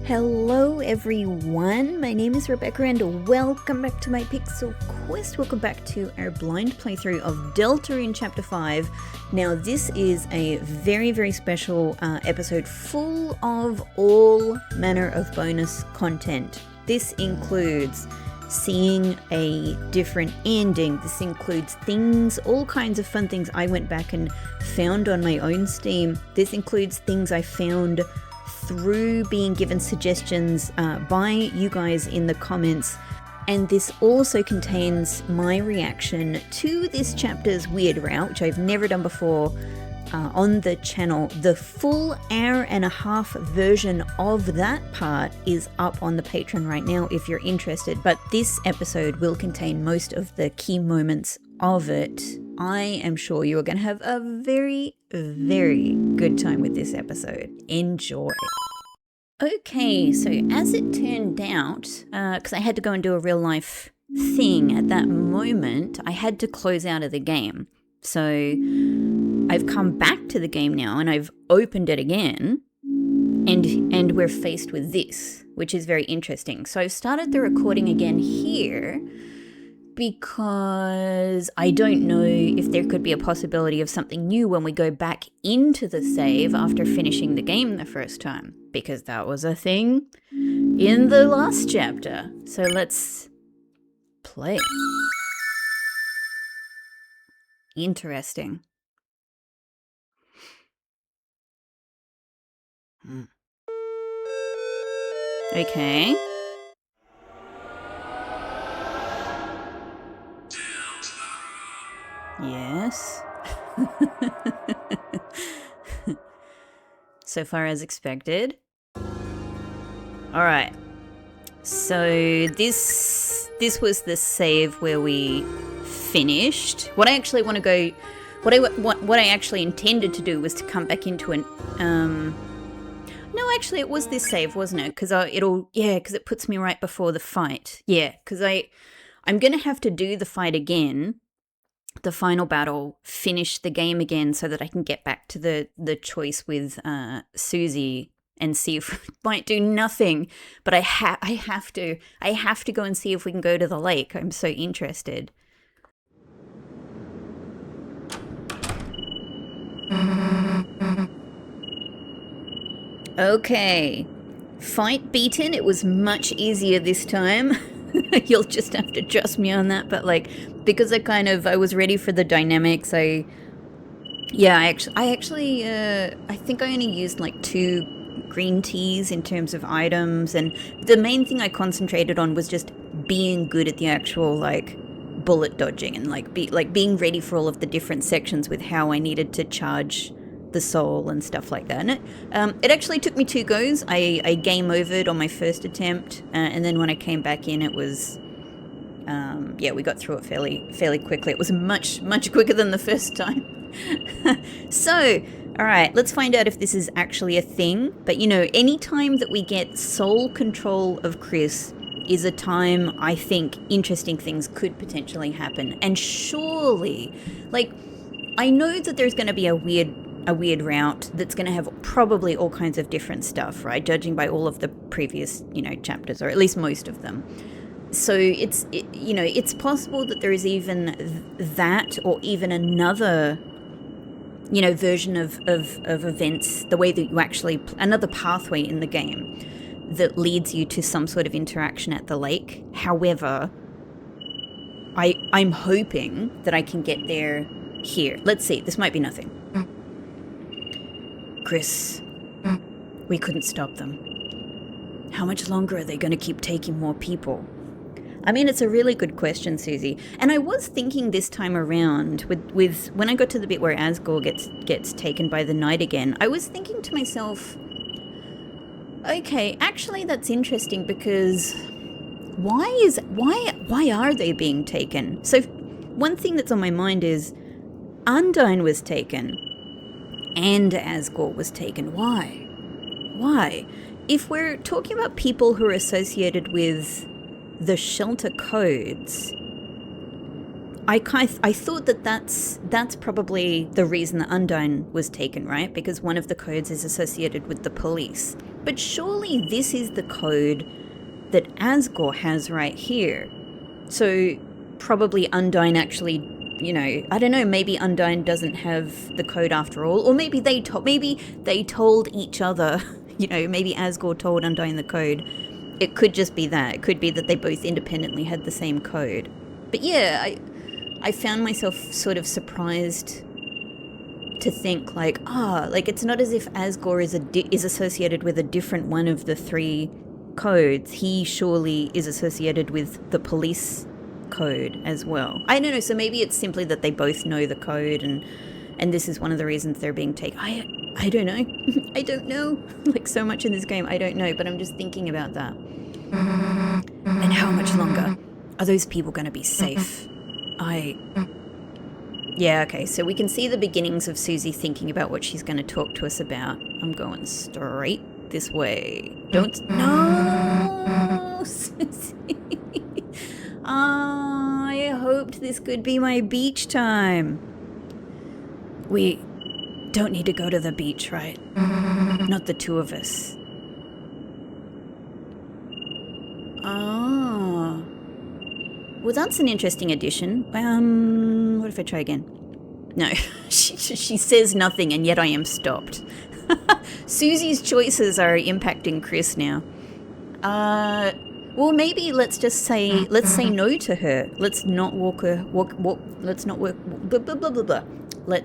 Hello everyone, my name is Rebecca and welcome back to my Pixel Quest. Welcome back to our blind playthrough of Deltarune Chapter 5. Now this is a very special episode full of all manner of bonus content. This includes seeing a different ending. This includes things, all kinds of fun things I went back and found on my own Steam. This includes things I found through being given suggestions by you guys in the comments, and this also contains my reaction to this chapter's weird route, which I've never done before on the channel. The full hour-and-a-half version of that part is up on the Patreon right now if you're interested, but this episode will contain most of the key moments of it. I am sure you are going to have a very good time with this episode. Enjoy. Okay, so as it turned out, because I had to go and do a real life thing at that moment, I had to close out of the game. So I've come back to the game now and I've opened it again, and we're faced with this, which is very interesting. So I've started the recording again here because I don't know if there could be a possibility of something new when we go back into the save after finishing the game the first time, because that was a thing in the last chapter. So let's play. Interesting. Okay. Yes. So far as expected. Alright. So this was the save where we finished. What I actually want to go, what I actually intended to do was to come back into an no, actually it was this save, wasn't it? Because it puts me right before the fight. Yeah, because I'm gonna have to do the fight again, the final battle, finish the game again so that I can get back to the choice with Susie and see if it might do nothing. But I have to go and see if we can go to the lake. I'm so interested. Okay, fight beaten. It was much easier this time. You'll just have to trust me on that, but like, because I was ready for the dynamics, I think I only used like 2 green teas in terms of items, and the main thing I concentrated on was just being good at the actual like bullet dodging and being ready for all of the different sections with how I needed to charge the soul and stuff like that. And it actually took me 2 goes. I game overed on my first attempt, and then when I came back in, it was we got through it fairly quickly. It was much quicker than the first time. So all right, let's find out if this is actually a thing. But you know, any time that we get sole control of Chris is a time I think interesting things could potentially happen. And surely, like, I know that there's going to be a weird route that's going to have probably all kinds of different stuff, right? Judging by all of the previous, chapters, or at least most of them. So it's possible that there is even that, or even another, version of events, the way that you actually, another pathway in the game that leads you to some sort of interaction at the lake. However, I'm hoping that I can get there here. Let's see, this might be nothing. Chris, we couldn't stop them. How much longer are they going to keep taking more people? I mean, it's a really good question, Susie. And I was thinking this time around, with when I got to the bit where Asgore gets taken by the night again, I was thinking to myself, okay, actually that's interesting, because why are they being taken? So one thing that's on my mind is Undyne was taken. And Asgore was taken. Why? If we're talking about people who are associated with the shelter codes, I thought that's probably the reason that Undyne was taken, right? Because one of the codes is associated with the police. But surely this is the code that Asgore has right here. So probably Undyne actually, you know, I don't know, maybe Undyne doesn't have the code after all. Or maybe they told each other, you know, maybe Asgore told Undyne the code. It could just be that. It could be that they both independently had the same code. But yeah, I found myself sort of surprised to think like, like it's not as if Asgore is associated with a different one of the 3 codes. He surely is associated with the police code as well. I don't know, so maybe it's simply that they both know the code and this is one of the reasons they're being taken. I don't know. I don't know. Like so much in this game, I don't know, but I'm just thinking about that. And how much longer are those people going to be safe? Yeah, okay, so we can see the beginnings of Susie thinking about what she's going to talk to us about. I'm going straight this way. No! Susie. I hoped this could be my beach time. We don't need to go to the beach, right? Not the 2 of us. Oh. Well, that's an interesting addition. What if I try again? No, she says nothing, and yet I am stopped. Susie's choices are impacting Chris now. Well, maybe let's say no to her. Let's not let's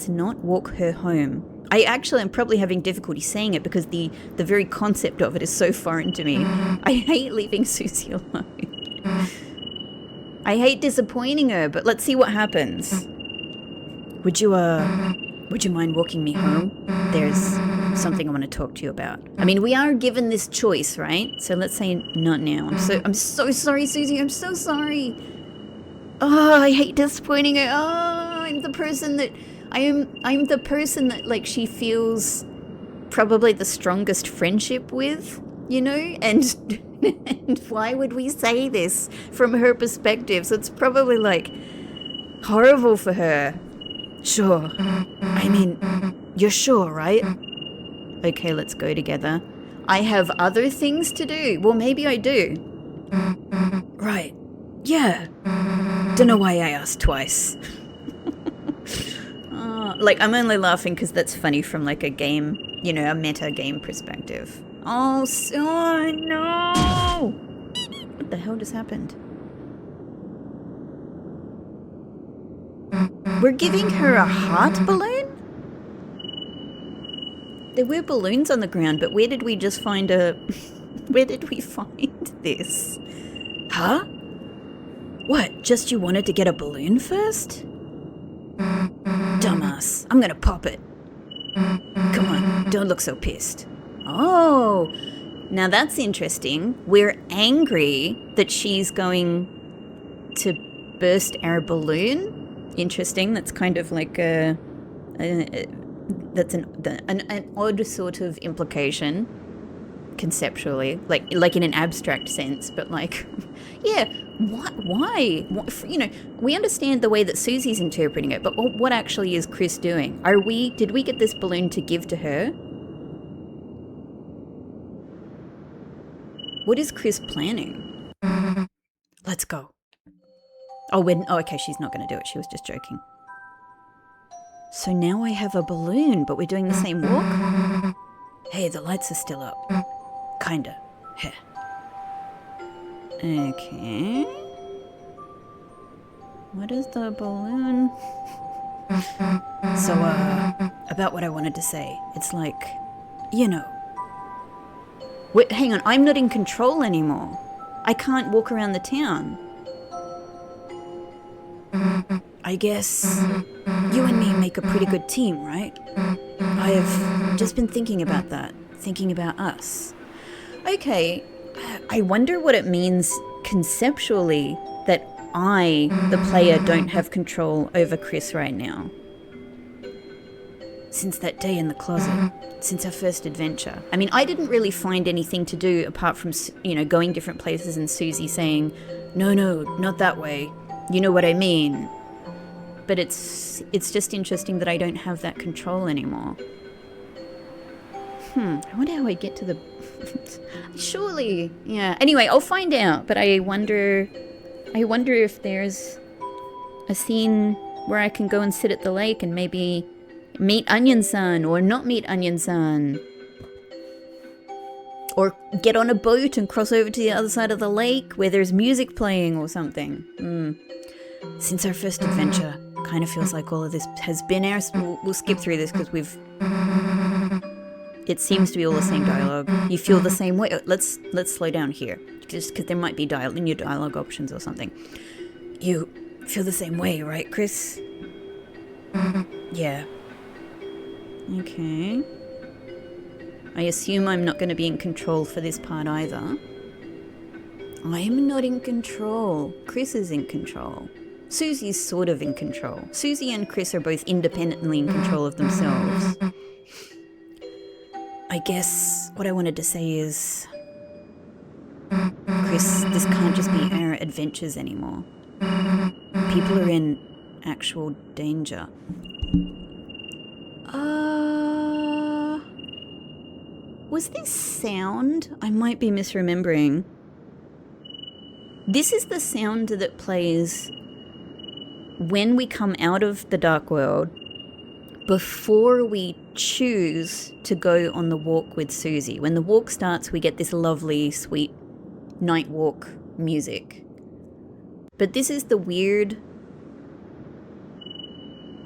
not walk her home. I actually am probably having difficulty saying it because the very concept of it is so foreign to me. I hate leaving Susie alone. I hate disappointing her, but let's see what happens. Would you mind walking me home? There's something I want to talk to you about. I mean, we are given this choice, right? So let's say not now. I'm so sorry, Susie. I'm so sorry. Oh, I hate disappointing her. Oh, I'm the person that like she feels probably the strongest friendship with, you know? And and why would we say this from her perspective? So it's probably like horrible for her. Sure. I mean, you're sure, right? Okay, let's go together. I have other things to do. Well, maybe I do. Right. Yeah. Don't know why I asked twice. Like, I'm only laughing because that's funny from like a game, you know, a meta game perspective. Oh no! What the hell just happened? We're giving her a heart balloon? There were balloons on the ground, but where did we just find where did we find this? Huh? What, just you wanted to get a balloon first? Dumbass, I'm gonna pop it. Come on, don't look so pissed. Oh, now that's interesting. We're angry that she's going to burst our balloon. Interesting. That's kind of like that's an odd sort of implication conceptually, like in an abstract sense, but like, yeah, why? You know, we understand the way that Susie's interpreting it, but what actually is Chris doing? Did we get this balloon to give to her? What is Chris planning? Let's go. Oh, okay, she's not going to do it. She was just joking. So now I have a balloon, but we're doing the same walk? Hey, the lights are still up. Kinda. Heh. Okay. What is the balloon? So, about what I wanted to say. It's like, you know. Wait, hang on, I'm not in control anymore. I can't walk around the town. I guess you and me make a pretty good team, right? I've just been thinking about that, thinking about us. Okay, I wonder what it means conceptually that I, the player, don't have control over Chris right now. Since that day in the closet, since our first adventure. I mean, I didn't really find anything to do apart from, you know, going different places and Susie saying, no, not that way. You know what I mean? But it's just interesting that I don't have that control anymore. I wonder how I get to the... Surely, yeah. Anyway, I'll find out, but I wonder if there's a scene where I can go and sit at the lake and maybe meet Onion-san or not meet Onion-san. Or get on a boat and cross over to the other side of the lake where there's music playing or something. Since our first adventure, kind of feels like all of this has been ours. We'll skip through this because it seems to be all the same dialogue. You feel the same way. Let's slow down here, just because there might be new dialogue options or something. You feel the same way, right, Chris? Yeah. Okay. I assume I'm not going to be in control for this part either. I am not in control. Chris is in control. Susie's sort of in control. Susie and Chris are both independently in control of themselves. I guess what I wanted to say is, Chris, this can't just be our adventures anymore. People are in actual danger. Was this sound? I might be misremembering. This is the sound that plays when we come out of the dark world, before we choose to go on the walk with Susie. When the walk starts, we get this lovely, sweet night walk music. But this is the weird...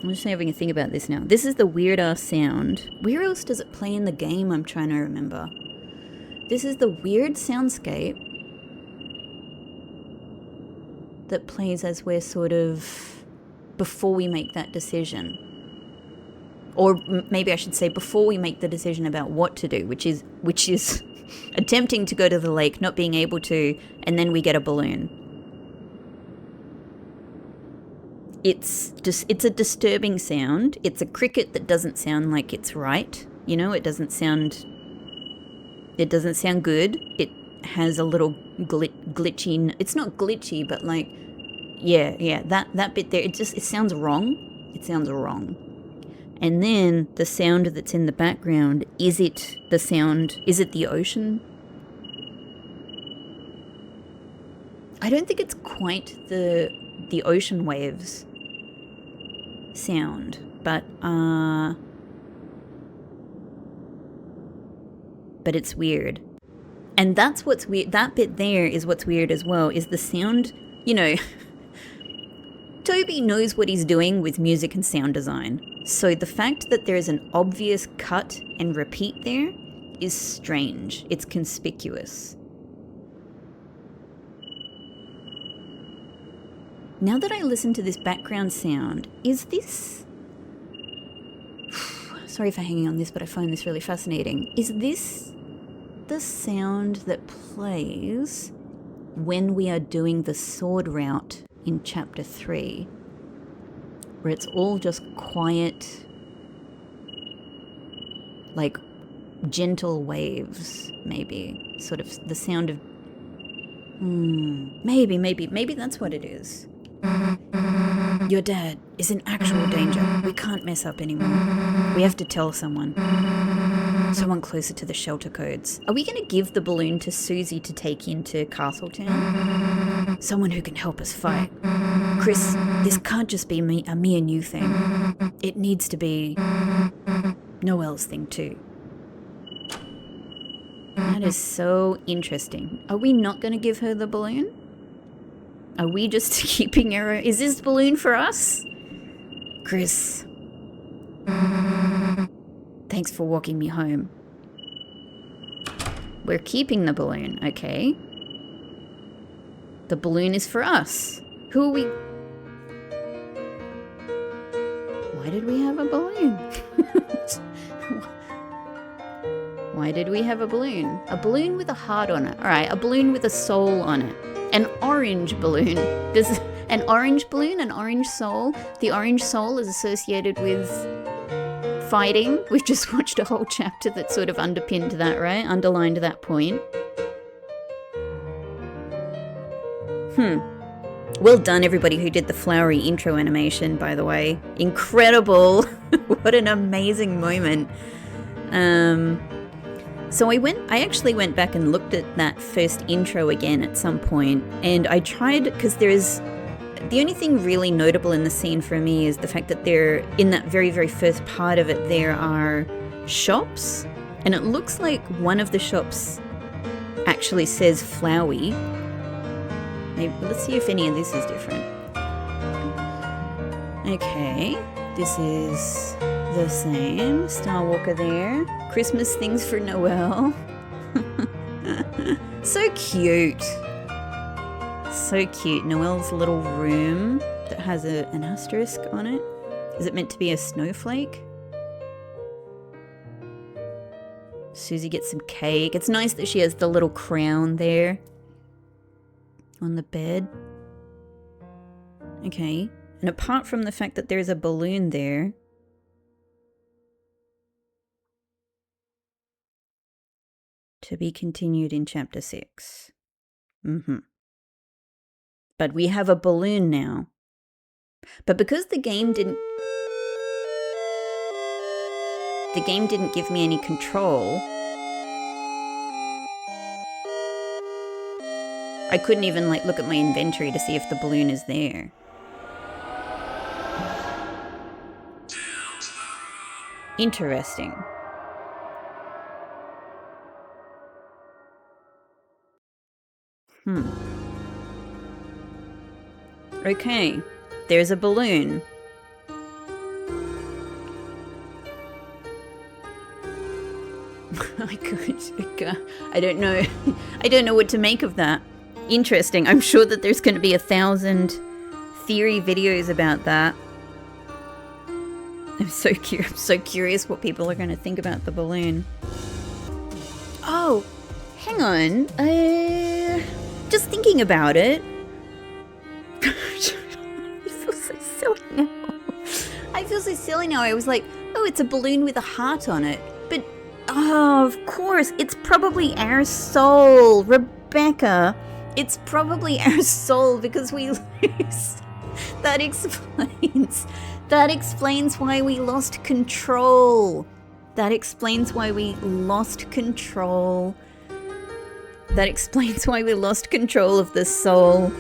I'm just having a think about this now. This is the weird-ass sound. Where else does it play in the game? I'm trying to remember. This is the weird soundscape that plays as we're sort of... before we make that decision. Or maybe I should say before we make the decision about what to do, which is attempting to go to the lake, not being able to, and then we get a balloon. It's a disturbing sound. It's a cricket that doesn't sound like it's right. You know, it doesn't sound good. It has a little glitchy. It's not glitchy, but like, yeah, that bit there, it sounds wrong. It sounds wrong. And then the sound that's in the background, is it the ocean? I don't think it's quite the ocean waves sound, but it's weird. And that's what's weird. That bit there is what's weird as well, is the sound, you know. Toby knows what he's doing with music and sound design. So the fact that there is an obvious cut and repeat there is strange. It's conspicuous. Now that I listen to this background sound, is this... Sorry for hanging on this, but I find this really fascinating. Is this the sound that plays when we are doing the sword route in Chapter 3? Where it's all just quiet, like gentle waves, maybe. Sort of the sound of... Maybe that's what it is. Your dad is in actual danger. We can't mess up anymore. We have to tell someone. Someone closer to the shelter codes. Are we going to give the balloon to Susie to take into Castletown? Someone who can help us fight. Chris, this can't just be a me and you thing. It needs to be Noelle's thing too. That is so interesting. Are we not going to give her the balloon? Are we just keeping her... Is this balloon for us? Chris. Thanks for walking me home. We're keeping the balloon, okay. The balloon is for us. Who are we... Why did we have a balloon? Why did we have a balloon? A balloon with a heart on it. Alright, a balloon with a soul on it. An orange balloon. There's an orange balloon, an orange soul. The orange soul is associated with fighting. We've just watched a whole chapter that sort of underpinned that, right? Underlined that point. Well done, everybody who did the flowery intro animation, by the way. Incredible. What an amazing moment. So I actually went back and looked at that first intro again at some point, and I tried, because the only thing really notable in the scene for me is the fact that in that very, very first part of it, there are shops, and it looks like one of the shops actually says Flowey. Maybe, let's see if any of this is different. Okay, this is the same. Star Walker there. Christmas things for Noel. So cute. So cute. Noel's little room that has an asterisk on it. Is it meant to be a snowflake? Susie gets some cake. It's nice that she has the little crown there on the bed. Okay. And apart from the fact that there's a balloon there, to be continued in chapter 6. But we have a balloon now. But because the game didn't give me any control, I couldn't even look at my inventory to see if the balloon is there. Interesting. Okay, there's a balloon. I don't know. I don't know what to make of that. Interesting. I'm sure that there's going to be 1,000 theory videos about that. I'm so curious what people are going to think about the balloon. Oh, hang on. Just thinking about it. I feel so silly now. I feel so silly now. I was like, oh, it's a balloon with a heart on it. But, oh, of course, it's probably our soul, Rebecca. It's probably our soul because we lose. That explains why we lost control. That explains why we lost control. That explains why we lost control of the soul.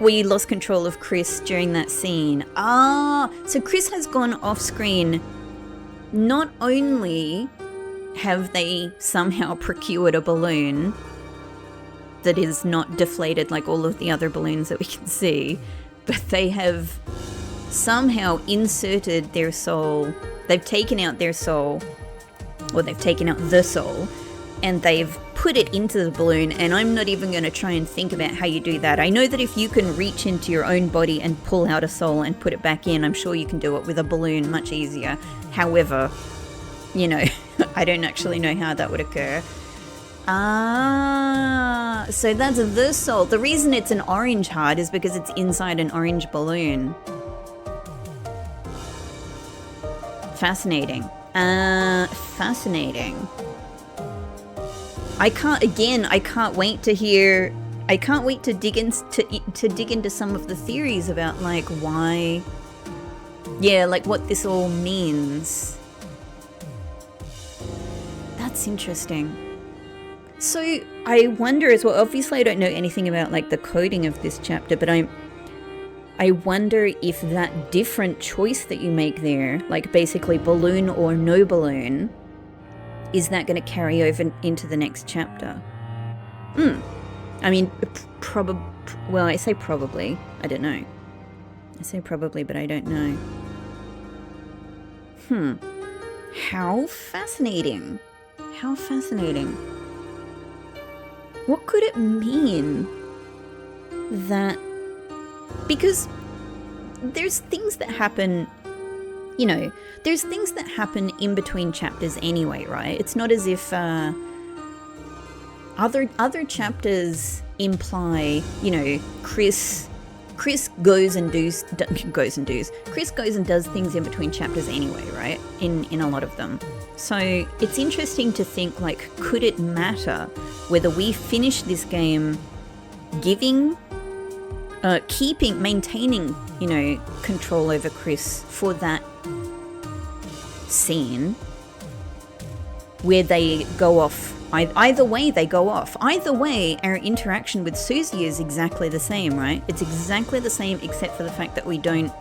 We lost control of Chris during that scene. Ah, so Chris has gone off screen. Not only have they somehow procured a balloon that is not deflated like all of the other balloons that we can see, but they have somehow inserted their soul. They've taken out their soul, or they've taken out the soul, and they've put it into the balloon, and I'm not even going to try and think about how you do that. I know that if you can reach into your own body and pull out a soul and put it back in, I'm sure you can do it with a balloon much easier. However, I don't actually know how that would occur. Ah, so that's the soul. The reason it's an orange heart is because it's inside an orange balloon. Fascinating. Fascinating. I can't wait to hear. I can't wait to dig into some of the theories about why. Yeah, what this all means. That's interesting. So I wonder as well. Obviously, I don't know anything about the coding of this chapter, but I wonder if that different choice that you make there, basically balloon or no balloon, is that going to carry over into the next chapter? I mean, well, I say probably. I don't know. I say probably, but I don't know. How fascinating. How fascinating. What could it mean that... Because there's things that happen... there's things that happen in between chapters anyway, right? It's not as if other chapters imply, Chris goes and does things in between chapters anyway, right? In a lot of them. So it's interesting to think, could it matter whether we finish this game maintaining, control over Chris for that scene, where they go off. Either way, they go off. Either way, our interaction with Susie is exactly the same, right? It's exactly the same, except for the fact that we don't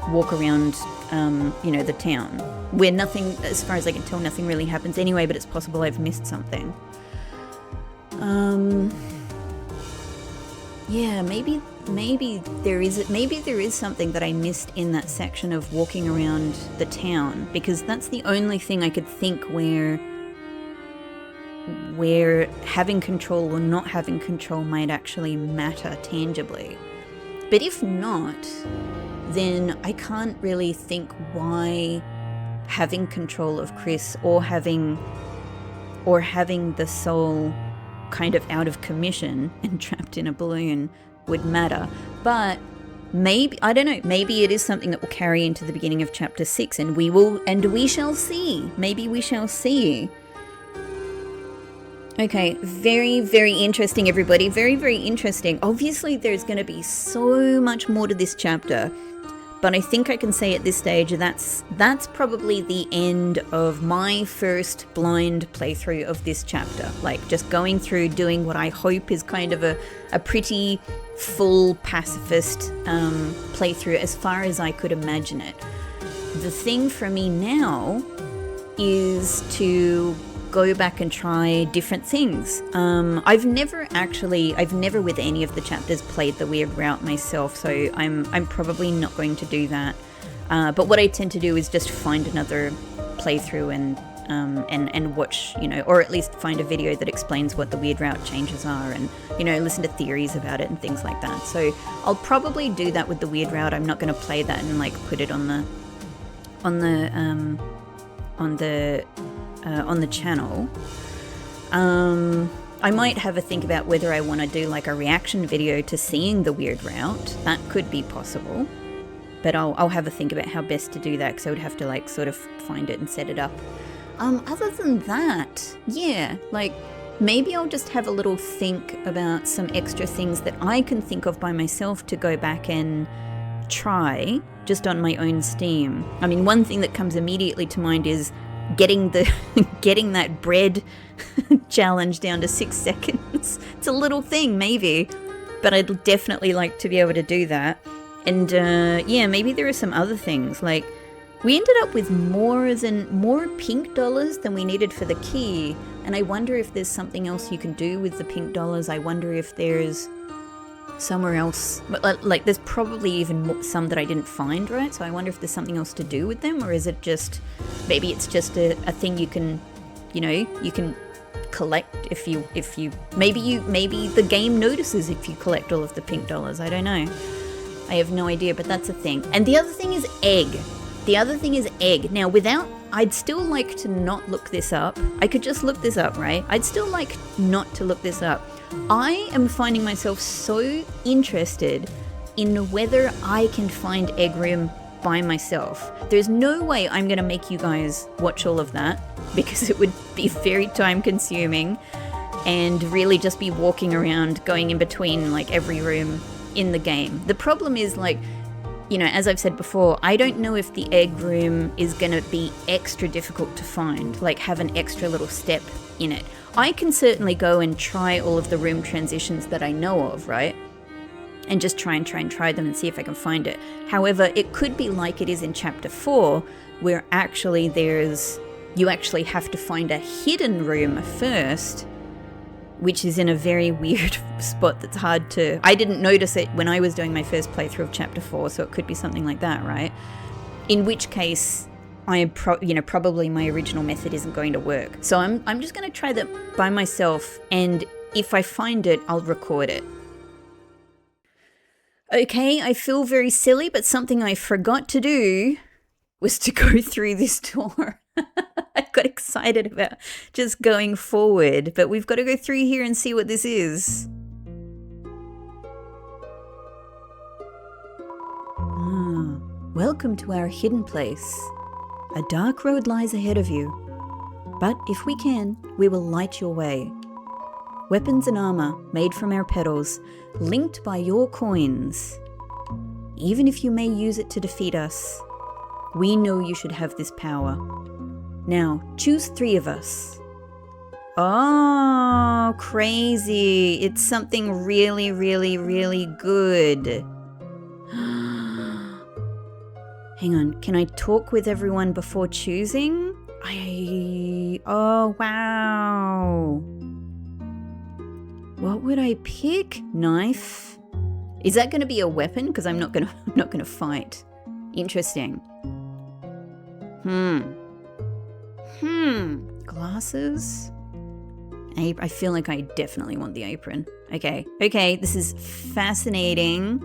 walk around, the town, where nothing, as far as I can tell, nothing really happens anyway, but it's possible I've missed something. Yeah, maybe there is something that I missed in that section of walking around the town, because that's the only thing I could think where having control or not having control might actually matter tangibly. But if not, then I can't really think why having control of Chris or having the soul kind of out of commission and trapped in a balloon would matter. But maybe, I don't know, maybe it is something that will carry into the beginning of chapter 6, and we shall see. Maybe we shall see. Okay, very, very interesting, everybody. Very, very interesting. Obviously, there's going to be so much more to this chapter, but I think I can say at this stage that's probably the end of my first blind playthrough of this chapter. Like, just going through, doing what I hope is kind of a pretty full pacifist playthrough as far as I could imagine it. The thing for me now is to go back and try different things. I've never with any of the chapters played the weird route myself, so I'm probably not going to do that. But what I tend to do is just find another playthrough and watch, or at least find a video that explains what the weird route changes are, and listen to theories about it and things like that. So I'll probably do that with the weird route. I'm not going to play that and put it on the channel. I might have a think about whether I want to do a reaction video to seeing the weird route. That could be possible, but I'll have a think about how best to do that, because I would have to sort of find it and set it up. Other than that, yeah, maybe I'll just have a little think about some extra things that I can think of by myself to go back and try just on my own steam. I mean, one thing that comes immediately to mind is getting that bread challenge down to 6 seconds. It's a little thing, maybe, but I'd definitely like to be able to do that. And yeah, maybe there are some other things. We ended up with more pink dollars than we needed for the key, and I wonder if there's something else you can do with the pink dollars. I wonder if there's somewhere else, there's probably even some that I didn't find, right? So I wonder if there's something else to do with them, or is it just, maybe it's just a thing you can, you can collect if you maybe the game notices if you collect all of the pink dollars. I don't know. I have no idea, but that's a thing. And the other thing is egg. Now, I'd still like to not look this up. I could just look this up, right? I'd still like not to look this up. I am finding myself so interested in whether I can find egg room by myself. There's no way I'm going to make you guys watch all of that, because it would be very time consuming and really just be walking around, going in between every room in the game. The problem is as I've said before, I don't know if the egg room is going to be extra difficult to find, have an extra little step in it. I can certainly go and try all of the room transitions that I know of, right? And just try them and see if I can find it. However, it could be like it is in chapter 4, where actually you actually have to find a hidden room first, which is in a very weird spot that's hard to... I didn't notice it when I was doing my first playthrough of chapter 4, so it could be something like that, right? In which case, probably my original method isn't going to work. So I'm just going to try that by myself, and if I find it, I'll record it. Okay, I feel very silly, but something I forgot to do was to go through this door. I got excited about just going forward, but we've got to go through here and see what this is. Welcome to our hidden place. A dark road lies ahead of you, but if we can, we will light your way. Weapons and armor made from our petals, linked by your coins. Even if you may use it to defeat us, we know you should have this power. Now, choose 3 of us. Oh, crazy. It's something really, really, really good. Hang on, can I talk with everyone before choosing? Oh, wow. What would I pick? Knife. Is that going to be a weapon? Because I'm not going to fight. Interesting. Glasses. I feel like I definitely want the apron. Okay, this is fascinating.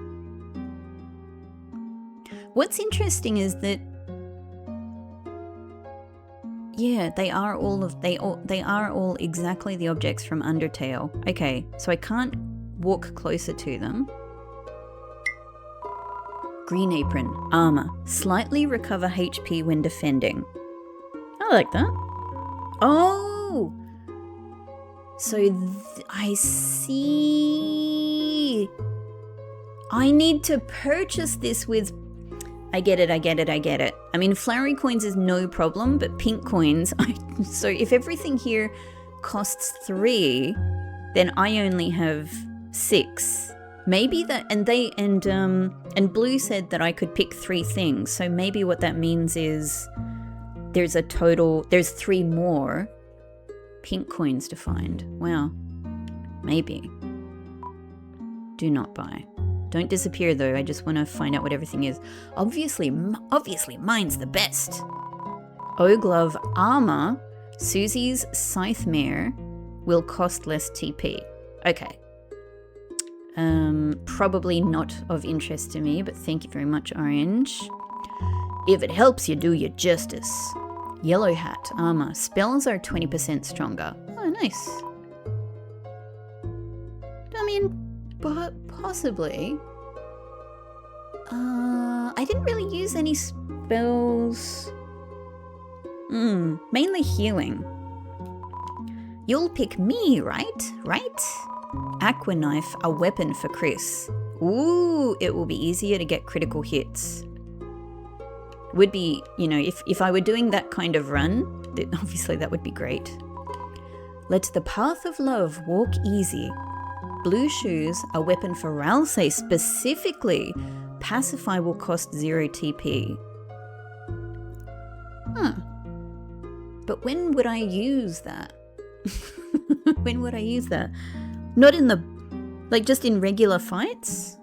What's interesting is that, yeah, they are all exactly the objects from Undertale. Okay, so I can't walk closer to them. Green apron, armor, slightly recover HP when defending. I like that. Oh, so I see. I need to purchase this with. I get it. I mean, flowery coins is no problem, but pink coins. So if everything here costs 3, then I only have 6. Maybe that, and Blue said that I could pick 3 things. So maybe what that means is there's 3 more pink coins to find. Wow. Maybe. Do not buy. Don't disappear though, I just want to find out what everything is. Obviously mine's the best. O-Glove armor, Susie's scythe mare will cost less TP. Okay. Probably not of interest to me, but thank you very much, Orange. If it helps you do your justice. Yellow hat armor, spells are 20% stronger. Oh, nice. I mean, but possibly. I didn't really use any spells. Mainly healing. You'll pick me, right? Aqua knife, a weapon for Chris. Ooh, it will be easier to get critical hits. Would be, if I were doing that kind of run, obviously that would be great. Let the path of love walk easy. Blue shoes, a weapon for Ralsei specifically. Pacify will cost 0 TP. But when would I use that? When would I use that? Not in just in regular fights?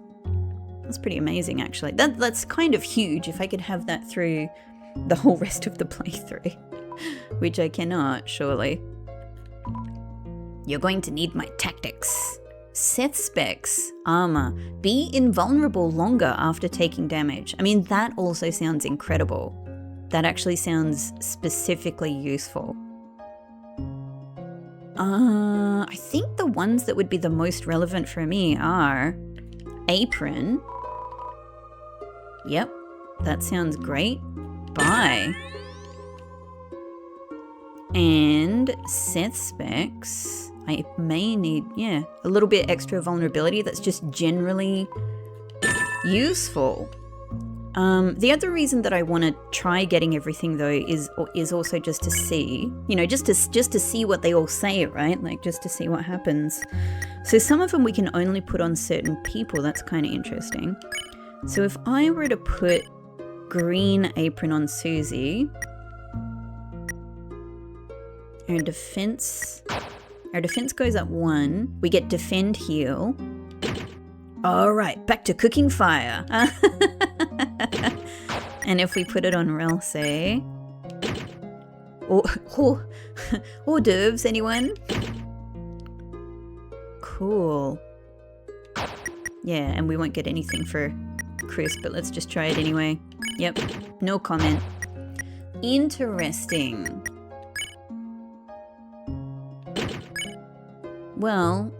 That's pretty amazing, actually. That's kind of huge if I could have that through the whole rest of the playthrough. Which I cannot, surely. You're going to need my tactics. Seth specs, armor, be invulnerable longer after taking damage. I mean, that also sounds incredible. That actually sounds specifically useful. I think the ones that would be the most relevant for me are apron. Yep, that sounds great. Buy. And Seth specs. I may need, a little bit extra vulnerability. That's just generally useful. The other reason that I want to try getting everything though is also just to see, just to see what they all say, right? Like just to see what happens. So some of them we can only put on certain people. That's kind of interesting. So if I were to put green apron on Susie, our defense goes up 1. We get defend heal. All right, back to cooking fire. And if we put it on Ralsei, hors d'oeuvres, anyone? Cool. Yeah, and we won't get anything for Chris, but let's just try it anyway. Yep, no comment. Interesting. Well,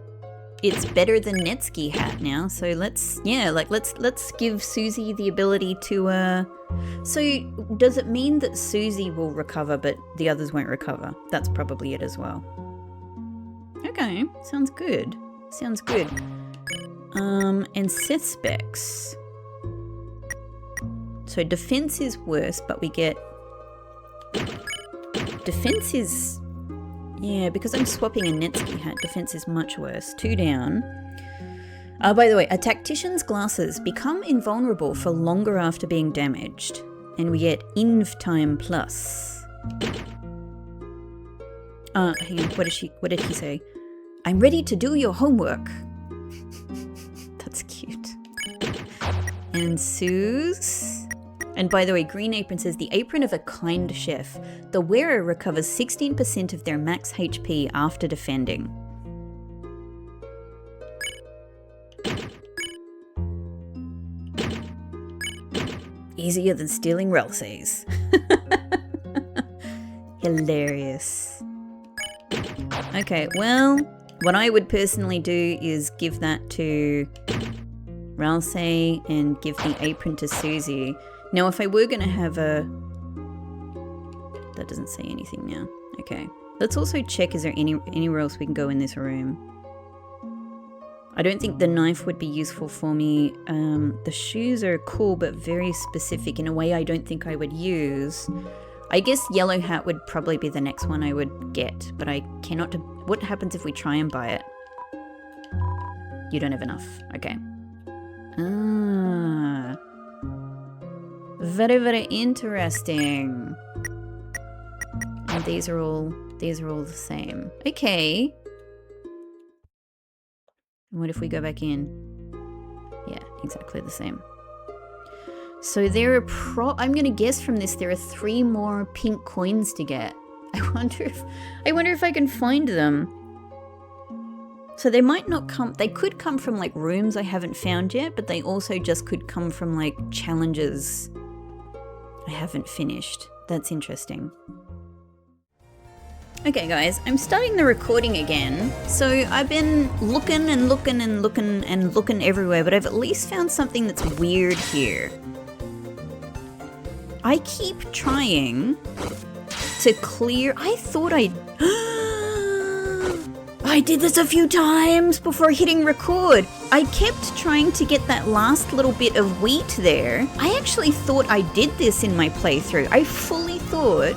it's better than Netski hat now, so let's give Susie the ability to so does it mean that Susie will recover but the others won't recover? That's probably it as well. Okay, sounds good. And Seth specs. So defense is worse, but we get defense is Yeah, because I'm swapping a Netsuki hat, defense is much worse. 2 down. By the way, a tactician's glasses become invulnerable for longer after being damaged. And we get Inv time plus. Hang on, what did he say? I'm ready to do your homework. That's cute. And Sue's. And by the way, Green Apron says, the apron of a kind chef. The wearer recovers 16% of their max HP after defending. Easier than stealing Ralsei's. Hilarious. Okay, well, what I would personally do is give that to Ralsei and give the apron to Susie. Now, if I were going to have a... That doesn't say anything now. Okay. Let's also check, is there anywhere else we can go in this room? I don't think the knife would be useful for me. The shoes are cool, but very specific in a way I don't think I would use. I guess yellow hat would probably be the next one I would get, but I cannot... What happens if we try and buy it? You don't have enough. Okay. Ah. Very, very interesting. And these are all the same. Okay. What if we go back in? Yeah, exactly the same. So there are I'm gonna guess from this there are 3 more pink coins to get. I wonder if I can find them. So they might not come, they could come from like rooms I haven't found yet, but they also just could come from like challenges I haven't finished. That's interesting. Okay guys, I'm starting the recording again. So I've been looking and looking and looking and looking everywhere, but I've at least found something that's weird here. I keep trying to clear... I thought I did this a few times before hitting record. I kept trying to get that last little bit of wheat there. I actually thought I did this in my playthrough. I fully thought...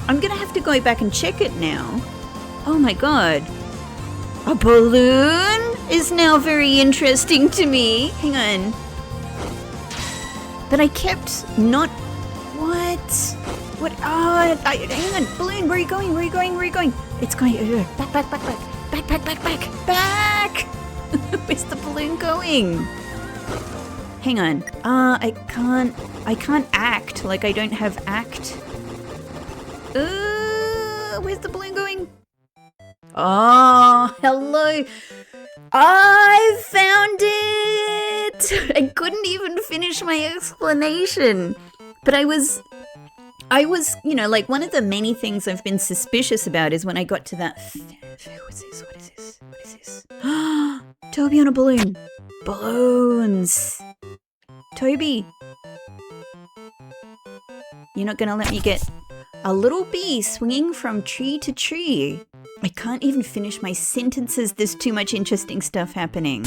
I'm gonna have to go back and check it now. Oh my god. A balloon is now very interesting to me. Hang on. But I kept not... What? What? Oh, hang on. Balloon, where are you going? Where are you going? Where are you going? It's going... back, back, back, back. Back, back, back, back. Back! Where's the balloon going? Hang on. I can't act. Like, I don't have act. Where's the balloon going? Oh, hello. I found it! I couldn't even finish my explanation. But I was, you know, like one of the many things I've been suspicious about is when I got to that... What's this? What is this? What is this? Toby on a balloon. Balloons. Toby. You're not gonna let me get... A little bee swinging from tree to tree. I can't even finish my sentences. There's too much interesting stuff happening.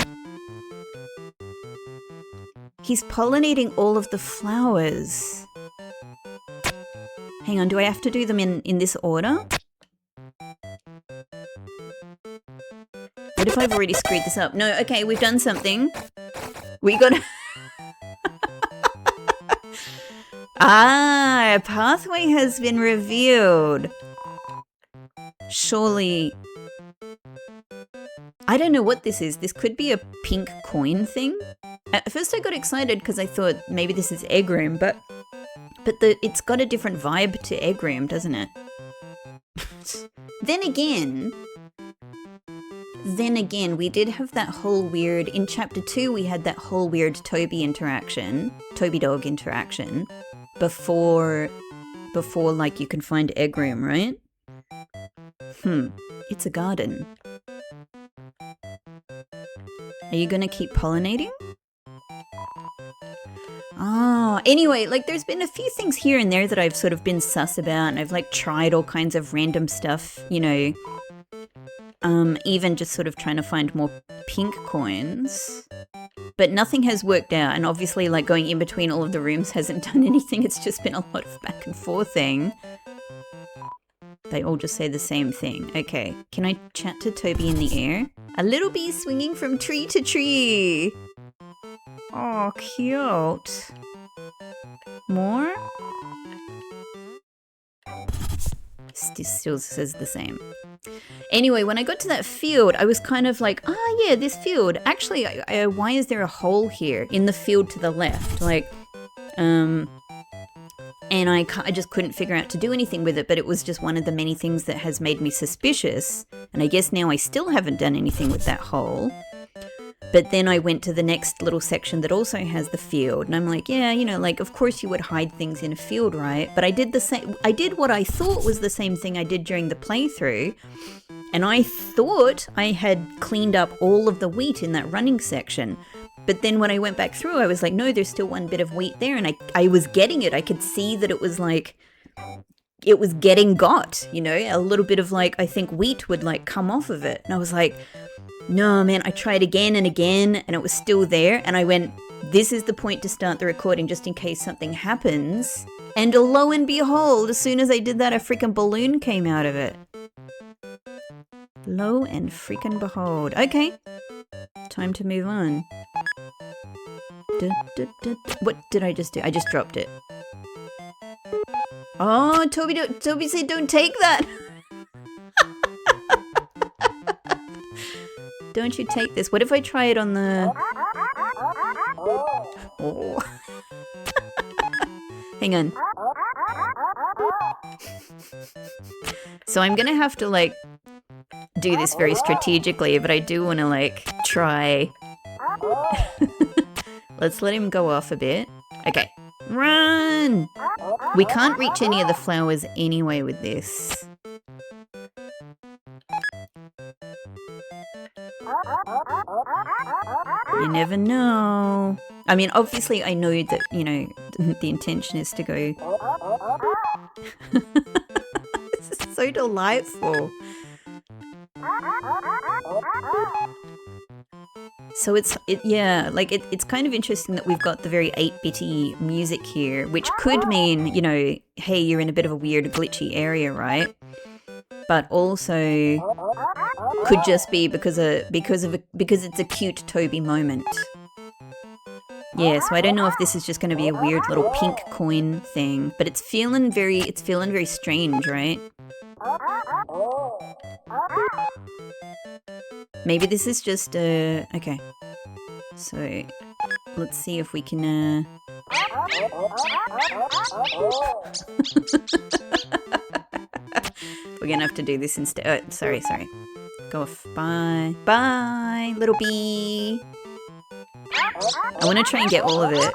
He's pollinating all of the flowers. Hang on, do I have to do them in this order? What if I've already screwed this up? No, okay, we've done something. We got... Ah, a pathway has been revealed. Surely... I don't know what this is. This could be a pink coin thing. At first I got excited because I thought maybe this is Egg Room, but it's got a different vibe to Egg Room, doesn't it? Then again, we did have that whole weird... In Chapter 2, we had that whole weird Toby dog interaction. Before like you can find Egg Room, right? It's a garden. Are you gonna keep pollinating? Oh, anyway, like there's been a few things here and there that I've sort of been sus about, and I've like tried all kinds of random stuff, you know, even just sort of trying to find more pink coins. But nothing has worked out, and obviously like going in between all of the rooms hasn't done anything. It's just been a lot of back and forthing. They all just say the same thing. Okay, can I chat to Toby in the air? A little bee swinging from tree to tree. Oh, cute. More? Still says the same. Anyway, when I got to that field, I was kind of like, yeah, this field. Actually, why is there a hole here in the field to the left? Like, and I just couldn't figure out to do anything with it, but it was just one of the many things that has made me suspicious. And I guess now I still haven't done anything with that hole. But then I went to the next little section that also has the field, and I'm like, yeah, you know, like, of course you would hide things in a field, right? But I did the same. I did what I thought was the same thing I did during the playthrough, and I thought I had cleaned up all of the wheat in that running section. But then when I went back through, I was like, no, there's still one bit of wheat there, and I was getting it. I could see that it was like, it was getting got, you know, a little bit of like, I think wheat would like come off of it, and I was like, no, man, I tried again and again, and it was still there. And I went, this is the point to start the recording just in case something happens. And lo and behold, as soon as I did that, a freaking balloon came out of it. Lo and freaking behold. Okay, time to move on. What did I just do? I just dropped it. Oh, Toby said don't take that. Don't you take this? What if I try it on the... Oh. Hang on. So I'm gonna have to like do this very strategically, but I do want to like try. Let's let him go off a bit. Okay. Run! We can't reach any of the flowers anyway with this. You never know. I mean, obviously I know that, you know, the intention is to go... This is so delightful. So it's kind of interesting that we've got the very 8-bitty music here, which could mean, you know, hey, you're in a bit of a weird glitchy area, right? But also could just be because it's a cute Toby moment. Yeah, so I don't know if this is just going to be a weird little pink coin thing, but it's feeling very strange, right? Maybe this is just okay. So let's see if we can we're gonna have to do this instead. Oh, sorry. Go off. Bye. Bye, little bee. I want to try and get all of it.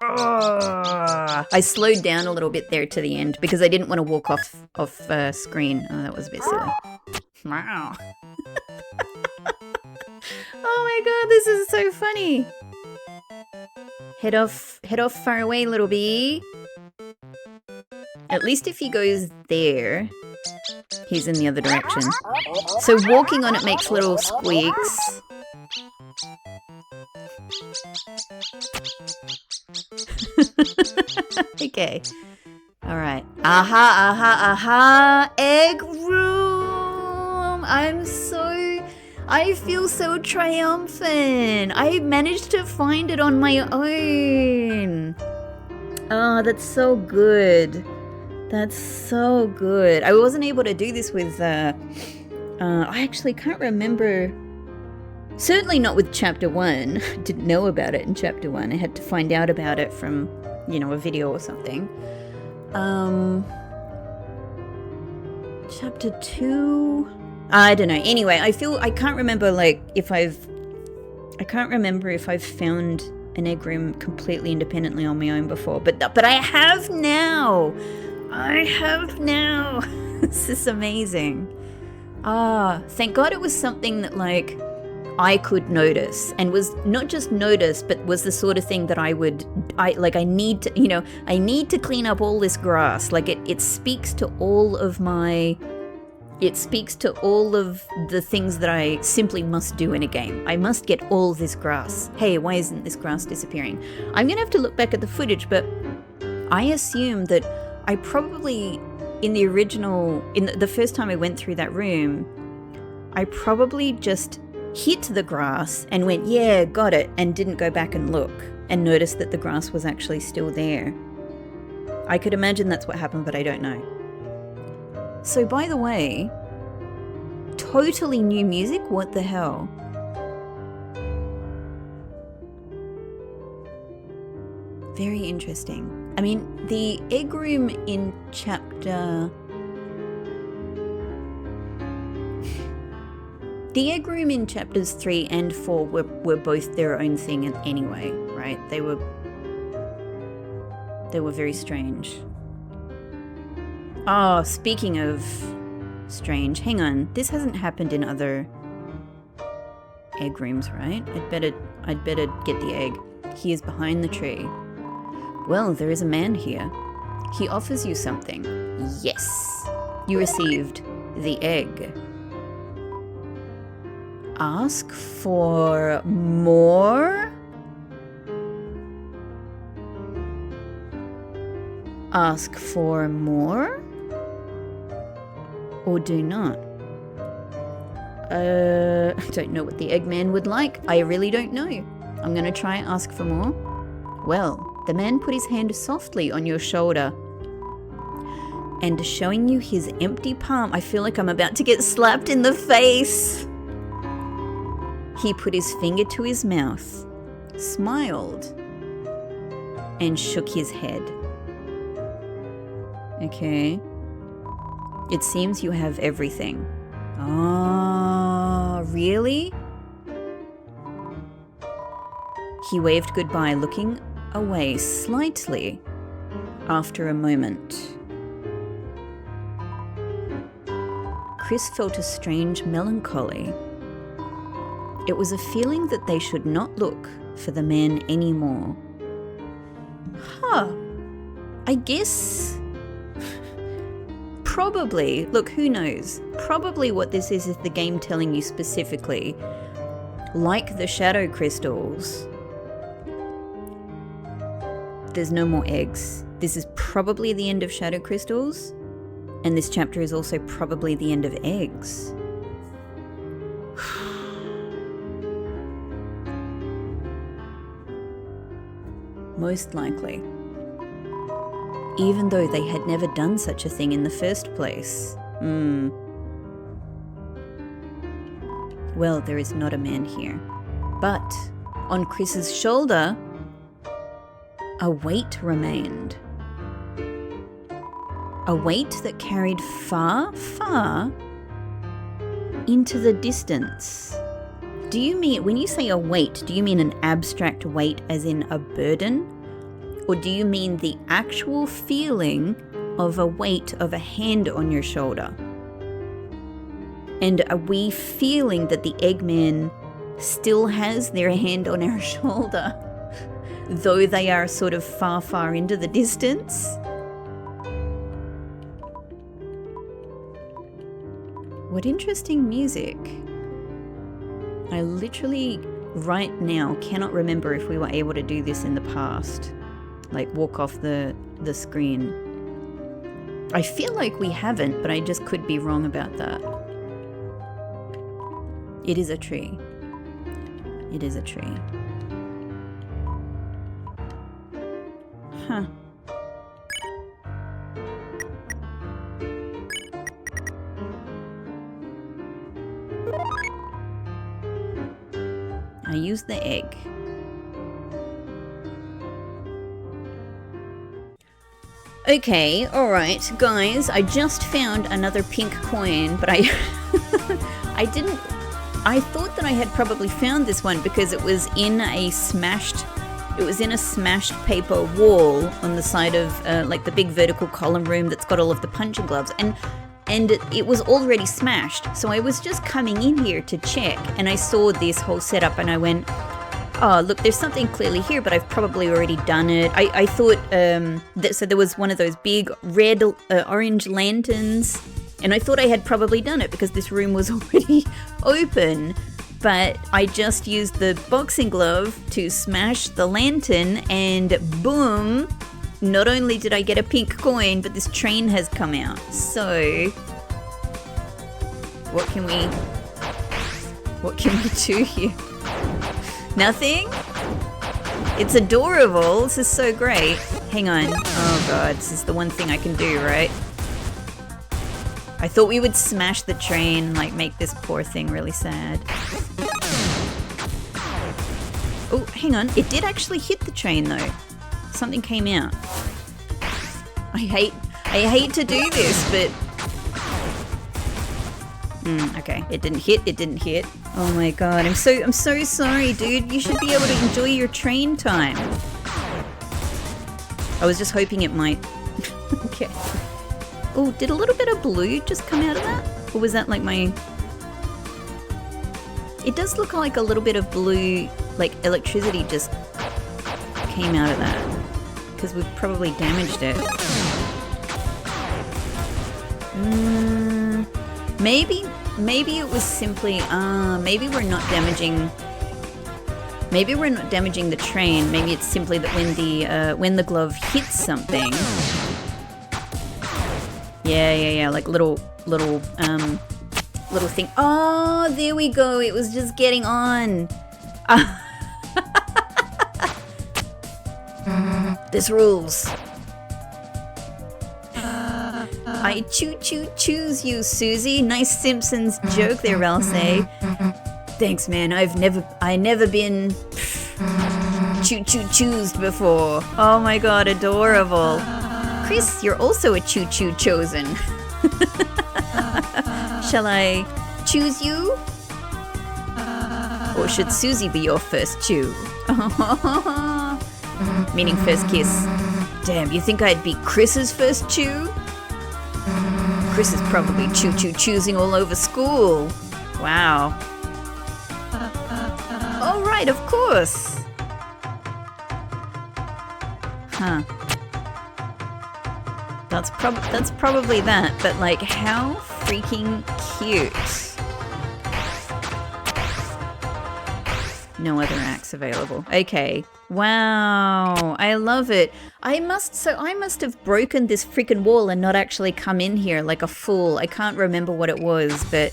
Oh, I slowed down a little bit there to the end because I didn't want to walk off screen. Oh, that was a bit silly. Wow. Oh my god, this is so funny. Head off far away, little bee. At least if he goes there, he's in the other direction. So walking on it makes little squeaks. Okay. Alright. Aha! Egg room! I feel so triumphant! I managed to find it on my own! Oh, that's so good. That's so good. I wasn't able to do this with, I actually can't remember. Certainly not with Chapter 1. Didn't know about it in Chapter 1. I had to find out about it from, you know, a video or something. Chapter 2? I don't know. Anyway, I can't remember, like, if I've found an egg room completely independently on my own before. But I have now! This is amazing. Thank God it was something that, like, I could notice, and was not just notice, but was the sort of thing that I need to clean up all this grass. Like, it speaks to all of the things that I simply must do in a game. I must get all this grass. Hey, why isn't this grass disappearing? I'm gonna have to look back at the footage, but I assume that I probably, in the first time I went through that room, I probably just hit the grass and went, yeah, got it, and didn't go back and look and notice that the grass was actually still there. I could imagine that's what happened, but I don't know. So, by the way, totally new music? What the hell? Very interesting. I mean, the egg room in chapter... The egg room in chapters 3 and 4 were both their own thing anyway, right? They were very strange. Oh, speaking of strange, hang on. This hasn't happened in other egg rooms, right? I'd better get the egg. He is behind the tree. Well, there is a man here. He offers you something. Yes. You received the egg. Ask for more? Ask for more? Or do not? I don't know what the Eggman would like. I really don't know. I'm gonna try ask for more. Well, the man put his hand softly on your shoulder and showing you his empty palm. I feel like I'm about to get slapped in the face. He put his finger to his mouth, smiled, and shook his head. Okay. It seems you have everything. Ah, really? He waved goodbye, looking away slightly after a moment. Chris felt a strange melancholy. It was a feeling that they should not look for the man anymore. Huh. I guess... Probably, look, who knows? Probably what this is the game telling you specifically. Like the shadow crystals, there's no more eggs. This is probably the end of shadow crystals, and this chapter is also probably the end of eggs. Most likely. Even though they had never done such a thing in the first place. Well, there is not a man here. But on Chris's shoulder, a weight remained. A weight that carried far, far into the distance. Do you mean, when you say a weight, do you mean an abstract weight as in a burden? Or do you mean the actual feeling of a weight of a hand on your shoulder? And are we feeling that the Eggman still has their hand on our shoulder, though they are sort of far, far into the distance? What interesting music. I literally, right now, cannot remember if we were able to do this in the past. Like, walk off the screen. I feel like we haven't, but I just could be wrong about that. It is a tree. It is a tree. Huh. I used the egg. Okay, alright, guys, I just found another pink coin, but I thought that I had probably found this one because it was in a smashed paper wall on the side of like the big vertical column room that's got all of the punching gloves, and it was already smashed. So I was just coming in here to check, and I saw this whole setup, and I went, oh, look, there's something clearly here, but I've probably already done it. I thought so there was one of those big red, orange lanterns, and I thought I had probably done it because this room was already open. But I just used the boxing glove to smash the lantern, and boom, not only did I get a pink coin, but this train has come out. So, what can we do here? Nothing? It's adorable. This is so great. Hang on. Oh god, this is the one thing I can do, right? I thought we would smash the train and like make this poor thing really sad. Oh, hang on. It did actually hit the train though. Something came out. I hate to do this, but okay. It didn't hit. Oh my god. I'm so sorry, dude. You should be able to enjoy your train time. I was just hoping it might. Okay. Oh, did a little bit of blue just come out of that? Or was that like my... It does look like a little bit of blue, like electricity just came out of that. Because we've probably damaged it. Maybe it was simply, maybe we're not damaging the train. Maybe it's simply that when the glove hits something. Yeah, like little thing. Oh, there we go. It was just getting on. This rules. I choose you, Susie. Nice Simpsons joke there, Ralsei. Thanks, man. I never been choosed before. Oh my god, adorable. Chris, you're also a choo-choo chosen. Shall I choose you? Or should Susie be your first chew? Meaning first kiss. Damn, you think I'd be Chris's first chew? Chris is probably choosing all over school. Wow. Oh right, of course. Huh. That's probably that, but like how freaking cute. No other acts available. Okay. Wow. I love it. I must have broken this freaking wall and not actually come in here like a fool. I can't remember what it was, but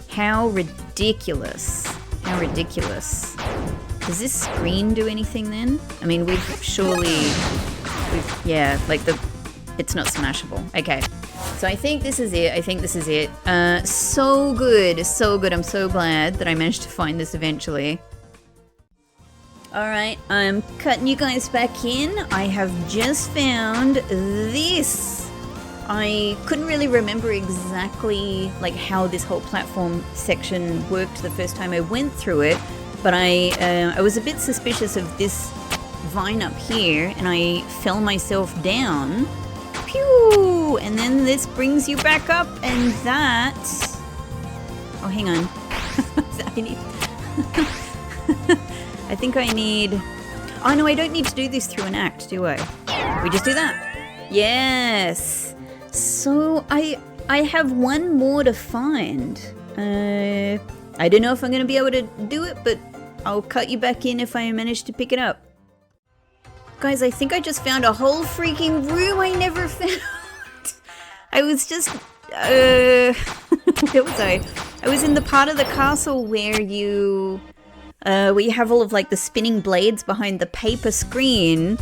how ridiculous. How ridiculous. Does this screen do anything then? I mean, yeah, like it's not smashable. Okay. So I think this is it. So good. So good. I'm so glad that I managed to find this eventually. Alright, I'm cutting you guys back in. I have just found this. I couldn't really remember exactly like how this whole platform section worked the first time I went through it, but I was a bit suspicious of this vine up here, and I fell myself down. Pew! And then this brings you back up, and that... Oh, hang on. I think I need... Oh no, I don't need to do this through an act, do I? We just do that. Yes. So I have one more to find. I don't know if I'm going to be able to do it, but I'll cut you back in if I manage to pick it up. Guys, I think I just found a whole freaking room I never found. I was just... where was I? I was in the part of the castle where you have all of like the spinning blades behind the paper screen.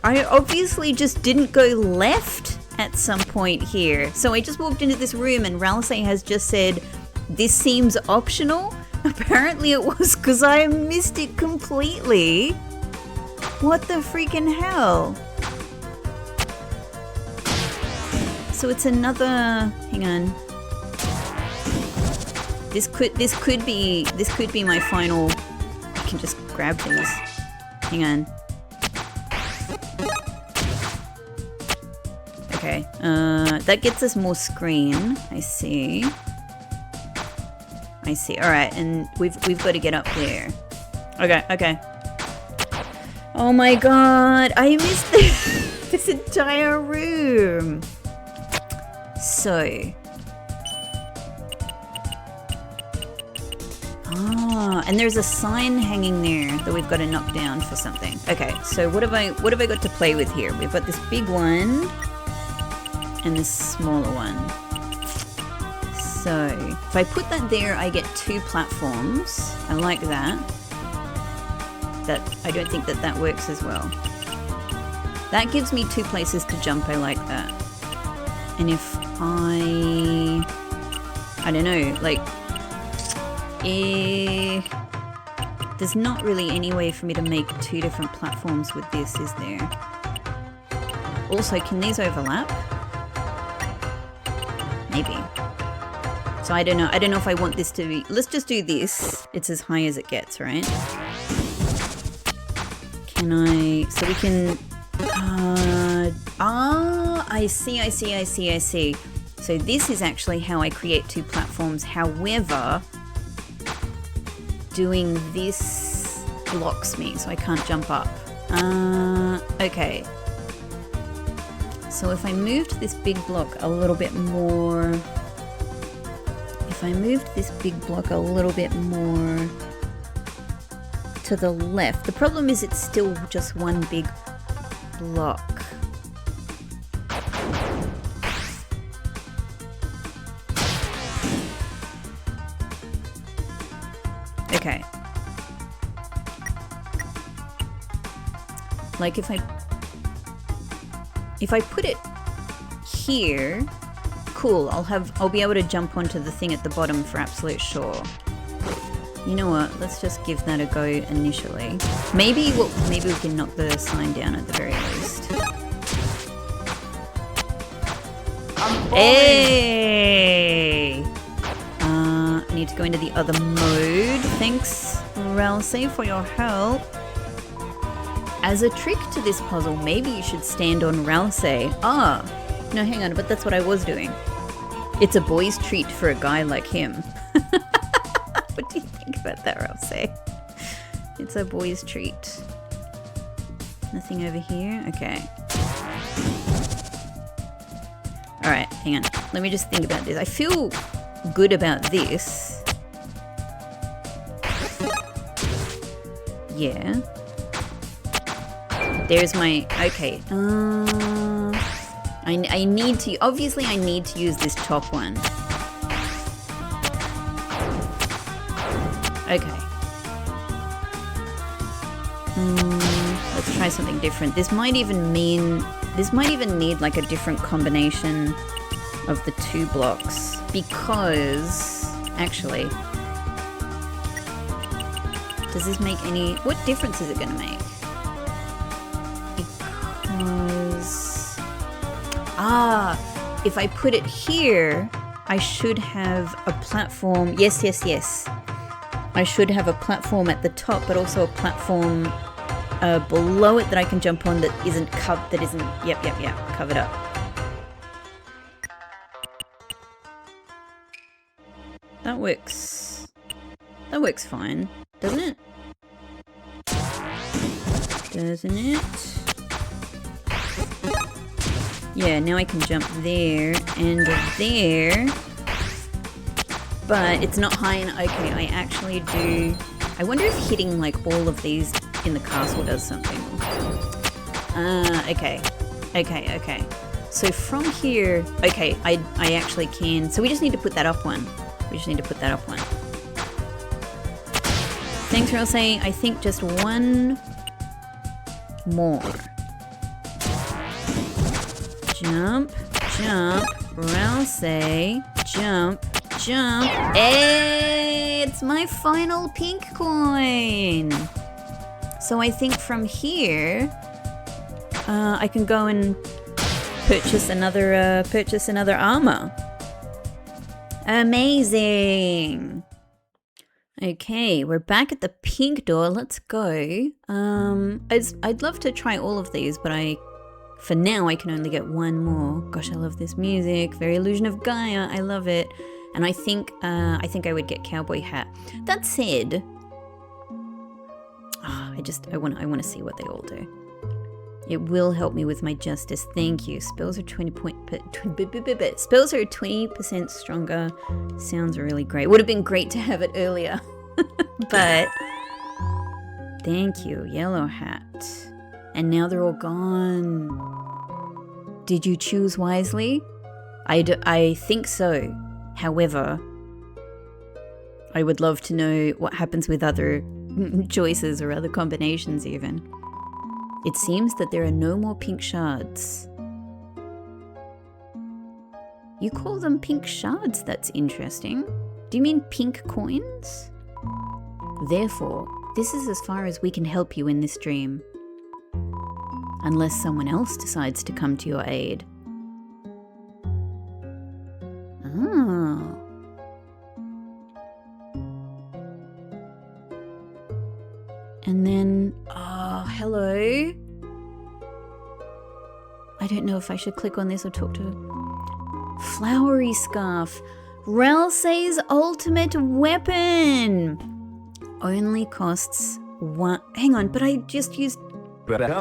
I obviously just didn't go left at some point here. So I just walked into this room and Ralsei has just said, this seems optional. Apparently it was because I missed it completely. What the freaking hell? So it's another, hang on. This could be my final. I can just grab things. Hang on. Okay. That gets us more screen. I see. All right, and we've got to get up there. Okay. Oh my god, I missed this entire room. So. Ah, and there's a sign hanging there that we've got to knock down for something. Okay, so what have I got to play with here? We've got this big one and this smaller one. So if I put that there, I get 2 platforms. I like that. I don't think that works as well. That gives me 2 places to jump. I like that. And if I don't know, like, there's not really any way for me to make 2 different platforms with this, is there? Also, can these overlap? Maybe. So I don't know. I don't know if I want this to be... Let's just do this. It's as high as it gets, right? Can I... So we can... I see. So this is actually how I create 2 platforms. However, doing this blocks me, so I can't jump up. Okay. So if I moved this big block a little bit more... If I moved this big block a little bit more to the left... The problem is it's still just one big block. Okay. Like if I put it here, cool, I'll be able to jump onto the thing at the bottom for absolute sure. You know what? Let's just give that a go initially. Maybe we can knock the sign down at the very least. Hey! I need to go into the other mode. Thanks, Ralsei, for your help. As a trick to this puzzle, maybe you should stand on Ralsei. Ah, no, hang on, but that's what I was doing. It's a boy's treat for a guy like him. What do you think about that, Ralsei? It's a boy's treat. Nothing over here? Okay. Alright, hang on. Let me just think about this. I feel good about this. Yeah. There's my... Okay. I need to... Obviously, I need to use this top one. Okay. Let's try something different. This might even mean... This might even need like a different combination of the 2 blocks. Because... Actually... Does this make any... What difference is it going to make? Because... Ah! If I put it here, I should have a platform... Yes. I should have a platform at the top, but also a platform below it that I can jump on that isn't covered. Yep, covered up. That works. That works fine, doesn't it? Doesn't it? Yeah, now I can jump there and there. But it's not high enough. Okay, I actually do... I wonder if hitting like all of these in the castle does something. Okay. So from here... Okay, I actually can... So we just need to put that up one. Thanks, Ralsei. I think just one more. Jump, Ralsei, jump. Hey, it's my final pink coin. So I think from here, I can go and purchase another armor. Amazing. Okay, we're back at the pink door. Let's go. I'd love to try all of these, but for now I can only get one more. Gosh, I love this music. Very Illusion of Gaia. I love it. And I think I would get cowboy hat. That said, I want to see what they all do. It will help me with my justice. Thank you. Spells are 20% stronger. Sounds really great. Would have been great to have it earlier. But thank you, Yellow Hat. And now they're all gone. Did you choose wisely? I think so. However, I would love to know what happens with other choices or other combinations even. It seems that there are no more pink shards. You call them pink shards? That's interesting. Do you mean pink coins? Therefore, this is as far as we can help you in this dream. Unless someone else decides to come to your aid. Oh. And then, oh, hello. I don't know if I should click on this or talk to... Flowery Scarf. Ralsei's ultimate weapon. Only costs one... Hang on, but I just used... I don't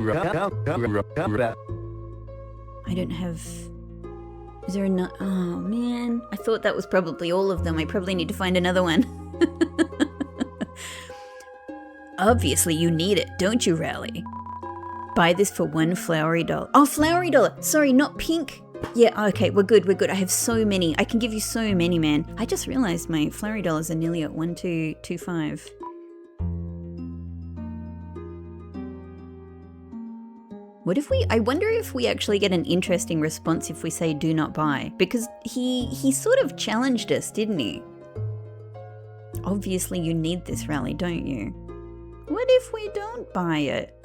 have... Is there a... Oh, man. I thought that was probably all of them. I probably need to find another one. Obviously you need it, don't you, Rally? Buy this for $1 flowery dollar. Oh, flowery dollar. Sorry, not pink. Yeah, okay, we're good. I have so many. I can give you so many, man. I just realized my flowery dollars are nearly at 1225. What if I wonder if we actually get an interesting response if we say do not buy. Because he sort of challenged us, didn't he? Obviously you need this, Rally, don't you? What if we don't buy it?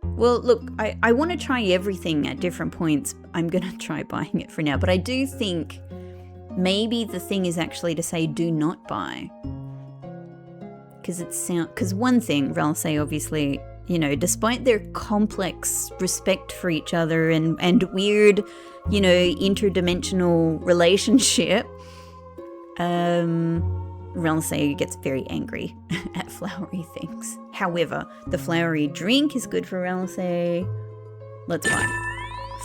Well, look, I want to try everything at different points. I'm going to try buying it for now. But I do think maybe the thing is actually to say do not buy. Because one thing, Ralsei obviously, you know, despite their complex respect for each other and weird, you know, interdimensional relationship, Ralsei gets very angry at flowery things. However, the flowery drink is good for Ralsei. Let's buy.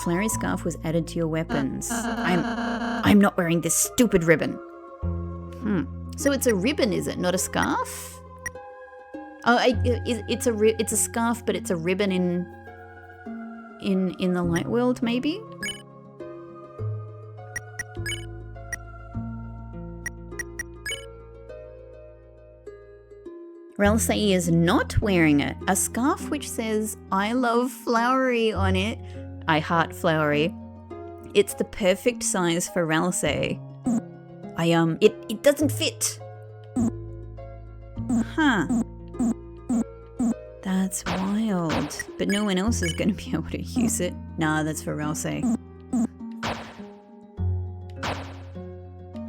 Flowery scarf was added to your weapons. I'm not wearing this stupid ribbon. So it's a ribbon, is it? Not a scarf? Oh, it's a scarf, but it's a ribbon in the light world, maybe? Ralsei is not wearing it. A scarf which says, I love flowery on it. I heart flowery. It's the perfect size for Ralsei. It doesn't fit. Huh. That's wild. But no one else is going to be able to use it. Nah, that's for Ralsei.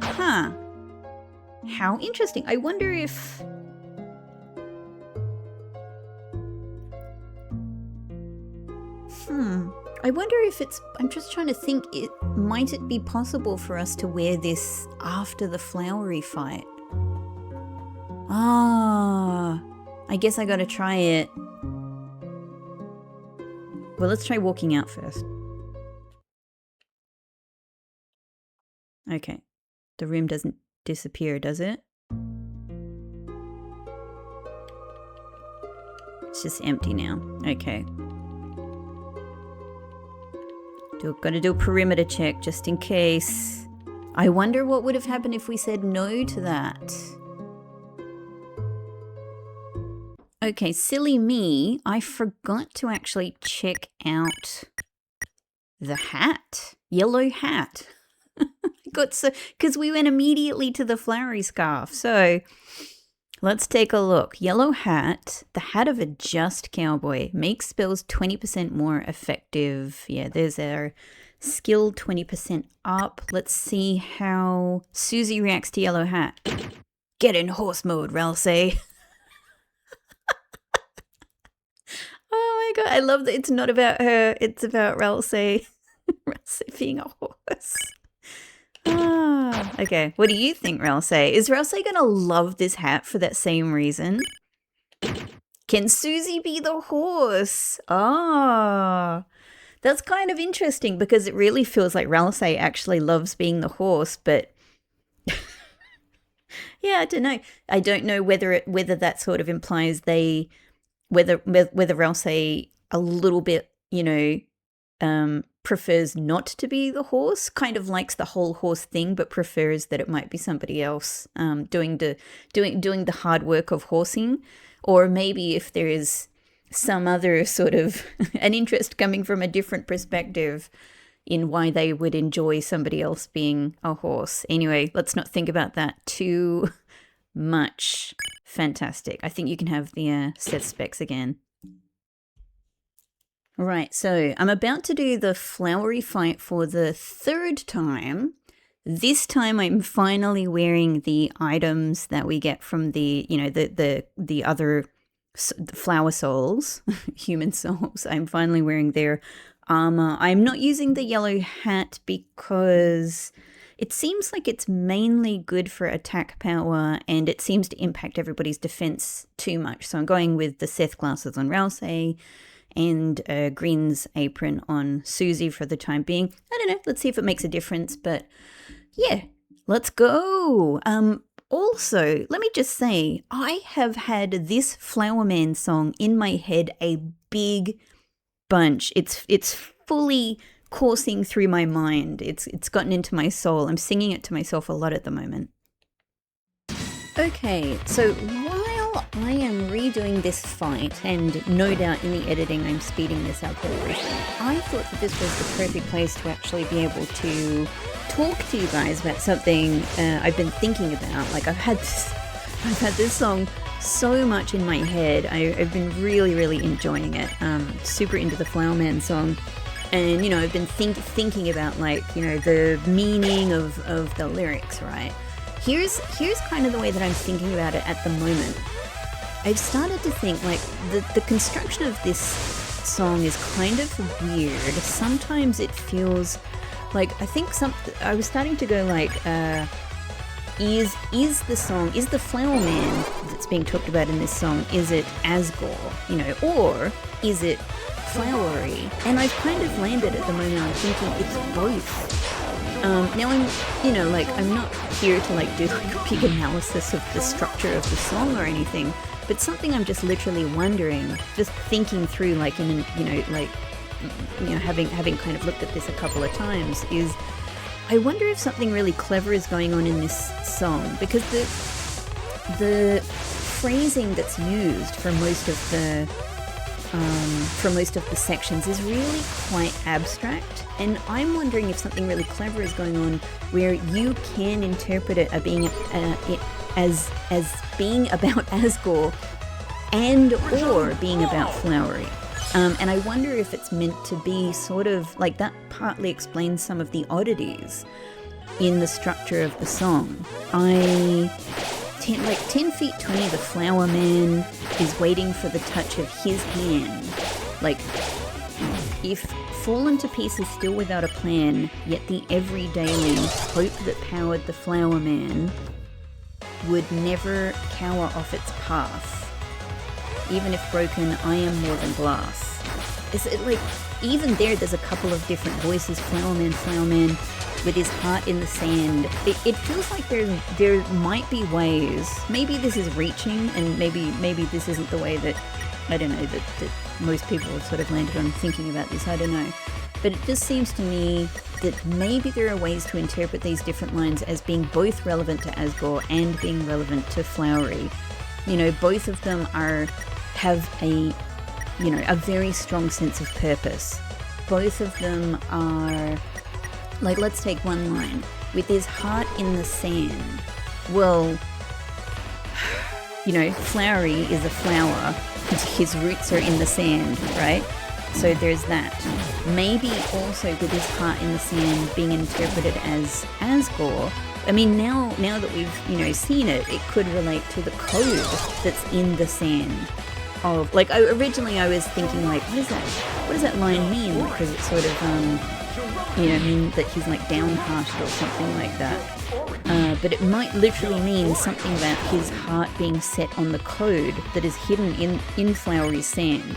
Huh. How interesting. I wonder if... I wonder if it's... I'm just trying to think, might it be possible for us to wear this after the flowery fight? Ah, I guess I gotta try it. Well, let's try walking out first. Okay. The room doesn't disappear, does it? It's just empty now. Okay. Gotta do a perimeter check just in case. I wonder what would have happened if we said no to that. Okay, silly me. I forgot to actually check out the hat. Yellow hat. Because we went immediately to the flowery scarf. So let's take a look. Yellow hat, the hat of a just cowboy, makes spells 20% more effective. Yeah, there's our skill 20% up. Let's see how Susie reacts to yellow hat. Get in horse mode, Ralsei. Oh my god, I love that it's not about her, it's about Ralsei. Ralsei being a horse. Ah, okay, what do you think, Ralsei? Is Ralsei gonna love this hat for that same reason? Can Susie be the horse? Ah, that's kind of interesting because it really feels like Ralsei actually loves being the horse, but Yeah, I don't know. I don't know whether that sort of implies whether Rousey a little bit, prefers not to be the horse, kind of likes the whole horse thing, but prefers that it might be somebody else doing the hard work of horsing, or maybe if there is some other sort of an interest coming from a different perspective in why they would enjoy somebody else being a horse. Anyway, let's not think about that too much. Fantastic. I think you can have the set specs again. Right, so I'm about to do the flowery fight for the third time. This time I'm finally wearing the items that we get from the other flower souls, human souls. I'm finally wearing their armor. I'm not using the yellow hat because it seems like it's mainly good for attack power and it seems to impact everybody's defense too much. So I'm going with the Seth glasses on Rousey and Green's apron on Susie for the time being. I don't know. Let's see if it makes a difference. But yeah, let's go. Also, let me just say, I have had this Flower Man song in my head a big bunch. It's fully coursing through my mind. It's gotten into my soul. I'm singing it to myself a lot at the moment. Okay, so while I am redoing this fight, and no doubt in the editing I'm speeding this up a little, I thought that this was the perfect place to actually be able to talk to you guys about something I've been thinking about. Like I've had this song so much in my head. I've been really, really enjoying it. Super into the Flower Man song. And, I've been thinking about, the meaning of the lyrics, right? Here's kind of the way that I'm thinking about it at the moment. I've started to think, the construction of this song is kind of weird. Sometimes it feels like, I was starting to go, is the Flower Man that's being talked about in this song, is it Asgore, or is it flowery? And I've kind of landed at the moment, I'm thinking it's both. Now I'm not here to do a big analysis of the structure of the song or anything, but something I'm just literally wondering, just thinking through, having kind of looked at this a couple of times, is I wonder if something really clever is going on in this song, because the phrasing that's used for most of the sections is really quite abstract, and I'm wondering if something really clever is going on where you can interpret it as being about Asgore and or being about flowery. And I wonder if it's meant to be sort of like that. Partly explains some of the oddities in the structure of the song. 10 feet 20, the Flower Man is waiting for the touch of his hand. If fallen to pieces still without a plan, yet the everydayly hope that powered the Flower Man would never cower off its path. Even if broken, I am more than glass. Is it even there's a couple of different voices, Flower Man, with his heart in the sand. It feels like there might be ways, maybe this is reaching, and maybe this isn't the way that, I don't know, that most people have sort of landed on thinking about this, I don't know. But it just seems to me that maybe there are ways to interpret these different lines as being both relevant to Asgore and being relevant to flowery. Both of them have a very strong sense of purpose. Both of them are, let's take one line. With his heart in the sand. Well, flowery is a flower. His roots are in the sand, right? So there's that. Maybe also with his heart in the sand being interpreted as Asgore. I mean, now that we've, seen it, it could relate to the code that's in the sand. Of originally I was thinking what does that line mean? Because it's sort of mean that he's downhearted or something like that. But it might literally mean something about his heart being set on the code that is hidden in Flowery's sand.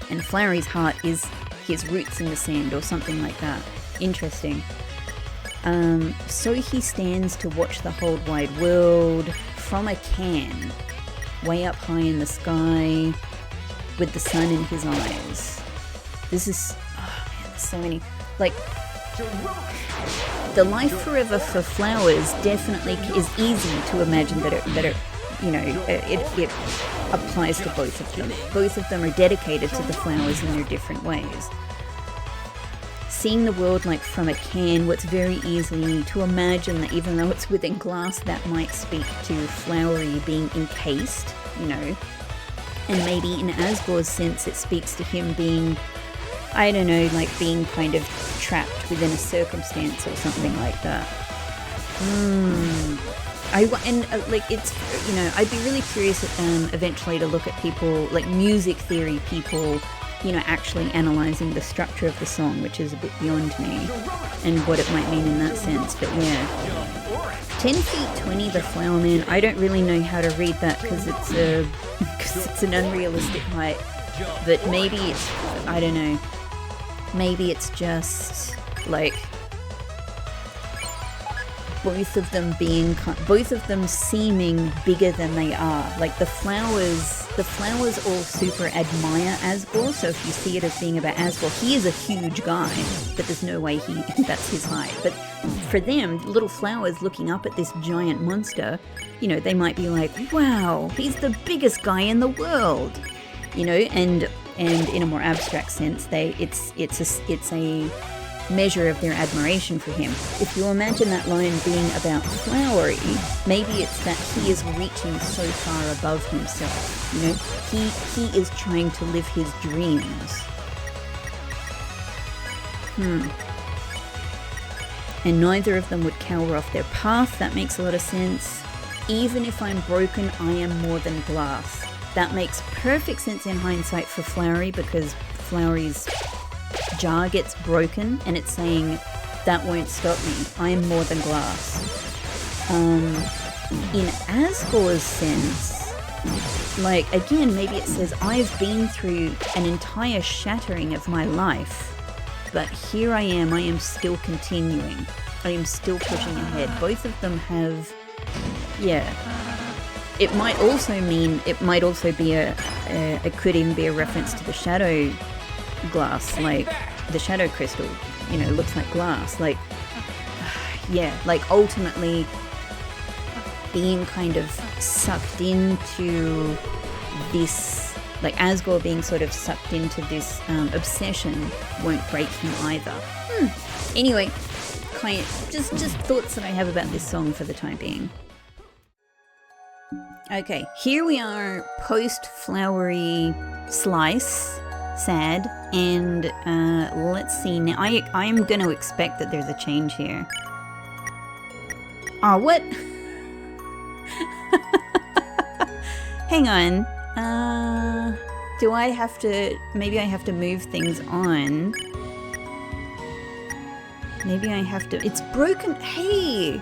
And Flowery's heart is his roots in the sand or something like that. Interesting. So he stands to watch the whole wide world from a can, way up high in the sky, with the sun in his eyes. This is, oh man, there's so many, like, the life forever for flowers definitely is easy to imagine that it you know, it applies to both of them. Both of them are dedicated to the flowers in their different ways. Seeing the world like from a can, what's very easy to imagine that even though it's within glass, that might speak to Flowery being encased, you know. And maybe in Asgore's sense, it speaks to him being, I don't know, like being kind of trapped within a circumstance or something like that. Like it's, you know, I'd be really curious eventually to look at people, like music theory people, you know, actually analysing the structure of the song, which is a bit beyond me, and what it might mean in that sense. But yeah, 10 feet 20, the Flower Man. I don't really know how to read that because it's an unrealistic height. But maybe it's, I don't know. Maybe it's just like both of them seeming bigger than they are. Like the flowers all super admire Asgore, so if you see it as being about Asgore, he is a huge guy, but there's no way that's his height. But for them, little flowers looking up at this giant monster, you know, they might be like, wow, he's the biggest guy in the world, you know, and in a more abstract sense, it's a measure of their admiration for him. If you imagine that line being about Flowery, maybe it's that he is reaching so far above himself. You know, he is trying to live his dreams. And neither of them would cower off their path. That makes a lot of sense. Even if I'm broken, I am more than glass. That makes perfect sense in hindsight for Flowery, because Flowery's jar gets broken and it's saying that won't stop me, I am more than glass. In Asgore's sense, like again, maybe it says I've been through an entire shattering of my life, but here I am still continuing, I am still pushing ahead. Both of them have, yeah, it might also be it could even be a reference to the shadow glass, like the shadow crystal, you know, looks like glass, like, yeah, like ultimately being kind of sucked into this, like Asgore being sort of sucked into this obsession won't break him either. Anyway, kind of just thoughts that I have about this song for the time being. Okay, here we are post Flowery slice, sad, and let's see now. I am going to expect that there's a change here. Oh, what? Hang on. Do I have to, maybe I have to move things on. Maybe I have to, it's broken, hey!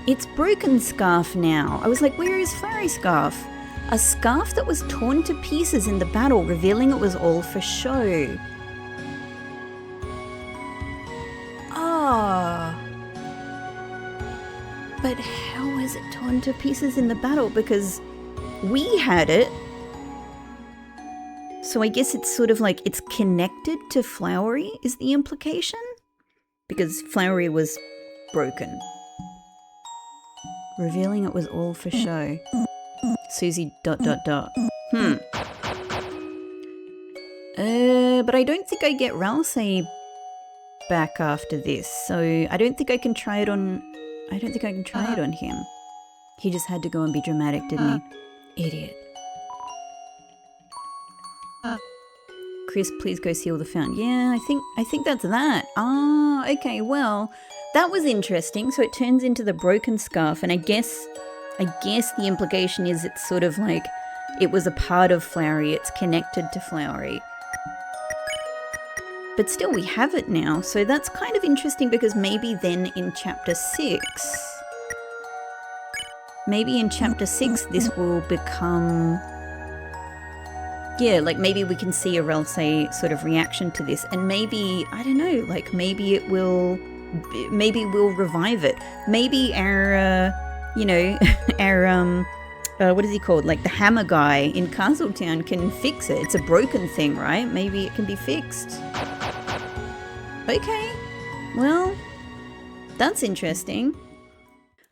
It's broken scarf now. I was like, where is Flowery scarf? A scarf that was torn to pieces in the battle, revealing it was all for show. Ah. But how was it torn to pieces in the battle? Because we had it. So I guess it's sort of like it's connected to Flowery is the implication? Because Flowery was broken. Revealing it was all for show. Susie ... But I don't think I get Ralsei back after this, so I don't think I can try it on him. He just had to go and be dramatic, didn't he? Idiot. Chris, please go seal the fountain. Yeah, I think that's that. Ah, okay, well, that was interesting. So it turns into the broken scarf, and I guess the implication is it's sort of like it was a part of Flowery, it's connected to Flowery. But still, we have it now, so that's kind of interesting, because maybe then in chapter 6, this will become, yeah, like maybe we can see a Ralsei sort of reaction to this, and maybe, I don't know, like maybe it will maybe we'll revive it. Maybe our, our, what is he called? Like the hammer guy in Castletown can fix it. It's a broken thing, right? Maybe it can be fixed. Okay, well, that's interesting.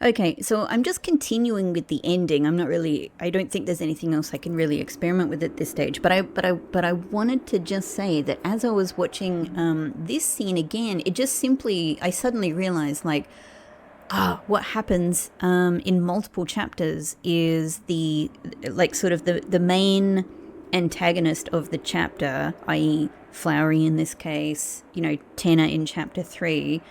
Okay, so I'm just continuing with the ending. I don't think there's anything else I can really experiment with at this stage. But I wanted to just say that as I was watching this scene again, I suddenly realized, like, what happens in multiple chapters is the main antagonist of the chapter, i.e. Flowery in this case, Tenna in chapter 3,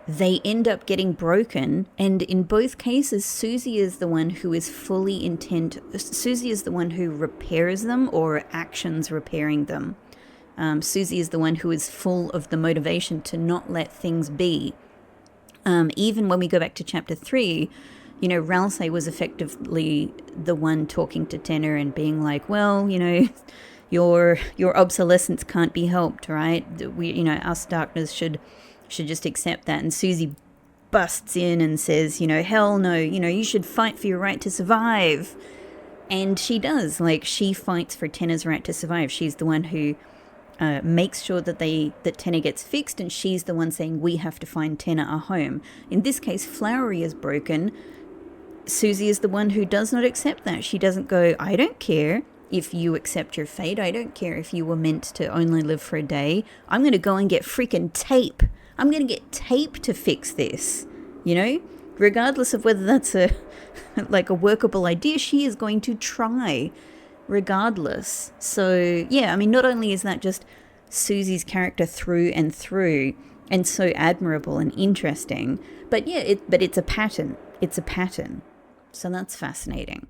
they end up getting broken, and in both cases, Susie is the one who is fully intent. Susie is the one who repairs them or actions repairing them. Susie is the one who is full of the motivation to not let things be. Even when we go back to chapter 3, Ralsei was effectively the one talking to Tenna and being like, well, your obsolescence can't be helped, right? Us darkness should just accept that. And Susie busts in and says, hell no, you should fight for your right to survive. And she does. Like, she fights for Tenna's right to survive. She's the one who makes sure that Tenna gets fixed, and she's the one saying we have to find Tenna a home. In this case, Flowery is broken. Susie is the one who does not accept that. She doesn't go, I don't care if you accept your fate. I don't care if you were meant to only live for a day. I'm going to go and get freaking tape. I'm going to get tape to fix this, regardless of whether that's a workable idea. She is going to try regardless. So yeah, not only is that just Susie's character through and through and so admirable and interesting, but yeah, it's a pattern. It's a pattern. So that's fascinating.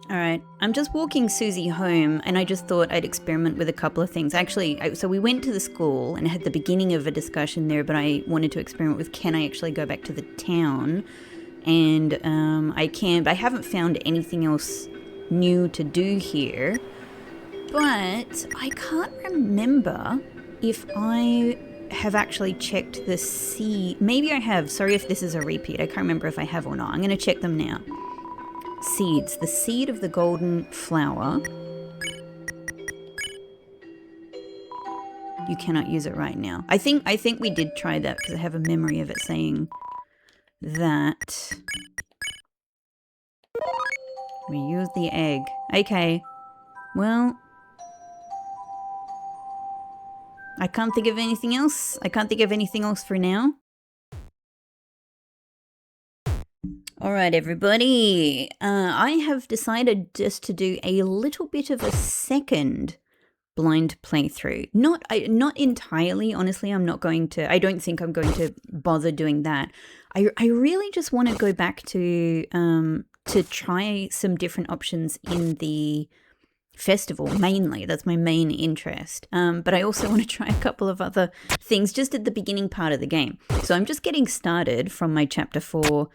All right, I'm just walking Susie home, and I just thought I'd experiment with a couple of things. Actually, so we went to the school and had the beginning of a discussion there, but I wanted to experiment with, can I actually go back to the town? And I can, but I haven't found anything else new to do here. But I can't remember if I have actually checked the seed. Maybe I have. Sorry if this is a repeat. I can't remember if I have or not. I'm going to check them now. Seeds. The seed of the golden flower. You cannot use it right now. I think we did try that because I have a memory of it saying that. We use the egg. Okay. Well, I can't think of anything else. I can't think of anything else for now. All right, everybody. I have decided just to do a little bit of a second blind playthrough. Not entirely, honestly. I don't think I'm going to bother doing that. I really just want to go back to try some different options in the festival, mainly. That's my main interest. But I also want to try a couple of other things just at the beginning part of the game. So I'm just getting started from my chapter 4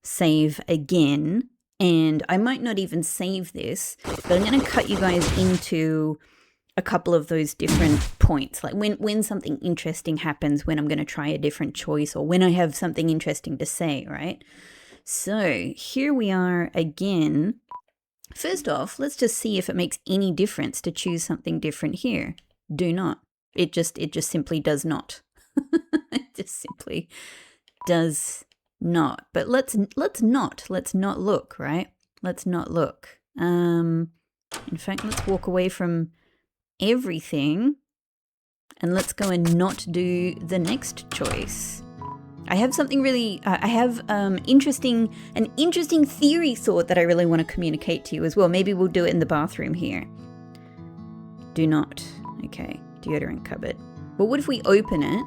save again, and I might not even save this, but I'm going to cut you guys into a couple of those different points, like when something interesting happens, when I'm going to try a different choice, or when I have something interesting to say, right? So here we are again. First off, let's just see if it makes any difference to choose something different here. Do not. It just simply does not. It just simply does not. But let's not look, right? Let's not look. In fact, let's walk away from everything and let's go and not do the next choice. I have something really, I have an interesting theory thought that I really want to communicate to you as well. Maybe we'll do it in the bathroom here. Do not. Okay, deodorant cupboard. But what if we open it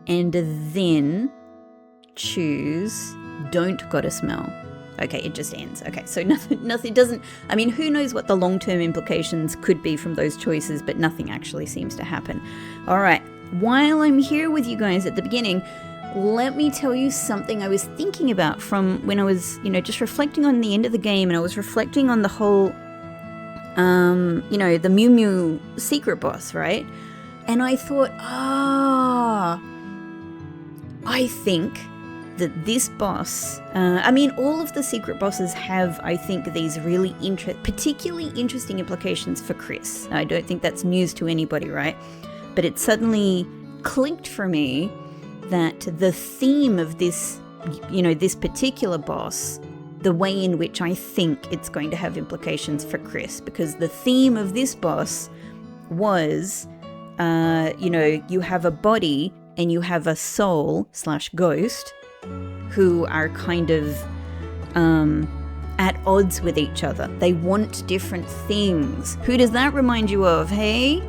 and then choose don't gotta smell? Okay, it just ends. Okay, so nothing doesn't, I mean, who knows what the long-term implications could be from those choices, but nothing actually seems to happen. All right, while I'm here with you guys at the beginning, let me tell you something I was thinking about from when I was, just reflecting on the end of the game, and I was reflecting on the whole, the Mew Mew secret boss, right? And I thought, I think that this boss, all of the secret bosses have, I think, these really particularly interesting implications for Chris. I don't think that's news to anybody, right? But it suddenly clicked for me that the theme of this, this particular boss, the way in which I think it's going to have implications for Chris, because the theme of this boss was, you have a body and you have a soul / ghost who are kind of at odds with each other. They want different things. Who does that remind you of? Hey,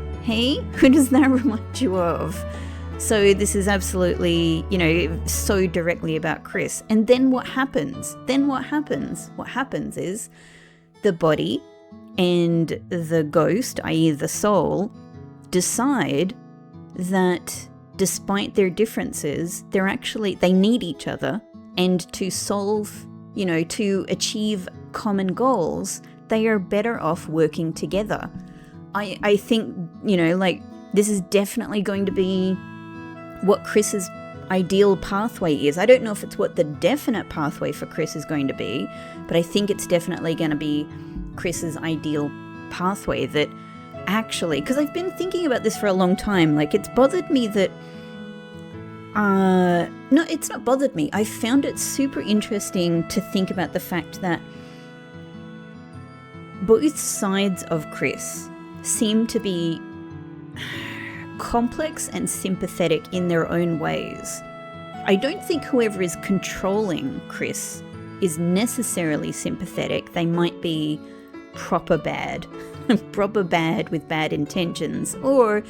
who does that remind you of? So this is absolutely, so directly about Chris. And then what happens? What happens is the body and the ghost, i.e. the soul, decide that despite their differences, they need each other, and to solve, to achieve common goals, they are better off working together. I think, this is definitely going to be what Chris's ideal pathway is. I don't know if it's what the definite pathway for Chris is going to be, but I think it's definitely going to be Chris's ideal pathway that actually, because I've been thinking about this for a long time, it's bothered me that no, it's not bothered me. I found it super interesting to think about the fact that both sides of Chris seem to be complex and sympathetic in their own ways. I don't think whoever is controlling Chris is necessarily sympathetic. They might be proper bad with bad intentions, or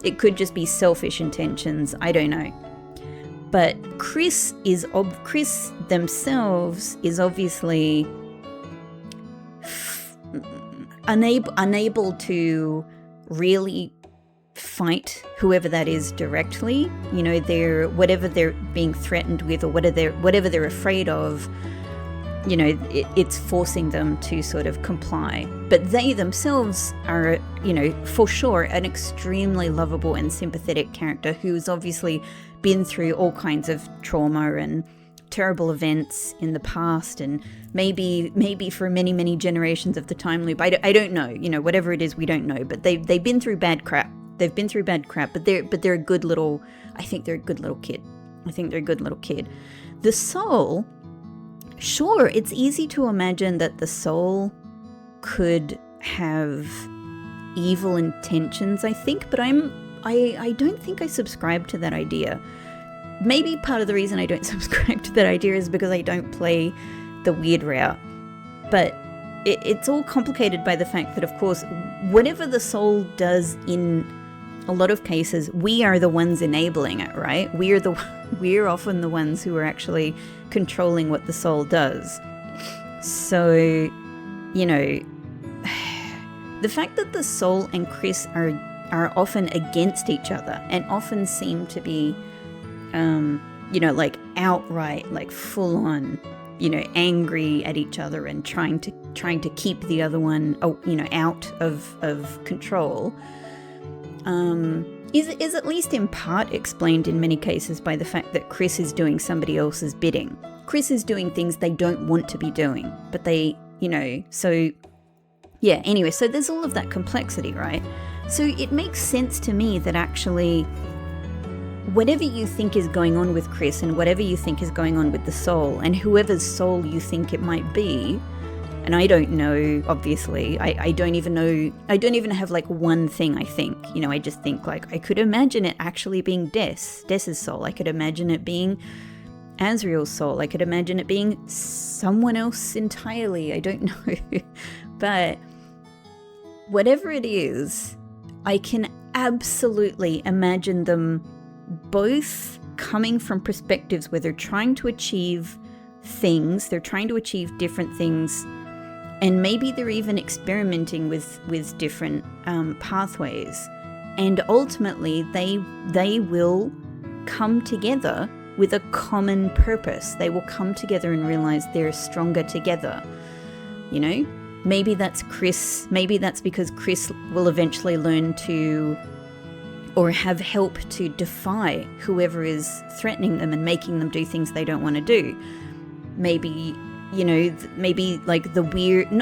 it could just be selfish intentions. I don't know. But Chris themselves is obviously unable to really fight whoever that is directly. Whatever they're being threatened with, or whatever they're afraid of, it's forcing them to sort of comply. But they themselves are, for sure, an extremely lovable and sympathetic character who's obviously been through all kinds of trauma and terrible events in the past, and maybe for many, many generations of the time loop. I don't know, whatever it is, we don't know. But they've been through bad crap. But they're a good little. I think they're a good little kid. The soul. Sure, it's easy to imagine that the soul could have evil intentions, I think, but I don't think I subscribe to that idea. Maybe part of the reason I don't subscribe to that idea is because I don't play the weird route. But it's all complicated by the fact that, of course, whatever the soul does in a lot of cases, we are the ones enabling it, right? We're often the ones who are actually controlling what the soul does. So, the fact that the soul and Chris are often against each other and often seem to be, outright, full on, angry at each other and trying to keep the other one, out of control. Is at least in part explained in many cases by the fact that Chris is doing somebody else's bidding. Chris is doing things they don't want to be doing, but they, so yeah, anyway, so there's all of that complexity, right? So it makes sense to me that actually whatever you think is going on with Chris and whatever you think is going on with the soul and whoever's soul you think it might be, and I don't know, obviously, I don't even know, I don't even have one thing I think, I just think I could imagine it actually being Des's soul. I could imagine it being Azriel's soul. I could imagine it being someone else entirely. I don't know. But whatever it is, I can absolutely imagine them both coming from perspectives where they're trying to achieve things, they're trying to achieve different things, and maybe they're even experimenting with different pathways. And ultimately, they will come together with a common purpose. They will come together and realize they're stronger together. Maybe that's Chris. Maybe that's because Chris will eventually learn to or have help to defy whoever is threatening them and making them do things they don't want to do. Maybe, you know, maybe like the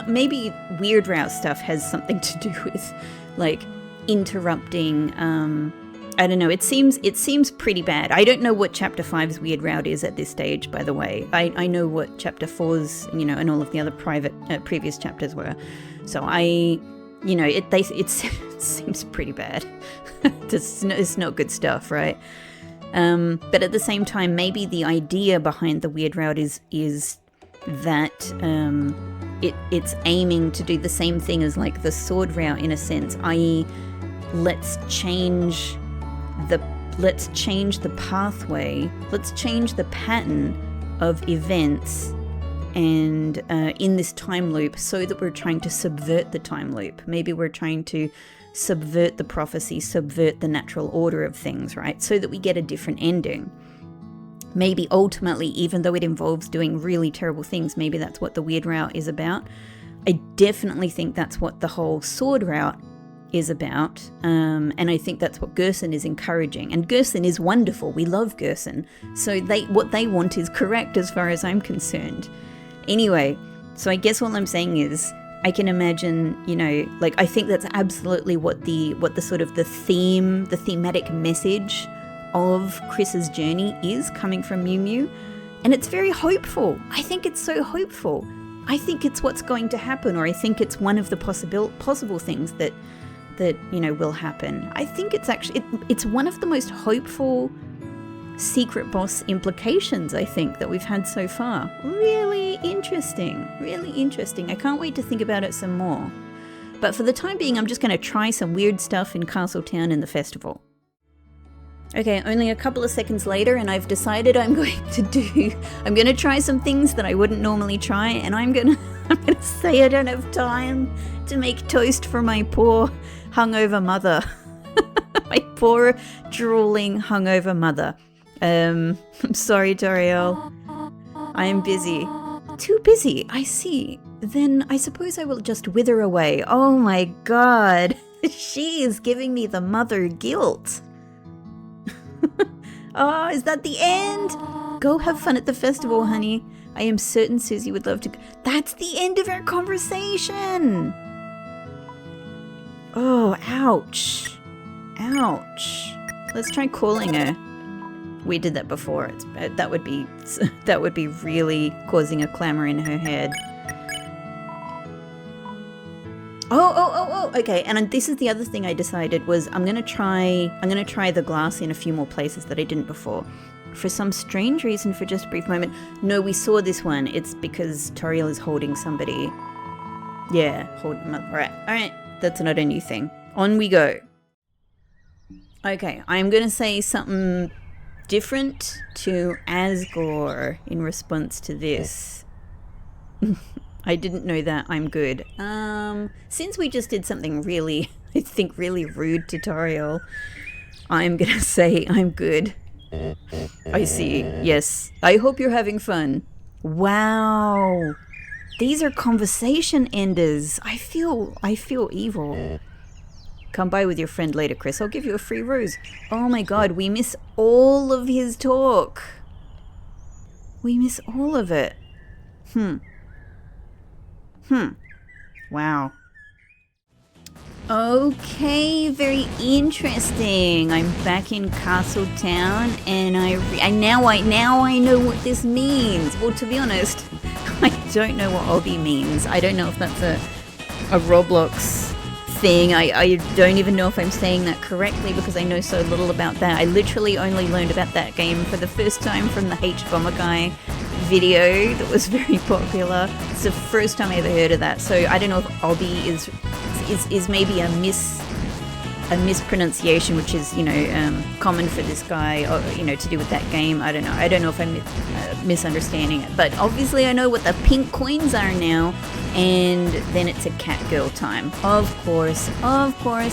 maybe weird route stuff has something to do with like interrupting, I don't know, it seems pretty bad. I don't know what chapter 5's weird route is at this stage, by the way. I know what chapter 4's, you know, and all of the other previous chapters were. So it seems pretty bad. It's not good stuff, right? But at the same time, maybe the idea behind the weird route is that it's aiming to do the same thing as like the sword route in a sense, i.e. let's change the pathway, let's change the pattern of events and in this time loop, so that we're trying to subvert the time loop. Maybe we're trying to subvert the prophecy, subvert the natural order of things, right? So that we get a different ending. Maybe ultimately, even though it involves doing really terrible things, maybe that's what the weird route is about. I definitely think that's what the whole sword route is about, and I think that's what Gerson is encouraging. And Gerson is wonderful. We love Gerson. So what they want is correct as far as I'm concerned. Anyway, so I guess what I'm saying is, I can imagine, you know, like I think that's absolutely what the sort of the thematic message of Chris's journey is coming from Mew Mew, and it's very hopeful. I think it's so hopeful. I think it's what's going to happen, or I think it's one of the possible things that you know will happen. I think it's actually it's one of the most hopeful secret boss implications I think that we've had so far. Really interesting. I can't wait to think about it some more. But for the time being, I'm just going to try some weird stuff in Castletown and the festival. Okay, only a couple of seconds later, and I've decided I'm going to try some things that I wouldn't normally try, and I'm gonna say I don't have time to make toast for my poor hungover mother. My poor drooling hungover mother. I'm sorry, Toriel. I am busy. Too busy, I see. Then I suppose I will just wither away. Oh my god. She is giving me the mother guilt. Oh, is that the end? Go have fun at the festival, honey. I am certain Susie would love to. That's the end of our conversation. Oh, ouch. Ouch. Let's try calling her. We did that before. That would be really causing a clamor in her head. Oh, okay. And this is the other thing I decided was I'm gonna try the glass in a few more places that I didn't before. For some strange reason, for just a brief moment. No, we saw this one. It's because Toriel is holding somebody. Yeah, holding them up. Alright. That's not a new thing. On we go. Okay, I'm gonna say something different to Asgore in response to this. I didn't know that. I'm good. Since we just did something really, I think really rude to Toriel, I'm gonna say I'm good. I see. Yes. I hope you're having fun. Wow. These are conversation enders. I feel evil. Come by with your friend later, Chris. I'll give you a free rose. Oh my god, we miss all of his talk. We miss all of it. Wow. Okay, very interesting. I'm back in Castletown, and now I know what this means. Well, to be honest, I don't know what Obby means. I don't know if that's a Roblox thing. I don't even know if I'm saying that correctly because I know so little about that. I literally only learned about that game for the first time from the H Bomber Guy video that was very popular. It's the first time I ever heard of that. So I don't know if Obby is maybe a mispronunciation, which is, you know, common for this guy, or, you know, to do with that game. I don't know if I'm misunderstanding it, but obviously I know what the pink coins are now, and then it's a cat girl time. Of course,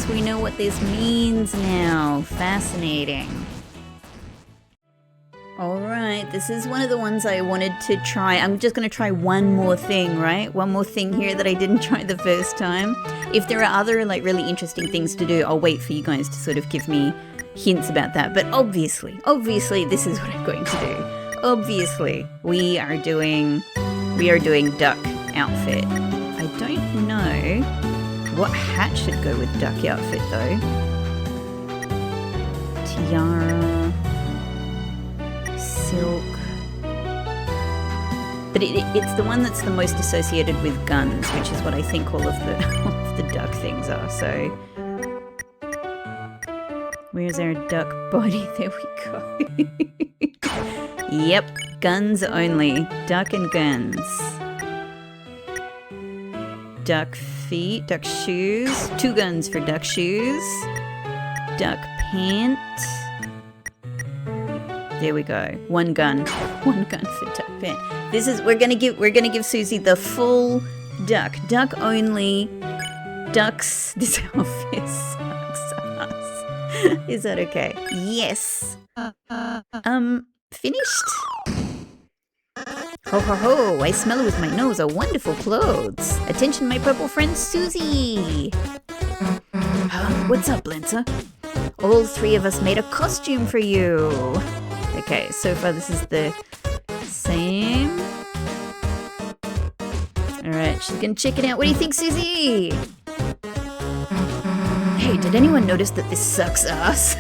we know what this means now. Fascinating. Alright, this is one of the ones I wanted to try. I'm just going to try one more thing, right? One more thing here that I didn't try the first time. If there are other like really interesting things to do, I'll wait for you guys to sort of give me hints about that. But obviously, this is what I'm going to do. Obviously, we are doing duck outfit. I don't know what hat should go with duck outfit though. Tiara, silk. But it's the one that's the most associated with guns, which is what I think all of the duck things are. So where's our duck body? There we go. Yep, guns only. Duck and guns. Duck feet, duck shoes. 2 guns for duck shoes. Duck pant. There we go. 1 gun. 1 gun for duck pant. This is we're gonna give Susie the full duck. Duck only. Ducks. This outfit sucks ass. Is that okay? Yes. Finished? Ho ho ho, I smell it with my nose, a wonderful clothes. Attention my purple friend Susie. What's up, Blanca? All 3 of us made a costume for you. Okay, so far this is the same. Alright, she's gonna check it out. What do you think, Susie? Hey, did anyone notice that this sucks ass?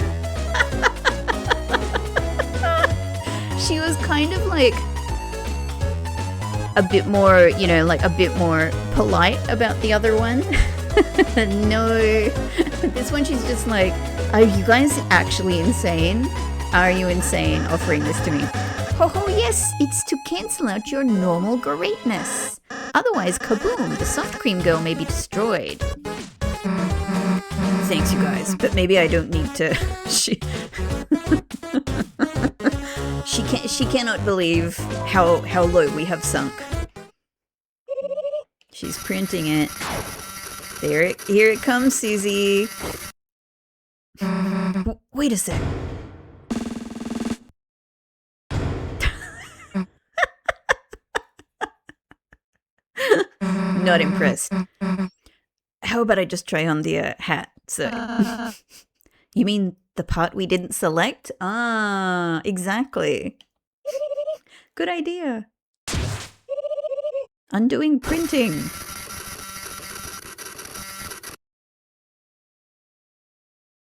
She was kind of like a bit more, you know, like a bit more polite about the other one. No, this one she's just like, are you guys actually insane? Are you insane offering this to me? Ho ho, yes, it's to cancel out your normal greatness. Otherwise, kaboom, the soft cream girl may be destroyed. Thanks, you guys, but maybe I don't need to. She cannot believe how low we have sunk. She's printing it. Here it comes, Susie. Wait a sec. Not impressed. How about I just try on the hat? So, you mean the part we didn't select? Ah, exactly. Good idea. Undoing printing.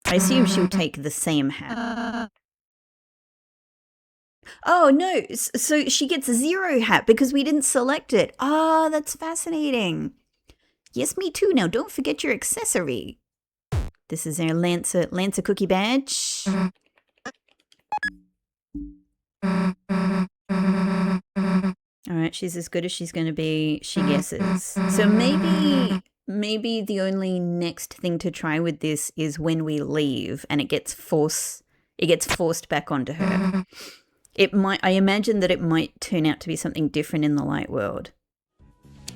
I assume she'll take the same hat. Oh, no. So she gets a 0 hat because we didn't select it. Ah, that's fascinating. Yes, me too. Now, don't forget your accessory. This is our Lancer cookie badge. Alright, she's as good as she's going to be, she guesses. So maybe the only next thing to try with this is when we leave and it gets forced back onto her. I imagine that it might turn out to be something different in the light world.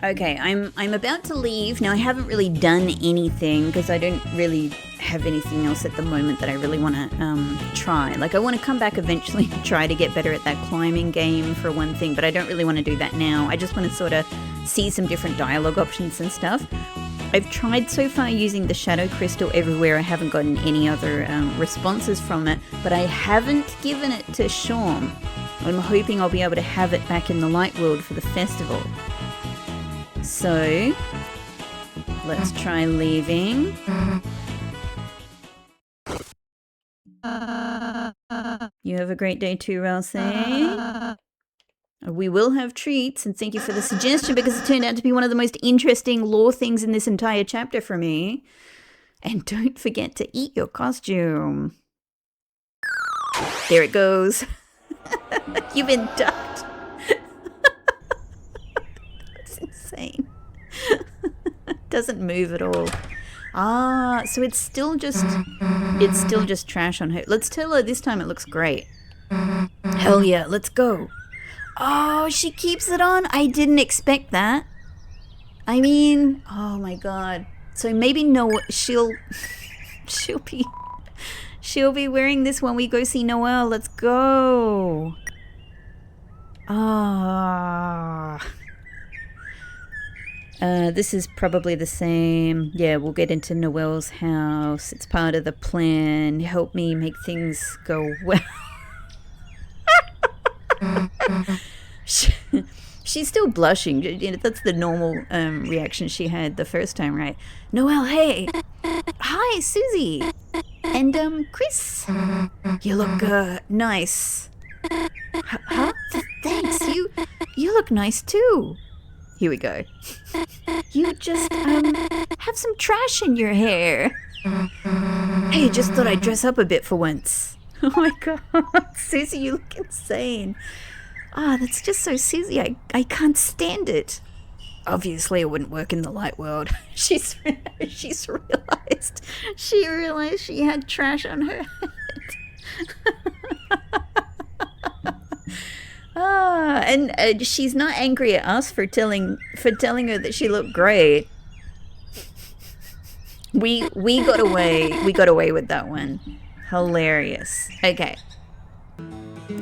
Okay, I'm about to leave. Now, I haven't really done anything because I don't really have anything else at the moment that I really want to try. Like, I want to come back eventually and try to get better at that climbing game for one thing, but I don't really want to do that now. I just want to sort of see some different dialogue options and stuff. I've tried so far using the shadow crystal everywhere. I haven't gotten any other responses from it, but I haven't given it to Shawn. I'm hoping I'll be able to have it back in the light world for the festival. So, let's try leaving. You have a great day too, Ralsei. We will have treats, and thank you for the suggestion because it turned out to be one of the most interesting lore things in this entire chapter for me. And don't forget to eat your costume. There it goes. You've been ducked. That's insane. Doesn't move at all. Ah, so it's still just trash on her. Let's tell her this time it looks great. Hell yeah, let's go. Oh, she keeps it on? I didn't expect that. I mean, oh my god. So maybe she'll be wearing this when we go see Noelle. Let's go. Ah. This is probably the same. Yeah, we'll get into Noelle's house. It's part of the plan. Help me make things go well. She's still blushing. That's the normal reaction she had the first time, right? Noelle, hey. Hi, Susie. And, Chris. You look, nice. Huh? Thanks. You look nice, too. Here we go. You just, have some trash in your hair. Hey, just thought I'd dress up a bit for once. Oh my god. Susie, you look insane. Ah, that's just so Susie. I can't stand it. Obviously, it wouldn't work in the light world. She's realized. She realized she had trash on her head. And she's not angry at us for telling her that she looked great. We got away with that one. Hilarious.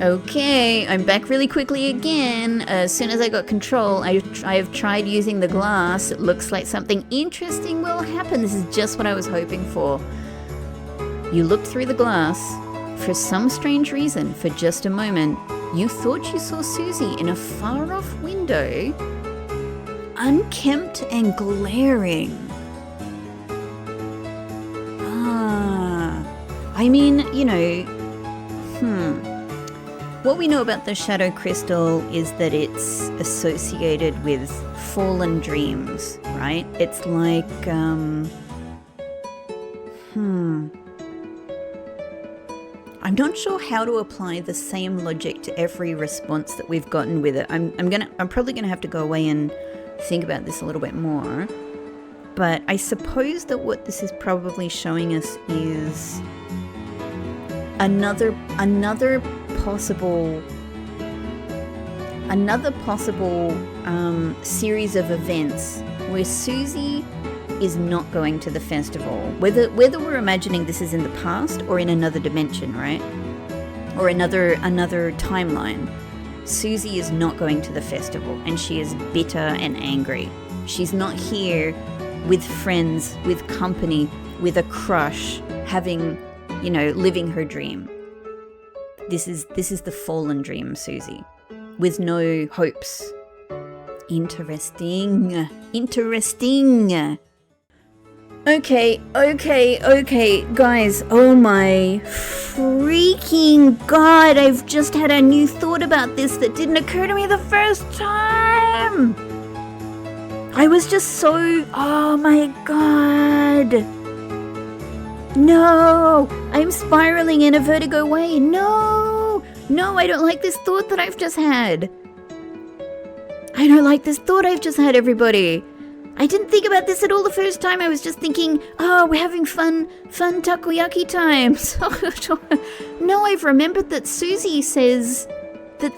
Okay, I'm back really quickly again. As soon as I got control, I have tried using the glass. It looks like something interesting will happen. This is just what I was hoping for. You looked through the glass. For some strange reason, for just a moment, you thought you saw Susie in a far-off window, unkempt and glaring. I mean, you know, what we know about the shadow crystal is that it's associated with fallen dreams, right? It's like, I'm not sure how to apply the same logic to every response that we've gotten with it. I'm probably gonna have to go away and think about this a little bit more. But I suppose that what this is probably showing us is another possible series of events where Susie is not going to the festival. Whether we're imagining this is in the past or in another dimension, right? Or another timeline. Susie is not going to the festival and she is bitter and angry. She's not here with friends, with company, with a crush, having, you know, living her dream. This is the fallen dream, Susie, with no hopes. Interesting. Okay, guys, oh my freaking god, I've just had a new thought about this that didn't occur to me the first time. I was just so, oh my god. No, I'm spiraling in a vertigo way. No, I don't like this thought that I've just had. Everybody. I didn't think about this at all the first time. I was just thinking, oh, we're having fun takoyaki times. No, I've remembered that Susie says that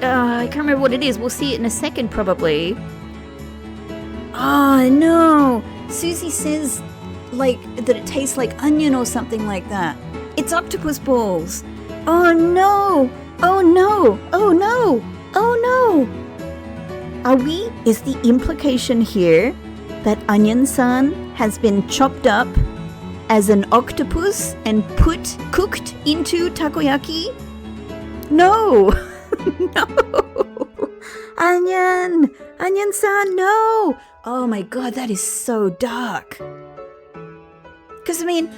I can't remember what it is. We'll see it in a second, probably. Oh, no. Susie says, like, that it tastes like onion or something like that. It's octopus balls. Oh, no. Is the implication here that Onion-san has been chopped up as an octopus and cooked into takoyaki? No. No. Onion-san, no. Oh my god, that is so dark. Because, I mean,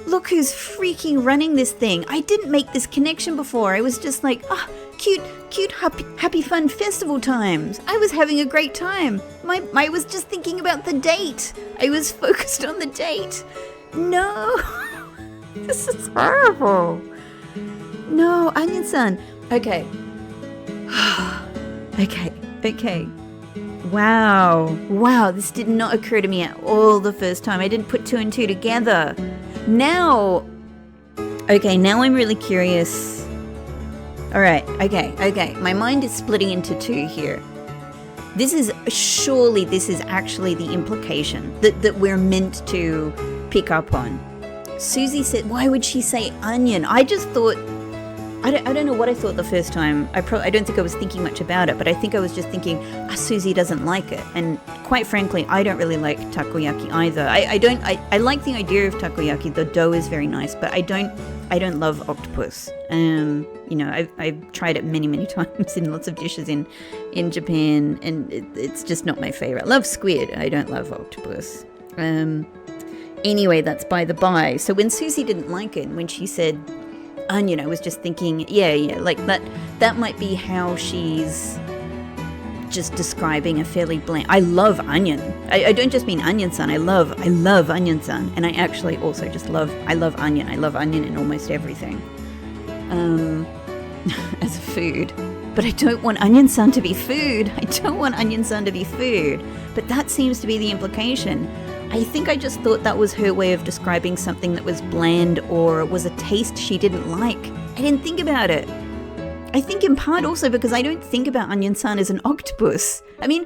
look who's freaking running this thing. I didn't make this connection before. I was just like, cute, happy fun festival times. I was having a great time. I was just thinking about the date. I was focused on the date. No. This is horrible. No, Onion-san. Okay. Okay. Wow, this did not occur to me at all the first time. I didn't put two and two together. Now I'm really curious. Alright, okay. My mind is splitting into two here. This is actually the implication that we're meant to pick up on. Susie said, why would she say onion? I just thought I don't know what I thought the first time. I don't think I was thinking much about it, but I think I was just thinking, Susie doesn't like it. And quite frankly, I don't really like takoyaki either. I like the idea of takoyaki. The dough is very nice, but I don't love octopus. You know, I've tried it many times in lots of dishes in Japan, and it's just not my favorite. I love squid. I don't love octopus. Anyway, that's by the by. So when Susie didn't like it, when she said onion, I was just thinking, yeah, like that might be how she's just describing a fairly bland. I love onion. I don't just mean onion-san. I love onion-san, and I actually also just I love onion. I love onion in almost everything, as a food. But I don't want onion-san to be food. I don't want onion-san to be food. But that seems to be the implication. I think I just thought that was her way of describing something that was bland or was a taste she didn't like. I didn't think about it. I think in part also because I don't think about onion-san as an octopus. I mean,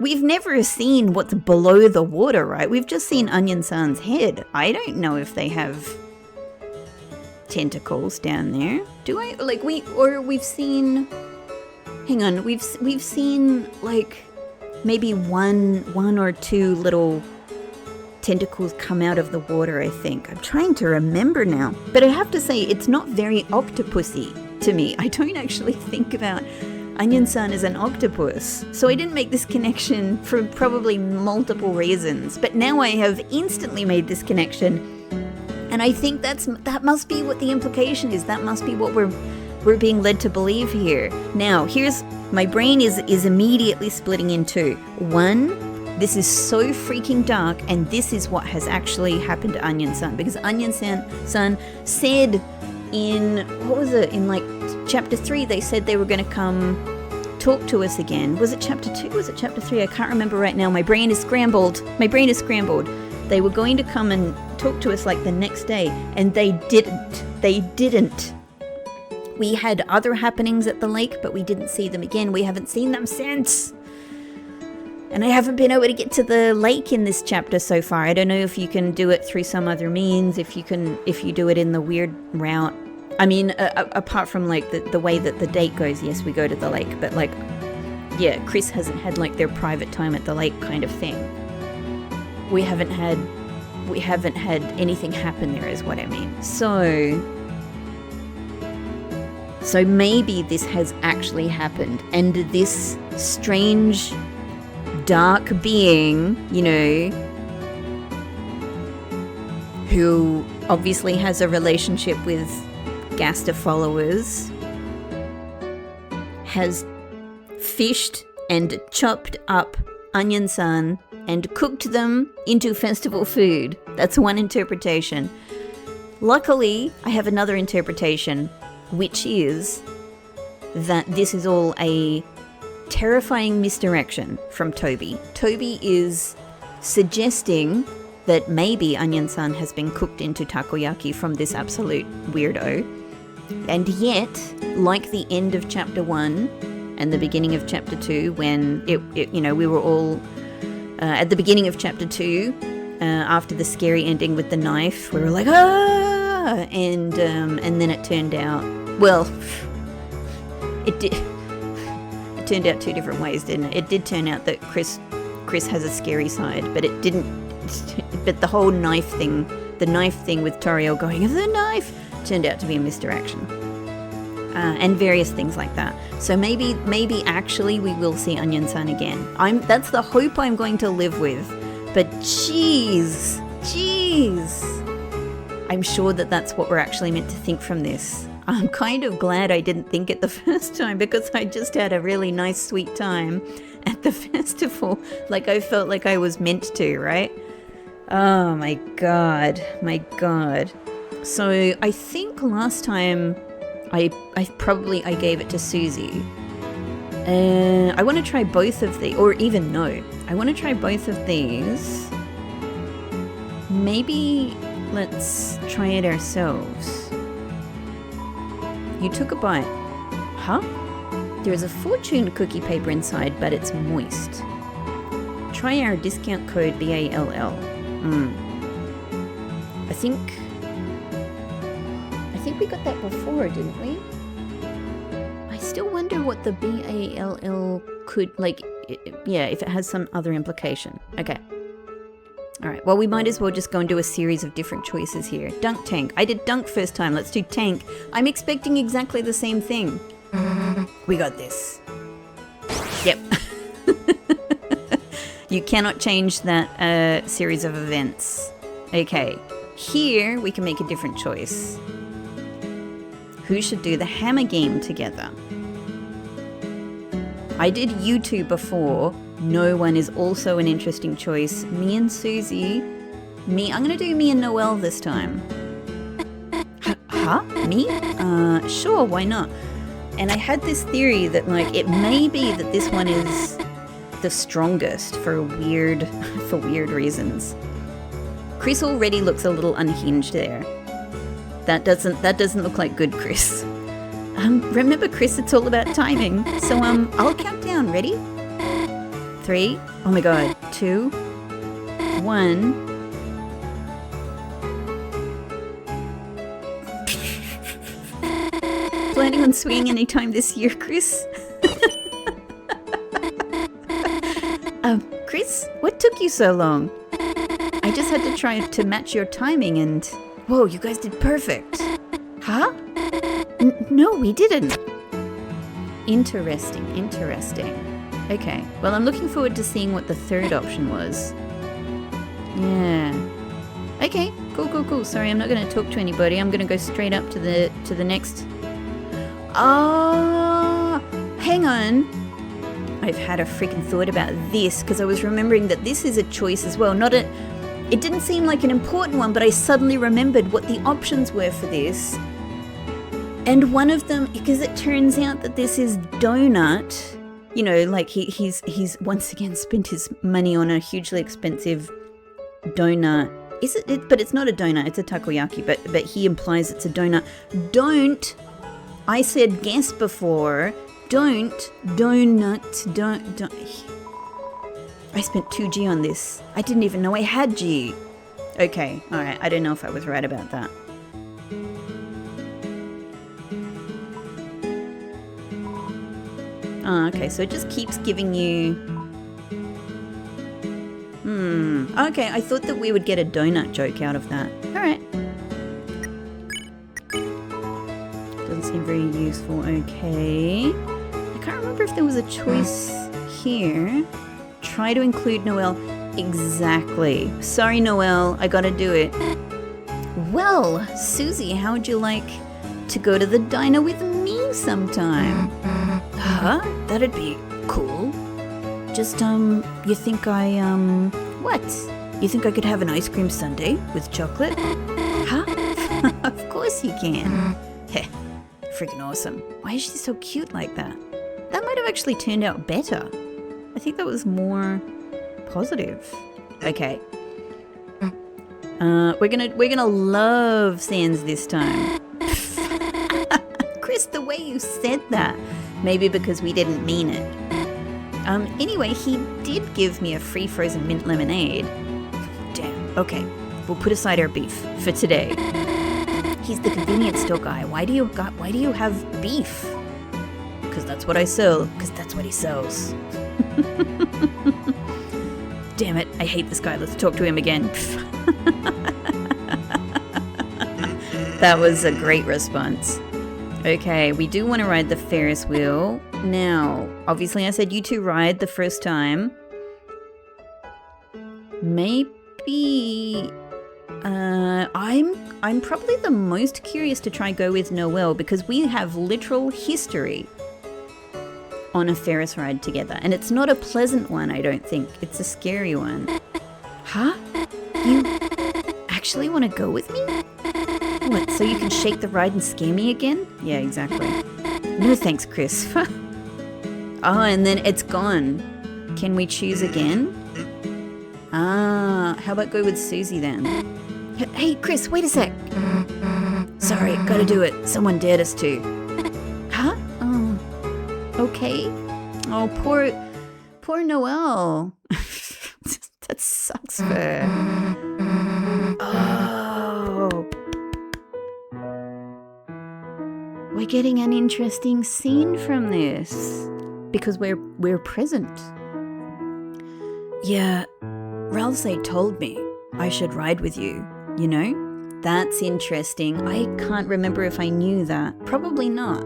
we've never seen what's below the water, right? We've just seen onion-san's head. I don't know if they have tentacles down there. Do I? Like we've seen. Hang on, we've seen like maybe one or two little tentacles come out of the water, I think. I'm trying to remember now. But I have to say, it's not very octopusy to me. I don't actually think about onion-san as an octopus. So I didn't make this connection for probably multiple reasons. But now I have instantly made this connection. And I think that must be what the implication is. That must be what we're being led to believe here. Now, my brain is immediately splitting in two. One, this is so freaking dark, and this is what has actually happened to Onion-san, because Onion-san said in, what was it, in like chapter 3, they said they were going to come talk to us again. Was it chapter 2? Was it chapter 3? I can't remember right now. My brain is scrambled. They were going to come and talk to us like the next day, and they didn't. We had other happenings at the lake, but we didn't see them again. We haven't seen them since. And I haven't been able to get to the lake in this chapter so far. I don't know if you can do it through some other means, if you do it in the weird route. I mean, apart from like the way that the date goes, yes, we go to the lake, but like, yeah, Chris hasn't had like their private time at the lake kind of thing. We haven't had anything happen there, is what I mean. So maybe this has actually happened, and this strange dark being, you know, who obviously has a relationship with Gaster followers, has fished and chopped up Onion-san and cooked them into festival food. That's one interpretation. Luckily, I have another interpretation, which is that this is all a terrifying misdirection from Toby. Toby is suggesting that maybe Onion-san has been cooked into takoyaki from this absolute weirdo. And yet, like the end of chapter 1 and the beginning of chapter 2, when we were all at the beginning of chapter 2, after the scary ending with the knife, we were like, ah, and then it turned out, well, it did. Turned out two different ways, didn't it? It did turn out that Chris has a scary side, but it didn't. But the whole knife thing with Toriel going, the knife, turned out to be a misdirection, and various things like that. So maybe actually we will see Onion-san again. That's the hope I'm going to live with. But jeez, I'm sure that that's what we're actually meant to think from this. I'm kind of glad I didn't think it the first time, because I just had a really nice, sweet time at the festival. Like I felt like I was meant to, right? Oh my god. So I think last time I gave it to Susie. I want to try both of these, or even no. I want to try both of these. Maybe let's try it ourselves. You took a bite. Huh? There is a fortune cookie paper inside, but it's moist. Try our discount code BALL. I think we got that before, didn't we? still wonder what the BALL could, like, yeah, if it has some other implication. Okay. All right, well, we might as well just go and do a series of different choices here. Dunk, tank. I did dunk first time. Let's do tank. I'm expecting exactly the same thing. We got this. Yep. You cannot change that series of events. Okay. Here, we can make a different choice. Who should do the hammer game together? I did you two before. No one is also an interesting choice. Me and Susie. I'm gonna do me and Noelle this time. Huh? Me? Sure, why not? And I had this theory that, like, it may be that this one is the strongest for weird reasons. Chris already looks a little unhinged there. That doesn't look like good Chris. Remember, Chris, it's all about timing. So I'll count down. Ready? 3, oh my god, 2, 1. Planning on swinging anytime this year, Chris? Chris, what took you so long? I just had to try to match your timing and... Whoa, you guys did perfect. Huh? No, we didn't. Interesting. Okay, well, I'm looking forward to seeing what the third option was. Yeah. Okay, cool. Sorry, I'm not going to talk to anybody. I'm going to go straight up to the next... hang on. I've had a freaking thought about this, because I was remembering that this is a choice as well. It didn't seem like an important one, but I suddenly remembered what the options were for this. And one of them, because it turns out that this is Donut... You know, like he's once again spent his money on a hugely expensive donut. Is it? But it's not a donut. It's a takoyaki. But he implies it's a donut. Don't. I said guess before. Don't. Donut. Don't. I spent 2G on this. I didn't even know I had G. Okay. All right. I don't know if I was right about that. Oh, okay, so it just keeps giving you... Okay, I thought that we would get a donut joke out of that. Alright. Doesn't seem very useful. Okay. I can't remember if there was a choice here. Try to include Noelle. Exactly. Sorry, Noelle. I gotta do it. Well, Susie, how would you like to go to the diner with me sometime? Huh? That'd be cool. Just, you think what? You think I could have an ice cream sundae with chocolate? Huh? Of course you can. Heh, freaking awesome. Why is she so cute like that? That might have actually turned out better. I think that was more positive. Okay. We're gonna love Sans this time. Chris, the way you said that. Maybe because we didn't mean it. Anyway, he did give me a free frozen mint lemonade. Damn. Okay, we'll put aside our beef for today. He's the convenience store guy. Why do you have beef? Because that's what I sell. Because that's what he sells. Damn it! I hate this guy. Let's talk to him again. That was a great response. Okay, we do want to ride the Ferris wheel. Now, obviously I said you two ride the first time. Maybe... I'm probably the most curious to try go with Noelle because we have literal history on a Ferris ride together. And it's not a pleasant one, I don't think. It's a scary one. Huh? You actually want to go with me? What, so you can shake the ride and scare me again? Yeah, exactly. No thanks, Chris. Oh, and then it's gone. Can we choose again? Ah, how about go with Susie then? Hey, Chris, wait a sec. Sorry, gotta do it. Someone dared us to. Huh? Oh, okay. Oh, poor Noelle. That sucks for her. Oh. Wait, we're getting an interesting scene from this because we're present. Yeah, Ralsei told me I should ride with you, you know? That's interesting. I can't remember if I knew that. Probably not.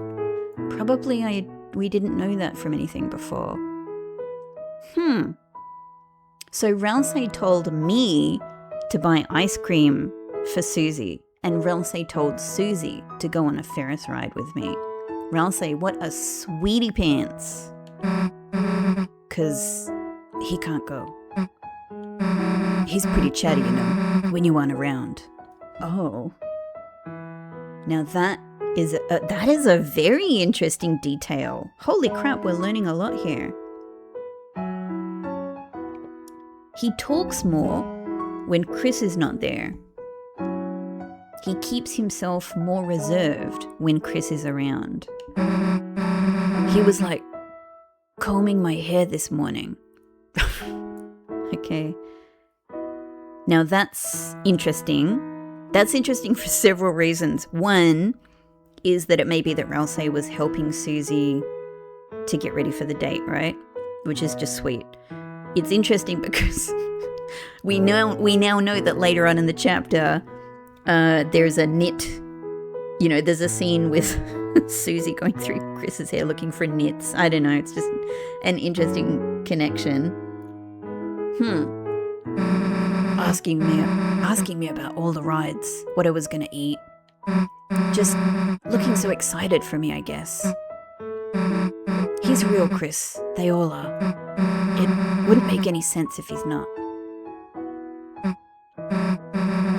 Probably we didn't know that from anything before. So Ralsei told me to buy ice cream for Susie, and Ralsei told Susie to go on a Ferris ride with me. Ralsei, what a sweetie pants. 'Cause he can't go. He's pretty chatty, you know, when you aren't around. Oh. Now that is a very interesting detail. Holy crap, we're learning a lot here. He talks more when Chris is not there. He keeps himself more reserved when Chris is around. He was like combing my hair this morning. Okay. Now that's interesting. That's interesting for several reasons. One is that it may be that Ralsei was helping Susie to get ready for the date, right? Which is just sweet. It's interesting because we now know that later on in the chapter, there's a knit. You know, there's a scene with Susie going through Chris's hair looking for knits. I don't know. It's just an interesting connection. Asking me about all the rides, what I was gonna eat. Just looking so excited for me, I guess. He's real, Chris. They all are. It wouldn't make any sense if he's not.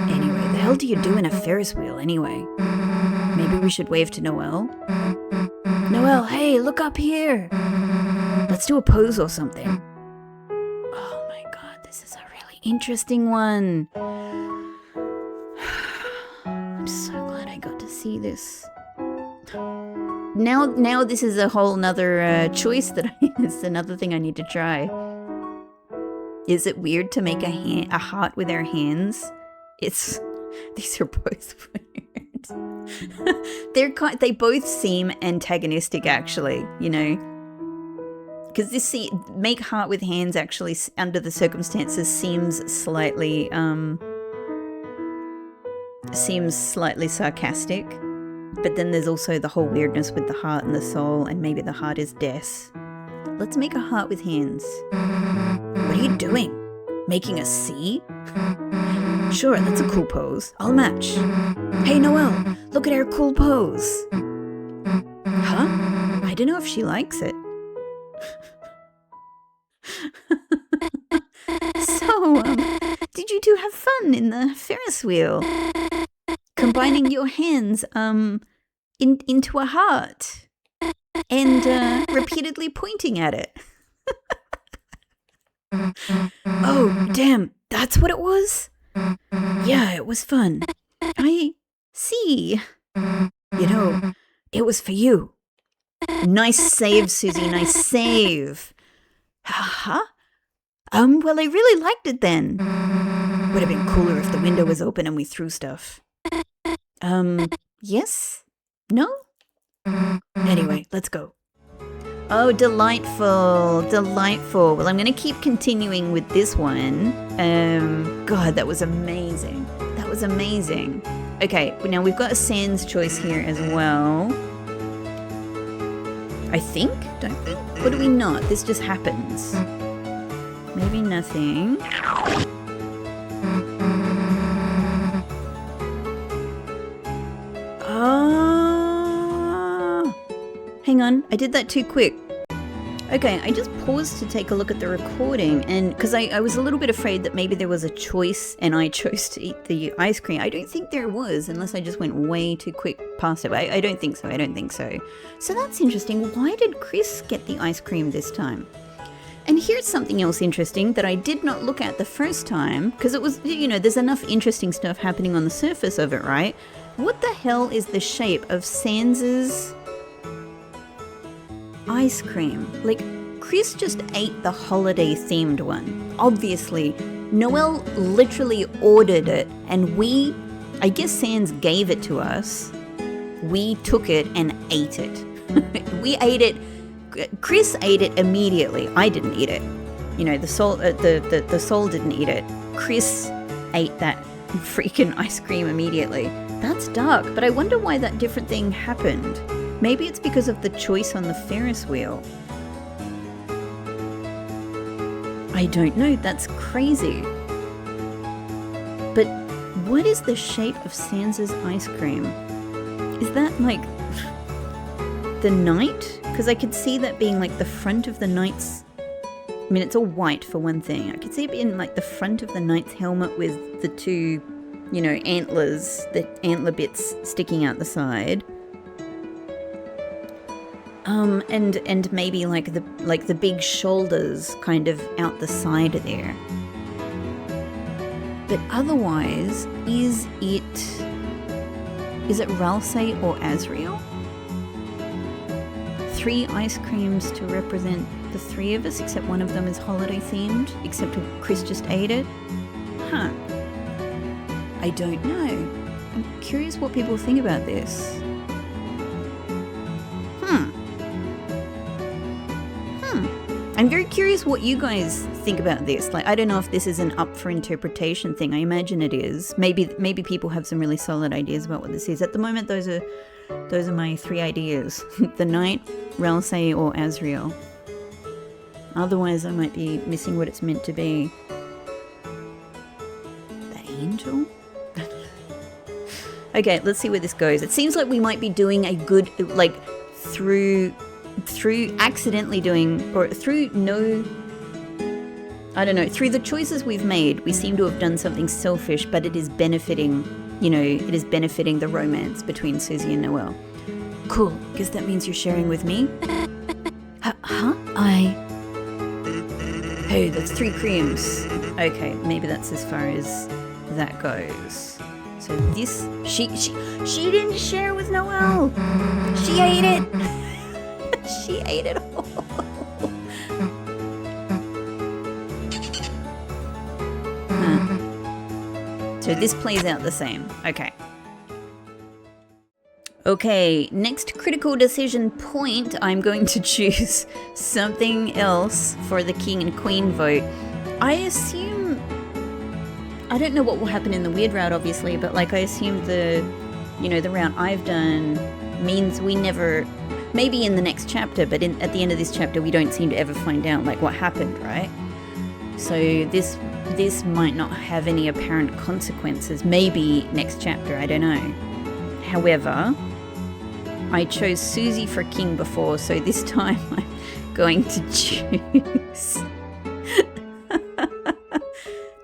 Anyway, the hell do you do in a Ferris wheel anyway? Maybe we should wave to Noelle? Noelle, hey, look up here! Let's do a pose or something. Oh my god, this is a really interesting one. I'm so glad I got to see this. Now this is a whole nother choice that it's another thing I need to try. Is it weird to make a heart with our hands? These are both weird. They both seem antagonistic, actually. You know, because make heart with hands actually under the circumstances seems slightly sarcastic. But then there's also the whole weirdness with the heart and the soul, and maybe the heart is death. Let's make a heart with hands. What are you doing? Making a C? Sure, that's a cool pose. I'll match. Hey, Noelle, look at our cool pose. Huh? I don't know if she likes it. So, did you two have fun in the Ferris wheel? Combining your hands into a heart and repeatedly pointing at it. Oh, damn, that's what it was? Yeah, it was fun. I see. You know, it was for you. Nice save, Susie, nice save. Huh? Well, I really liked it then. Would have been cooler if the window was open and we threw stuff. Yes? No? Anyway, let's go. Oh, delightful, delightful. Well, I'm going to keep continuing with this one. God, that was amazing. That was amazing. Okay, now we've got a Sans choice here as well. I think? Don't think? Or do we not? This just happens. Maybe nothing. Hang on, I did that too quick. Okay, I just paused to take a look at the recording, and because I was a little bit afraid that maybe there was a choice and I chose to eat the ice cream. I don't think there was, unless I just went way too quick past it. I don't think so, I don't think so. So that's interesting. Why did Chris get the ice cream this time? And here's something else interesting that I did not look at the first time, because it was, you know, there's enough interesting stuff happening on the surface of it, right? What the hell is the shape of Sans's ice cream? Like, Chris just ate the holiday-themed one. Obviously, Noelle literally ordered it, and I guess Sans gave it to us. we took it and ate it. We ate it. Chris ate it immediately. I didn't eat it. You know, the soul didn't eat it. Chris ate that freaking ice cream immediately. That's dark, but I wonder why that different thing happened. Maybe it's because of the choice on the Ferris wheel. I don't know, that's crazy. But what is the shape of Sansa's ice cream? Is that like the knight? Because I could see that being like the front of the knight's... I mean, it's all white for one thing. I could see it being like the front of the knight's helmet with the two, you know, antlers, the antler bits sticking out the side. And maybe like the big shoulders kind of out the side there. But otherwise, is it Ralsei or Asriel? 3 ice creams to represent the 3 of us, except one of them is holiday themed, except Chris just ate it. Huh. I don't know. I'm curious what people think about this. I'm very curious what you guys think about this. Like, I don't know if this is an up for interpretation thing. I imagine it is. Maybe people have some really solid ideas about what this is. At the moment, those are my 3 ideas. The Knight, Ralsei, or Asriel. Otherwise, I might be missing what it's meant to be. The Angel? Okay, let's see where this goes. It seems like we might be doing a good, like, through accidentally doing, or through through the choices we've made, we seem to have done something selfish, but it is benefiting, it is benefiting the romance between Susie and Noelle. Cool, guess that means you're sharing with me? Hey, that's 3 creams. Okay, maybe that's as far as that goes. So this, she didn't share with Noelle. She ate it. She ate it all. So this plays out the same. Okay, next critical decision point, I'm going to choose something else for the king and queen vote. I assume, I don't know what will happen in the weird route, obviously, but like I assume the route I've done means we never, maybe in the next chapter, but at the end of this chapter, we don't seem to ever find out like what happened, right? So this might not have any apparent consequences. Maybe next chapter, I don't know. However, I chose Susie for king before, so this time I'm going to choose.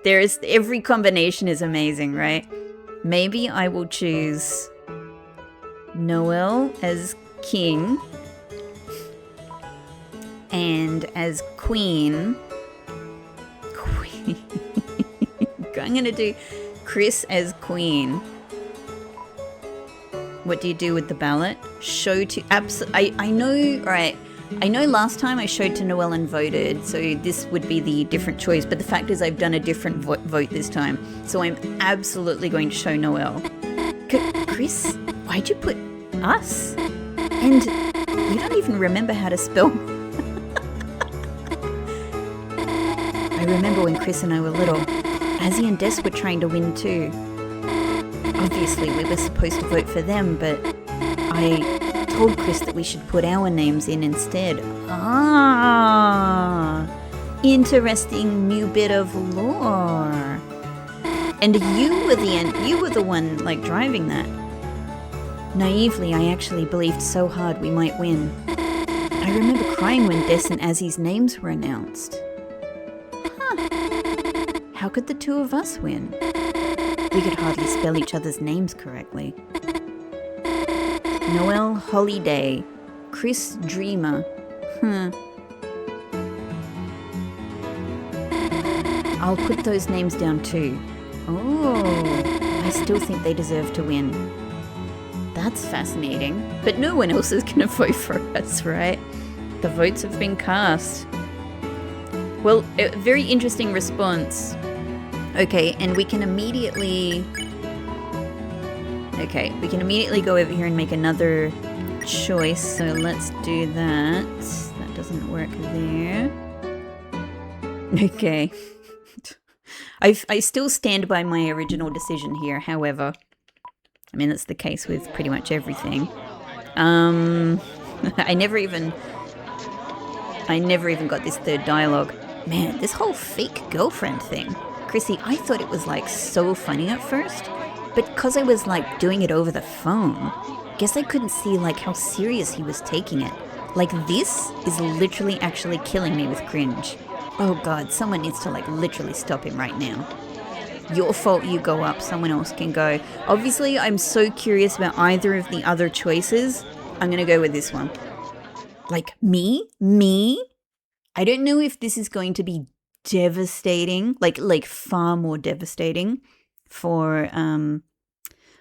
Every combination is amazing, right? Maybe I will choose Noelle as king and as queen. I'm gonna do Chris as queen. What do you do with the ballot? Show to I know, right? I know last time I showed to Noelle and voted, so this would be the different choice, but the fact is I've done a different vote this time, so I'm absolutely going to show Noelle. Chris, why'd you put us? And you don't even remember how to spell. I remember when Chris and I were little, Azzy and Des were trying to win too. Obviously, we were supposed to vote for them, but I told Chris that we should put our names in instead. Interesting new bit of lore. And you were the one like driving that. Naively, I actually believed so hard we might win. I remember crying when Des and Azzy's names were announced. How could the 2 of us win? We could hardly spell each other's names correctly. Noelle Holiday, Chris Dreamer. I'll put those names down too. Oh, I still think they deserve to win. That's fascinating. But no one else is going to vote for us, right? The votes have been cast. Well, a very interesting response. Okay, and we can immediately... Okay, we can immediately go over here and make another choice. So let's do that. That doesn't work there. Okay. I still stand by my original decision here, however. I mean, that's the case with pretty much everything. I never even got this third dialogue. Man, this whole fake girlfriend thing. Chrissy, I thought it was like so funny at first, but because I was like doing it over the phone, guess I couldn't see like how serious he was taking it. Like this is literally actually killing me with cringe. Oh god, someone needs to like literally stop him right now. Your fault, you go up, someone else can go. Obviously, I'm so curious about either of the other choices. I'm gonna go with this one. Like, me? I don't know if this is going to be devastating, like far more devastating for,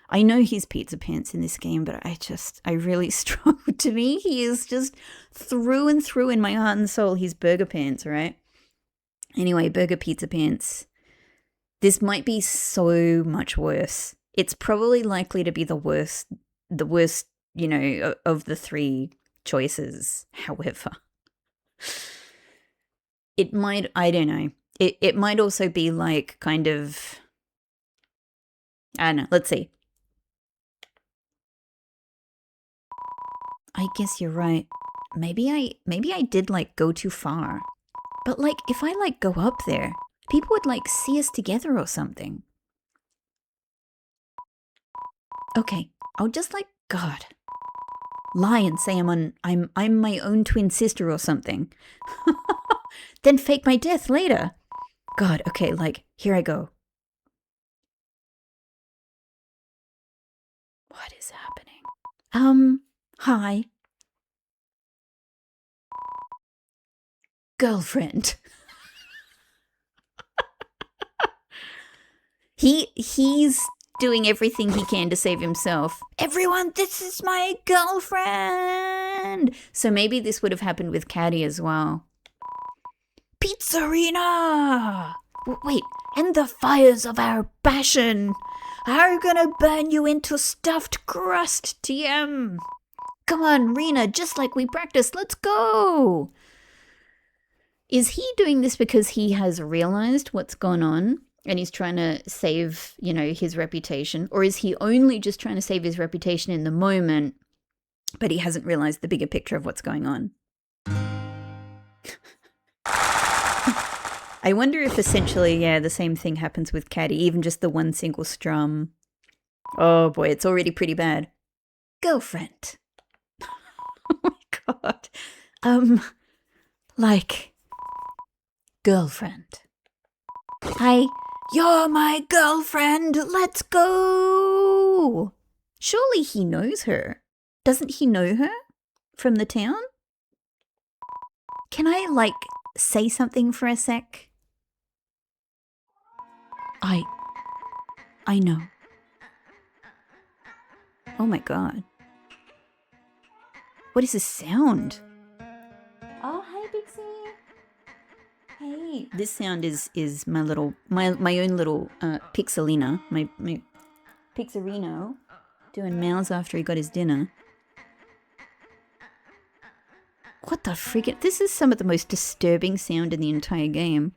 I know he's Pizza Pants in this game, but I really struggle. To me, he is just through and through in my heart and soul, he's Burger Pants, right? Anyway, Burger Pizza Pants. This might be so much worse. It's probably likely to be the worst, you know, of the three choices. However, it might, I don't know. It might also be like kind of, I don't know. Let's see. I guess you're right. Maybe I did like go too far. But like if I like go up there, people would like see us together or something. Okay, I'll just like God lie and say I'm my own twin sister or something. Then fake my death later. God, okay, like here I go. What is happening? Hi. Girlfriend. He's doing everything he can to save himself. Everyone, this is my girlfriend. So maybe this would have happened with Caddy as well. Pizzarina! Wait, and the fires of our passion are gonna burn you into stuffed crust, TM. Come on, Rena, just like we practiced, let's go. Is he doing this because he has realized what's gone on and he's trying to save, you know, his reputation? Or is he only just trying to save his reputation in the moment, but he hasn't realized the bigger picture of what's going on? I wonder if essentially, yeah, the same thing happens with Caddy, even just the one single strum. Oh boy, it's already pretty bad. Girlfriend. Oh my god. Like, girlfriend. Hi, you're my girlfriend, let's go! Surely he knows her. Doesn't he know her from the town? Can I, like, say something for a sec? I know. Oh my god. What is this sound? Oh, hi, Pixie. Hey. This sound is my little, my own little Pixelina, my Pixarino, doing mouths after he got his dinner. What the friggin'? This is some of the most disturbing sound in the entire game.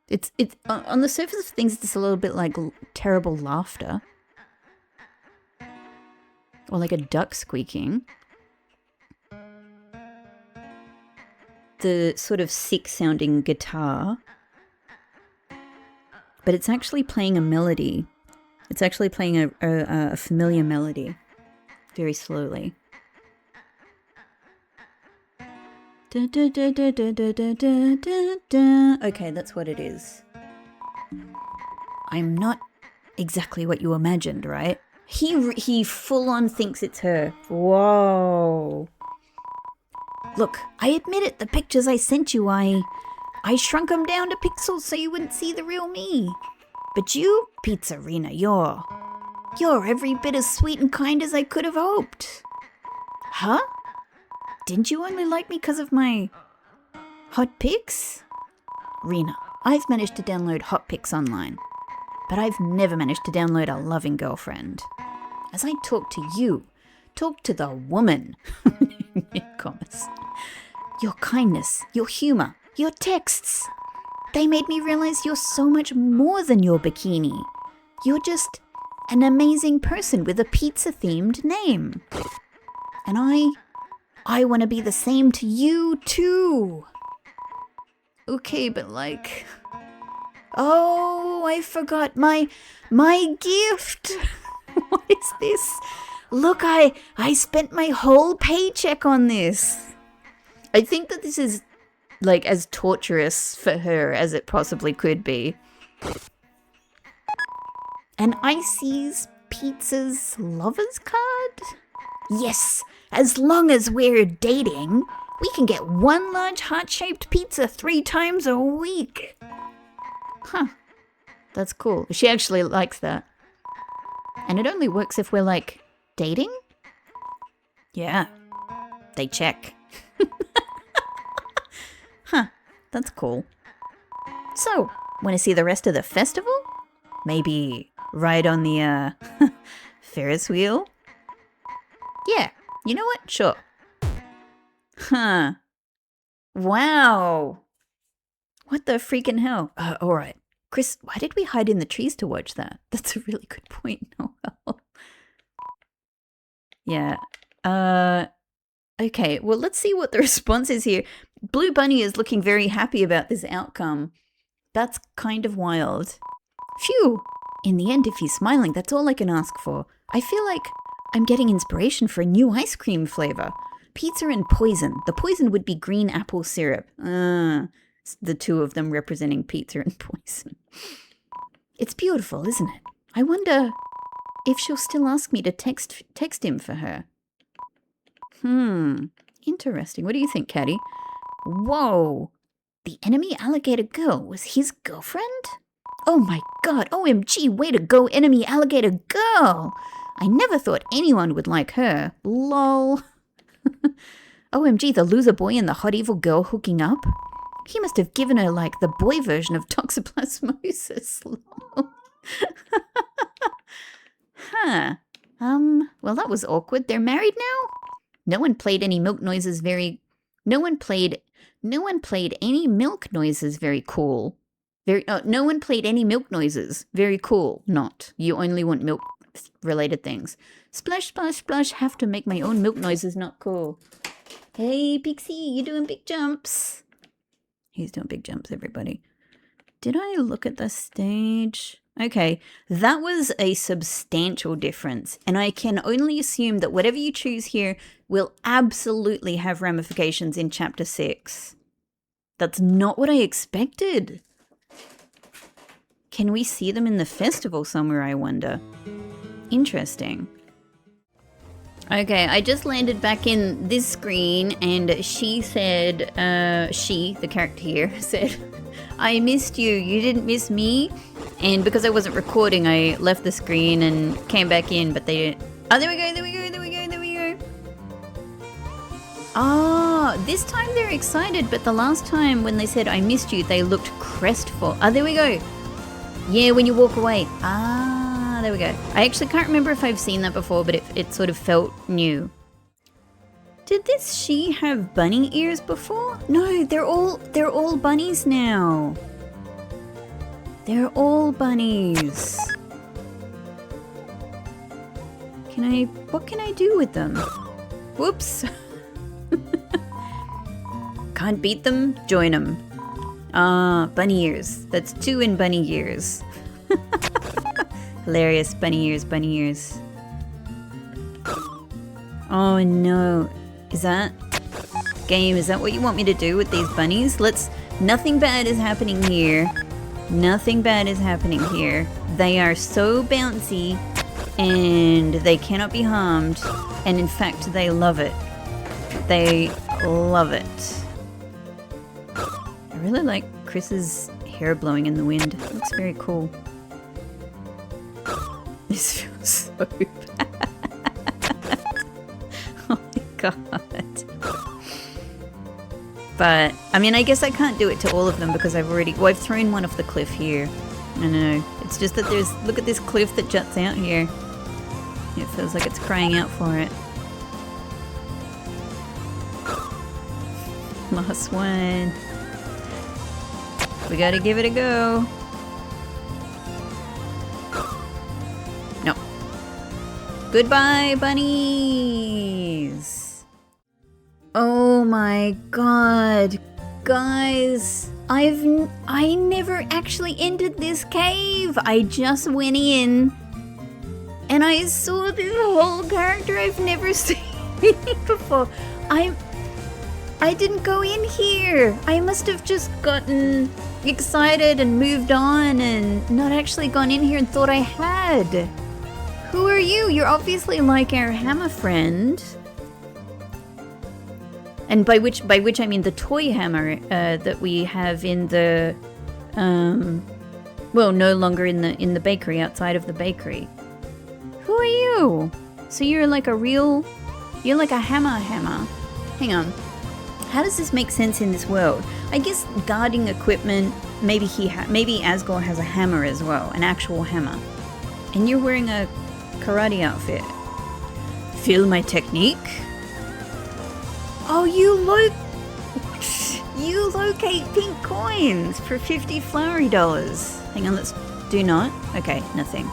It's on the surface of things, it's a little bit like terrible laughter. Or like a duck squeaking. The sort of sick sounding guitar. But it's actually playing a melody. It's actually playing a familiar melody. Very slowly. Okay, that's what it is. I'm not exactly what you imagined, right? He full on thinks it's her. Whoa. Look, I admit it, the pictures I sent you, I shrunk them down to pixels so you wouldn't see the real me. But you, Pizzarina, you're every bit as sweet and kind as I could have hoped. Huh? Didn't you only like me because of my hot pics? Rena, I've managed to download hot pics online, but I've never managed to download a loving girlfriend. As I talk to you, talk to the woman, in commas. Your kindness, your humor, your texts. They made me realize you're so much more than your bikini. You're just an amazing person with a pizza-themed name. And I want to be the same to you too. Okay, but like... Oh, I forgot my gift. What is this? Look, I spent my whole paycheck on this. I think that this is like as torturous for her as it possibly could be. An Icy's Pizza's lover's card? Yes, as long as we're dating, we can get one large heart-shaped pizza 3 times a week. Huh. That's cool. She actually likes that. And it only works if we're, like, dating? Yeah. They check. Huh. That's cool. So, want to see the rest of the festival? Maybe ride on the, Ferris wheel? Yeah. You know what? Sure. Huh. Wow. What the freaking hell? Alright. Chris, why did we hide in the trees to watch that? That's a really good point, Noel. Yeah. Okay, well, let's see what the response is here. Blue Bunny is looking very happy about this outcome. That's kind of wild. Phew. In the end, if he's smiling, that's all I can ask for. I feel like I'm getting inspiration for a new ice cream flavor. Pizza and poison. The poison would be green apple syrup. The two of them representing pizza and poison. It's beautiful, isn't it? I wonder if she'll still ask me to text him for her. Interesting. What do you think, Caddy? Whoa. The enemy alligator girl was his girlfriend? Oh my god, OMG, way to go, enemy alligator girl! I never thought anyone would like her. Lol. OMG, the loser boy and the hot evil girl hooking up? He must have given her, like, the boy version of toxoplasmosis. Lol. Huh. Well, that was awkward. They're married now? No one played any milk noises very... No one played any milk noises very cool. No one played any milk noises. Very cool. Not. You only want milk-related things. Splash, splash, splash. Have to make my own milk noises. Not cool. Hey, Pixie, you doing big jumps? He's doing big jumps, everybody. Did I look at the stage? Okay, that was a substantial difference. And I can only assume that whatever you choose here will absolutely have ramifications in Chapter 6. That's not what I expected. Can we see them in the festival somewhere, I wonder? Interesting. Okay, I just landed back in this screen and she said, the character here, said, I missed you, you didn't miss me? And because I wasn't recording, I left the screen and came back in, but they didn't. Oh, there we go, there we go, there we go, there we go. Oh, this time they're excited, but the last time when they said, I missed you, they looked crestful. Oh, there we go. Yeah, when you walk away. Ah, there we go. I actually can't remember if I've seen that before, but it sort of felt new. Did this she have bunny ears before? No, they're all bunnies now. They're all bunnies. What can I do with them? Whoops. Can't beat them, join them. Ah, bunny ears. That's 2 in bunny ears. Hilarious, bunny ears, bunny ears. Oh no. Is that what you want me to do with these bunnies? Nothing bad is happening here. Nothing bad is happening here. They are so bouncy and they cannot be harmed. And in fact, they love it. They love it. I really like Chris's hair blowing in the wind. It looks very cool. This feels so bad. Oh my god. But, I mean, I guess I can't do it to all of them because I've thrown one off the cliff here. I know. It's just that look at this cliff that juts out here. It feels like it's crying out for it. Last one. We gotta give it a go. No. Goodbye, bunnies! Oh my god. Guys, I never actually entered this cave. I just went in and I saw this whole character I've never seen before. I didn't go in here. I must have just gotten excited and moved on and not actually gone in here and thought I had. Who are you? You're obviously like our hammer friend. And by which I mean the toy hammer that we have in the, well, no longer in the bakery, outside of the bakery. Who are you? So you're like you're like a hammer. Hang on. How does this make sense in this world? I guess guarding equipment, maybe Asgore has a hammer as well, an actual hammer. And you're wearing a karate outfit. Feel my technique? Oh, you locate pink coins for 50 flowery dollars. Hang on, let's do not. Okay, nothing.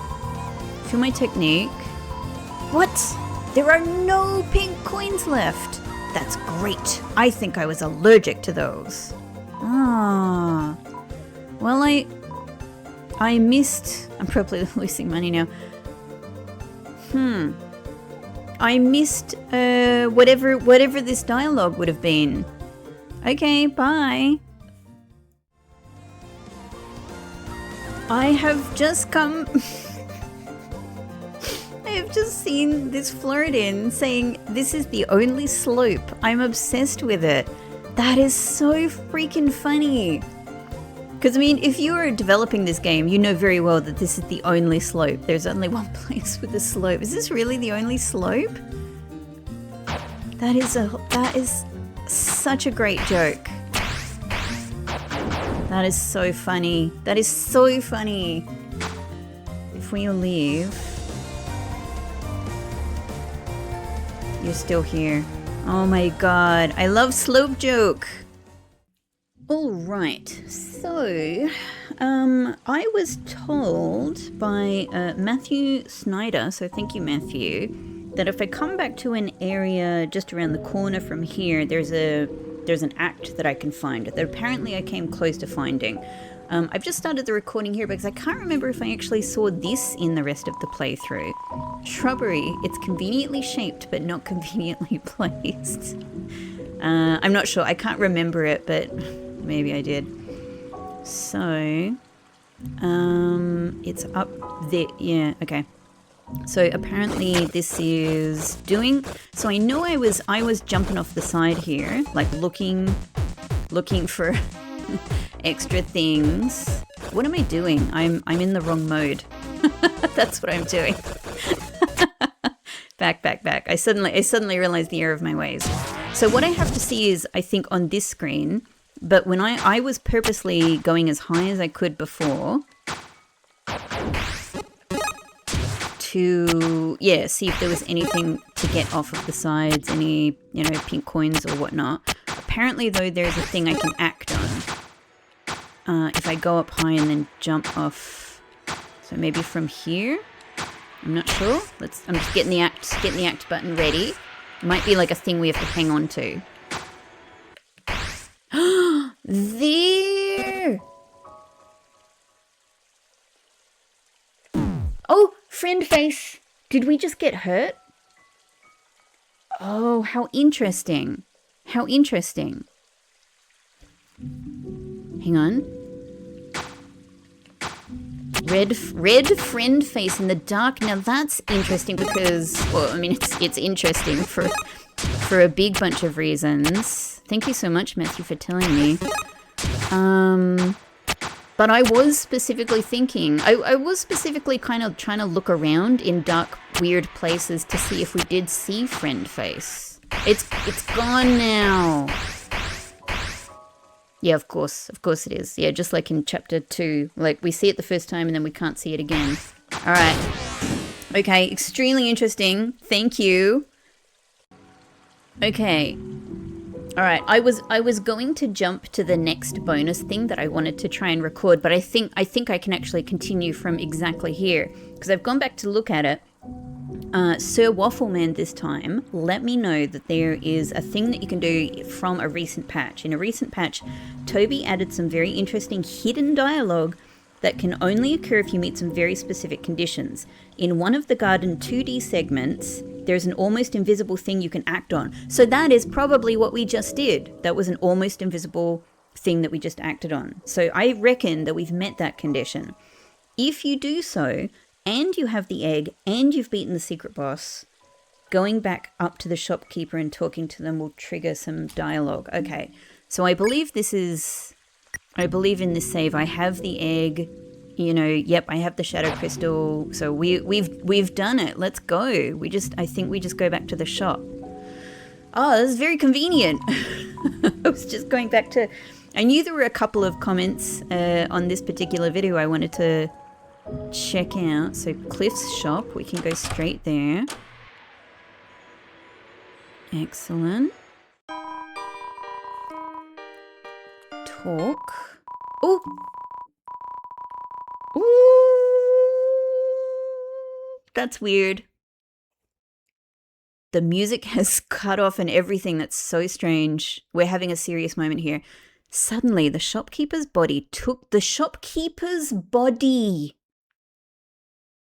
Feel my technique. What? There are no pink coins left. That's great. I think I was allergic to those. Ah. Well, I missed... I'm probably losing money now. I missed whatever this dialogue would have been. Okay, bye. I have just come... I have just seen this Floridin saying, this is the only slope. I'm obsessed with it. That is so freaking funny. Because, I mean, if you are developing this game, you know very well that this is the only slope. There's only one place with a slope. Is this really the only slope? That is such a great joke. That is so funny. That is so funny. If we leave... You're still here. Oh my god. I love slope joke. Alright, so I was told by Matthew Snyder, so thank you Matthew, that if I come back to an area just around the corner from here, there's an act that I can find that apparently I came close to finding. I've just started the recording here because I can't remember if I actually saw this in the rest of the playthrough. Shrubbery, it's conveniently shaped but not conveniently placed. I'm not sure, I can't remember it, but maybe I did. So, it's up there, yeah, okay. So apparently this is doing, so I know I was jumping off the side here, like looking for extra things. What am I doing? I'm in the wrong mode. That's what I'm doing. Back. I suddenly realized the error of my ways. So what I have to see is, I think, on this screen, but when I was purposely going as high as I could before to, yeah, see if there was anything to get off of the sides, any, you know, pink coins or whatnot. Apparently, though, there's a thing I can act on. If I go up high and then jump off. So maybe from here? I'm not sure. I'm just getting the act button ready. It might be like a thing we have to hang on to. There! Oh, friend face. Did we just get hurt? Oh, how interesting. How interesting. Hang on. Red friend face in the dark. Now that's interesting because, well, I mean, it's interesting for a big bunch of reasons. Thank you so much, Matthew, for telling me. But I was specifically thinking, I was specifically kind of trying to look around in dark, weird places to see if we did see friend face. It's gone now. Yeah, of course it is. Yeah, just like in chapter 2, like we see it the first time and then we can't see it again. All right. Okay, extremely interesting. Thank you. Okay. All right. I was going to jump to the next bonus thing that I wanted to try and record, but I think I can actually continue from exactly here because I've gone back to look at it. Sir Waffleman this time let me know that there is a thing that you can do from a recent patch. In a recent patch, Toby added some very interesting hidden dialogue that can only occur if you meet some very specific conditions. In one of the garden 2D segments, there's an almost invisible thing you can act on. So that is probably what we just did. That was an almost invisible thing that we just acted on. So I reckon that we've met that condition. If you do so, and you have the egg, and you've beaten the secret boss, going back up to the shopkeeper and talking to them will trigger some dialogue. Okay, so I believe in this save, I have the egg, you know, yep, I have the shadow crystal, so we've done it, let's go. I think we just go back to the shop. Oh, this is very convenient. I was just going back to, I knew there were a couple of comments on this particular video I wanted to check out. So Cliff's shop, we can go straight there. Excellent. Talk. Oh! Ooh! That's weird. The music has cut off and everything. That's so strange. We're having a serious moment here. Suddenly, the shopkeeper's body took the shopkeeper's body.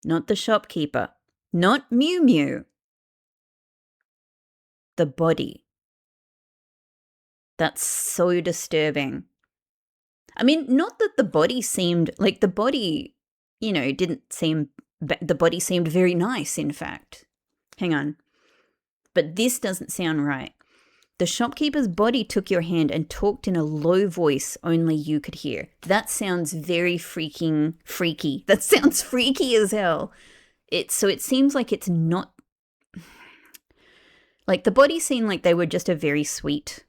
Not the shopkeeper. Not Mew Mew. The body. That's so disturbing. I mean, not that the body seemed, like the body, you know, didn't seem, the body seemed very nice, in fact. Hang on. But this doesn't sound right. The shopkeeper's body took your hand and talked in a low voice only you could hear. That sounds very freaky. That sounds freaky as hell. So it seems like it's not, like the body seemed like they were just a very sweet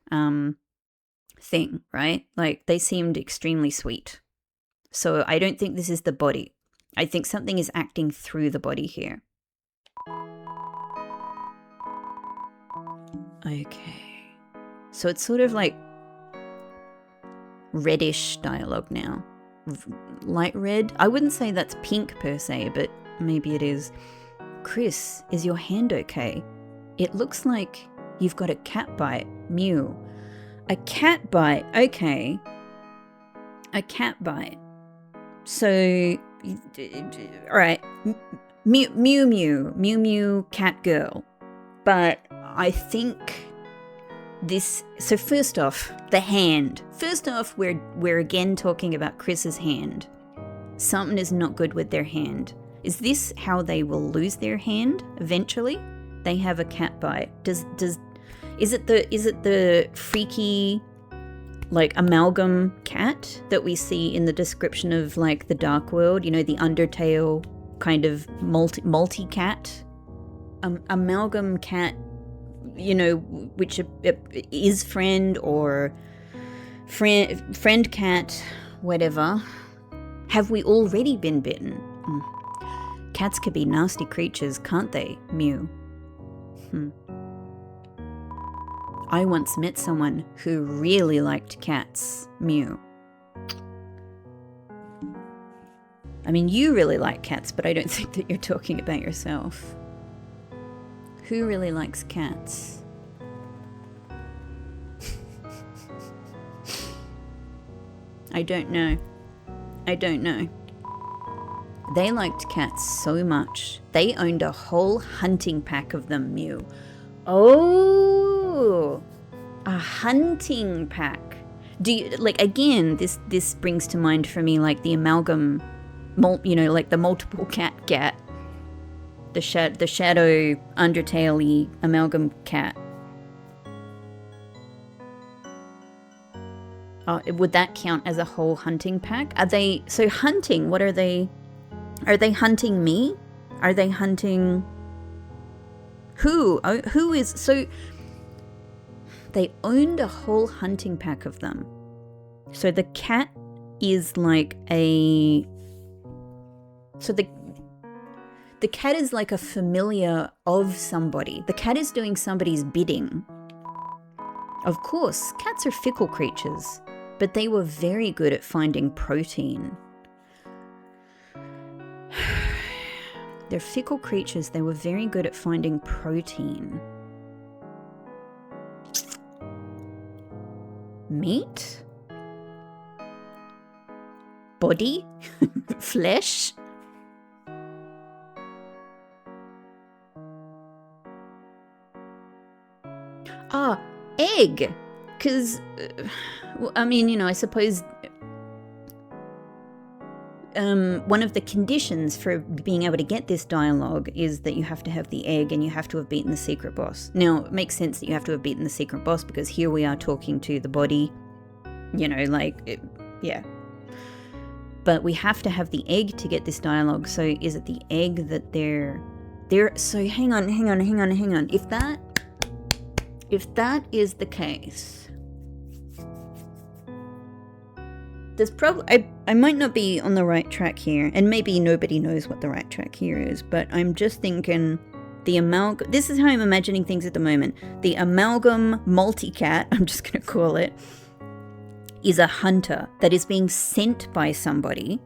thing, right? Like they seemed extremely sweet. So I don't think this is the body. I think something is acting through the body here. Okay. So it's sort of like reddish dialogue now. Light red? I wouldn't say that's pink per se, but maybe it is. Chris, is your hand okay? It looks like you've got a cat bite. Mew. A cat bite. Okay. A cat bite. So, alright. Mew Mew. Mew Mew cat girl. But I think this, so first off, the hand. First off, we're again talking about Chris's hand. Something is not good with their hand. Is this how they will lose their hand eventually? They have a cat bite. Is it the freaky, like, amalgam cat that we see in the description of, like, the Dark World? You know, the Undertale kind of multi-cat? Amalgam cat, you know, which is friend or friend cat, whatever. Have we already been bitten? Cats can be nasty creatures, can't they? Mew. I once met someone who really liked cats. Mew. I mean, you really like cats, but I don't think that you're talking about yourself. Who really likes cats? I don't know. They liked cats so much. They owned a whole hunting pack of them, Mew. Oh, a hunting pack. Do you, like, again, this brings to mind for me, like, the amalgam, you know, like the multiple cat. The shadow Undertale-y amalgam cat. Would that count as a whole hunting pack? Are they, so hunting, what are they? Are they hunting me? Are they hunting who? Who is, so they owned a whole hunting pack of them. So the cat is like a... So the cat is like a familiar of somebody. The cat is doing somebody's bidding. Of course, cats are fickle creatures, but they were very good at finding protein. They're fickle creatures. They were very good at finding protein. Meat? Body? Flesh? Ah, egg. Because, I mean, you know, I suppose one of the conditions for being able to get this dialogue is that you have to have the egg and you have to have beaten the secret boss. Now, it makes sense that you have to have beaten the secret boss because here we are talking to the body, you know, like, yeah. But we have to have the egg to get this dialogue. So is it the egg that they're so hang on. If that is the case, there's probably, I might not be on the right track here, and maybe nobody knows what the right track here is, but I'm just thinking this is how I'm imagining things at the moment. The amalgam multicat, I'm just going to call it, is a hunter that is being sent by somebody.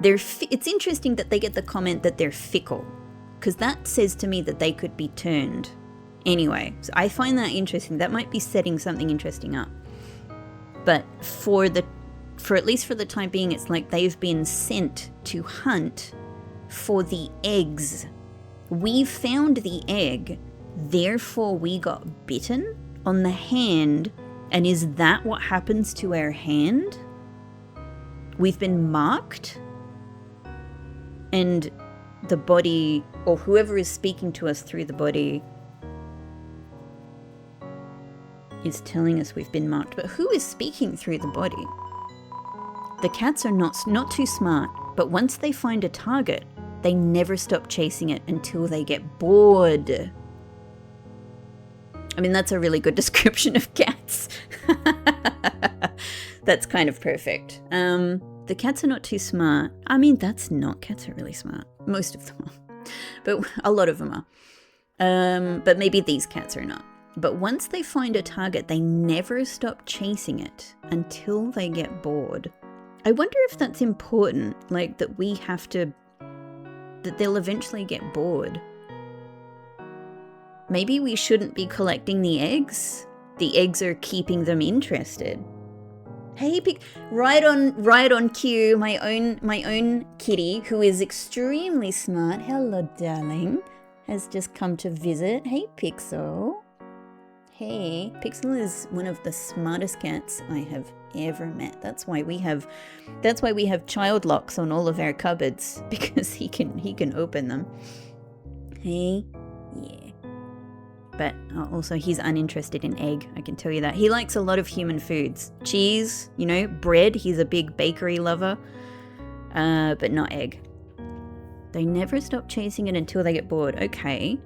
It's interesting that they get the comment that they're fickle, because that says to me that they could be turned. Anyway, so I find that interesting. That might be setting something interesting up. But for at least for the time being, it's like they've been sent to hunt for the eggs. We found the egg, therefore we got bitten on the hand. And is that what happens to our hand? We've been marked, and the body, or whoever is speaking to us through the body, is telling us we've been marked. But who is speaking through the body? The cats are not too smart, but once they find a target, they never stop chasing it until they get bored. I mean, that's a really good description of cats. That's kind of perfect. The cats are not too smart. I mean, cats are really smart. Most of them are. But a lot of them are. But maybe these cats are not. But once they find a target, they never stop chasing it until they get bored. I wonder if that's important, like that they'll eventually get bored. Maybe we shouldn't be collecting the eggs. The eggs are keeping them interested. Hey, right on cue, my own kitty, who is extremely smart. Hello, darling, has just come to visit. Hey, Pixel. Hey, Pixel is one of the smartest cats I have ever met. That's why we have child locks on all of our cupboards, because he can open them. Hey, yeah. But also he's uninterested in egg, I can tell you that. He likes a lot of human foods. Cheese, you know, bread, he's a big bakery lover, but not egg. They never stop chasing it until they get bored. Okay.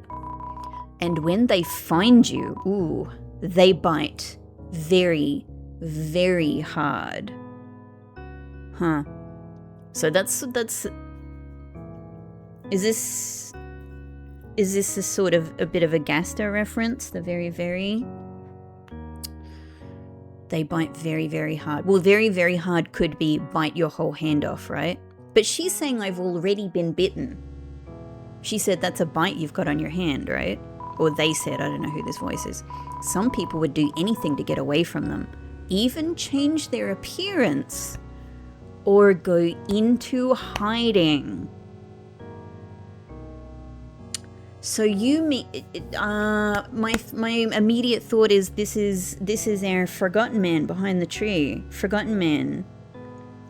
And when they find you, ooh, they bite very, very hard. Huh. So that's is this a sort of a bit of a Gaster reference? The very, very... They bite very, very hard. Well, very, very hard could be bite your whole hand off, right? But she's saying I've already been bitten. She said that's a bite you've got on your hand, right? Or they said, I don't know who this voice is. Some people would do anything to get away from them. Even change their appearance. Or go into hiding. So my immediate thought is this is our Forgotten Man behind the tree. Forgotten Man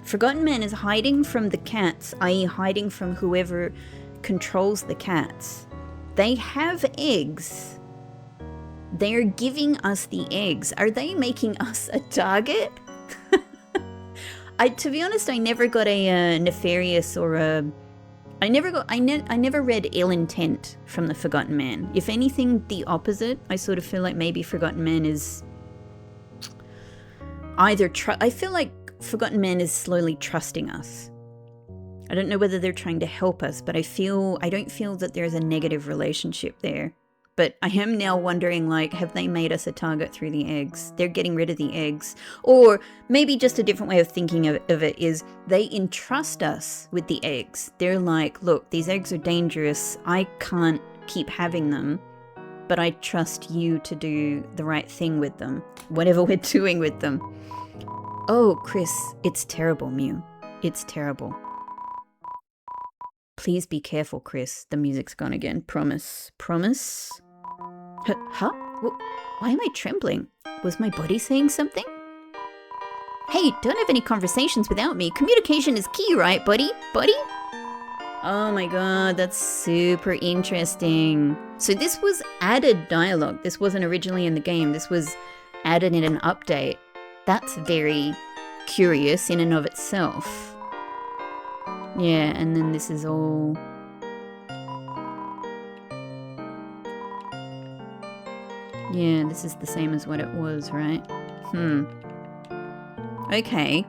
is hiding from the cats, i.e. hiding from whoever controls the cats. They have eggs. They're giving us the eggs. Are they making us a target? To be honest, I never got a nefarious or a... I never read ill intent from the Forgotten Man. If anything, the opposite. I sort of feel like maybe Forgotten Man is either I feel like Forgotten Man is slowly trusting us. I don't know whether they're trying to help us, but I don't feel that there's a negative relationship there. But I am now wondering, like, have they made us a target through the eggs? They're getting rid of the eggs. Or maybe just a different way of thinking of it is they entrust us with the eggs. They're like, look, these eggs are dangerous. I can't keep having them, but I trust you to do the right thing with them, whatever we're doing with them. Oh, Chris, it's terrible, Mew. It's terrible. Please be careful, Chris. The music's gone again. Promise. Promise? Huh? Why am I trembling? Was my body saying something? Hey, don't have any conversations without me. Communication is key, right, buddy? Buddy? Oh my god, that's super interesting. So this was added dialogue. This wasn't originally in the game. This was added in an update. That's very curious in and of itself. Yeah, and then this is all... Yeah, this is the same as what it was, right? Okay.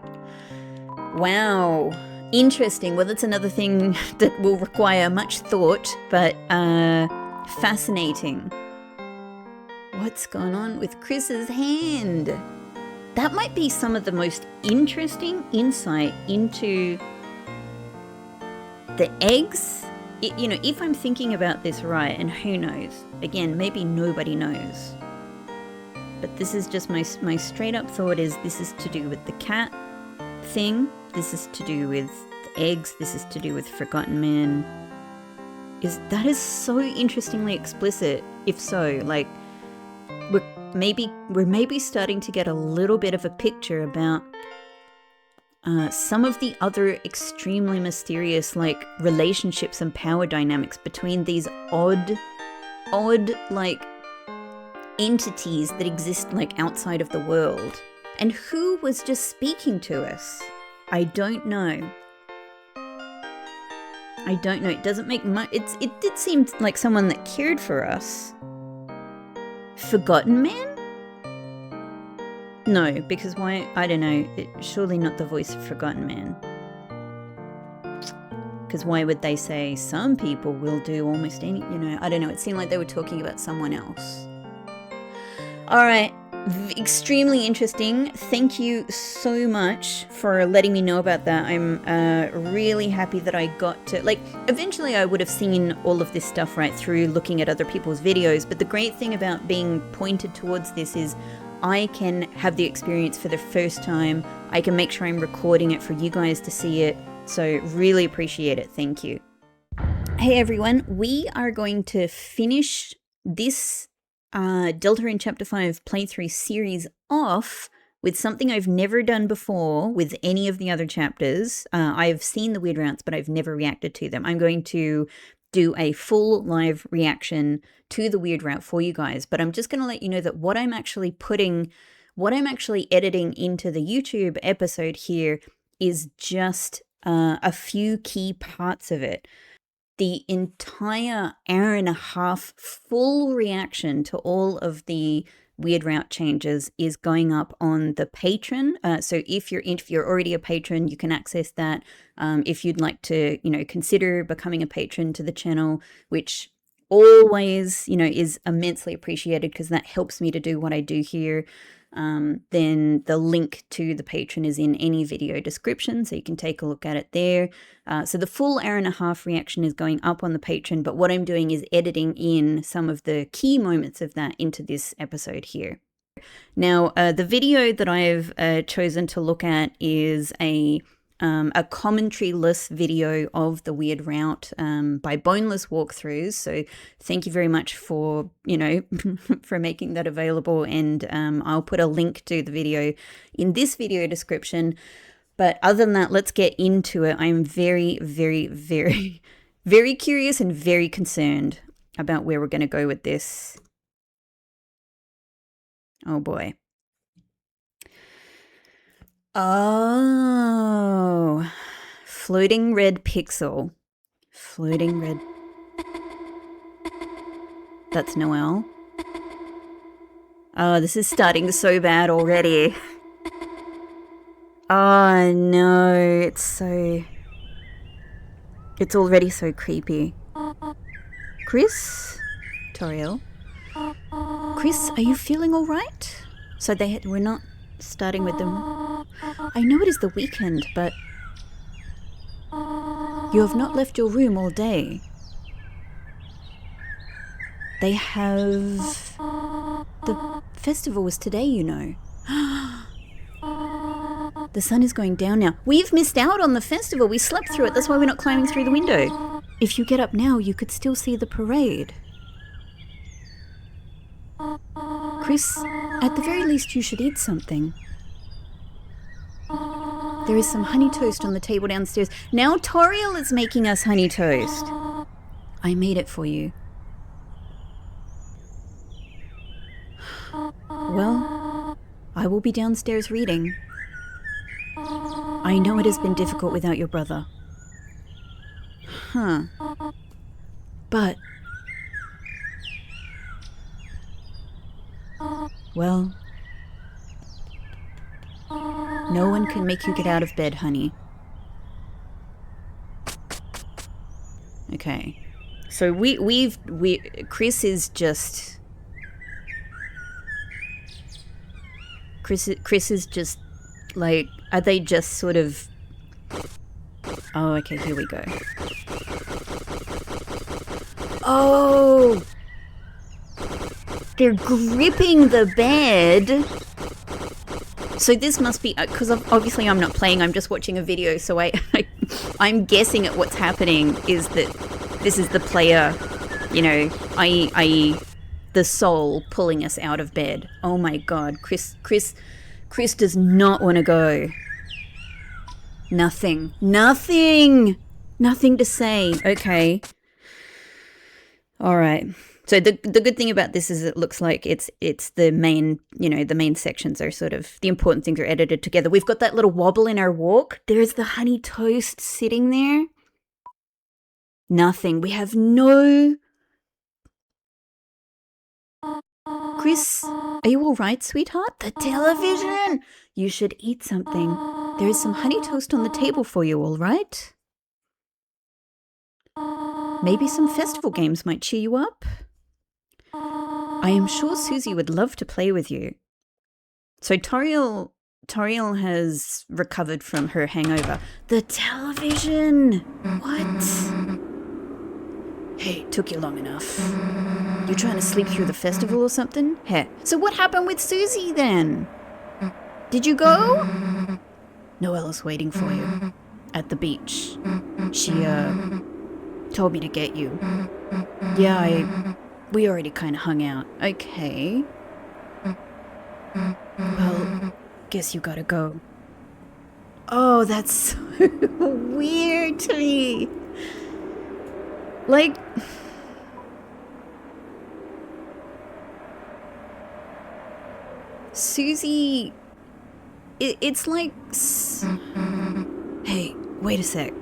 Wow. Interesting. Well, that's another thing that will require much thought, but fascinating. What's going on with Chris's hand? That might be some of the most interesting insight into the eggs. You know, if I'm thinking about this right, and who knows, again, maybe nobody knows, but this is just my straight up thought is this is to do with the cat thing, this is to do with the eggs, this is to do with Forgotten Man. That is so interestingly explicit. If so, like, we're maybe starting to get a little bit of a picture about some of the other extremely mysterious, like, relationships and power dynamics between these odd, like, entities that exist, like, outside of the world. And who was just speaking to us? I don't know. It doesn't make much... It did seem like someone that cared for us. Forgotten Man? No, because why? I don't know. Surely not the voice of Forgotten Man. Because why would they say some people will do almost any... You know, I don't know. It seemed like they were talking about someone else. Alright. Extremely interesting. Thank you so much for letting me know about that. I'm really happy that I got to... Like, eventually I would have seen all of this stuff right through looking at other people's videos, but the great thing about being pointed towards this is I can have the experience for the first time. I can make sure I'm recording it for you guys to see it. So really appreciate it. Thank you. Hey everyone, we are going to finish this Deltarune Chapter 5 playthrough series off with something I've never done before with any of the other chapters. I've seen the weird routes, but I've never reacted to them. I'm going to do a full live reaction to the weird route for you guys, but I'm just going to let you know that what I'm actually editing into the YouTube episode here is just a few key parts of it. The entire hour and a half full reaction to all of the weird route changes is going up on the Patreon. So if you're already a patron, you can access that. If you'd like to, consider becoming a patron to the channel, which always, is immensely appreciated because that helps me to do what I do here. Then the link to the Patreon is in any video description, so you can take a look at it there. So the full hour and a half reaction is going up on the Patreon, but what I'm doing is editing in some of the key moments of that into this episode here. Now, the video that I've chosen to look at is a commentary-less video of the weird route by Boneless Walkthroughs. So thank you very much for, for making that available. And I'll put a link to the video in this video description. But other than that, let's get into it. I'm very, very, very, very curious and very concerned about where we're going to go with this. Oh boy. Oh, floating red pixel. Floating red. That's Noelle. Oh, this is starting so bad already. Oh no, it's already so creepy. Chris? Toriel? Chris, are you feeling alright? So we're not starting with them. I know it is the weekend, but you have not left your room all day. They have... The festival was today, you know. The sun is going down now. We've missed out on the festival. We slept through it. That's why we're not climbing through the window. If you get up now, you could still see the parade. Chris, at the very least you should eat something. There is some honey toast on the table downstairs. Now Toriel is making us honey toast. I made it for you. Well, I will be downstairs reading. I know it has been difficult without your brother. Huh. But... well... no one can make you get out of bed, honey. Okay. So Chris is just... Chris is just, like, are they just sort of... oh, okay, here we go. Oh! They're gripping the bed. So this must be, because obviously I'm not playing, I'm just watching a video, so I'm guessing at what's happening is that this is the player, you know, i.e. the soul pulling us out of bed. Oh my god, Chris does not want to go. Nothing to say. Okay. All right. So the good thing about this is it looks like it's the main, you know, the main sections are sort of, the important things are edited together. We've got that little wobble in our walk. There's the honey toast sitting there. Nothing. We have no... Chris, are you all right, sweetheart? The television! You should eat something. There is some honey toast on the table for you, all right? Maybe some festival games might cheer you up. I am sure Susie would love to play with you. So Toriel has recovered from her hangover. The television! What? Hey, took you long enough. You trying to sleep through the festival or something? Hey, so what happened with Susie then? Did you go? Noelle's waiting for you at the beach. She, told me to get you. Yeah, we already kind of hung out. Okay. Well, guess you gotta go. Oh, that's so weird to me. Like... Susie... It's like... Hey, wait a sec.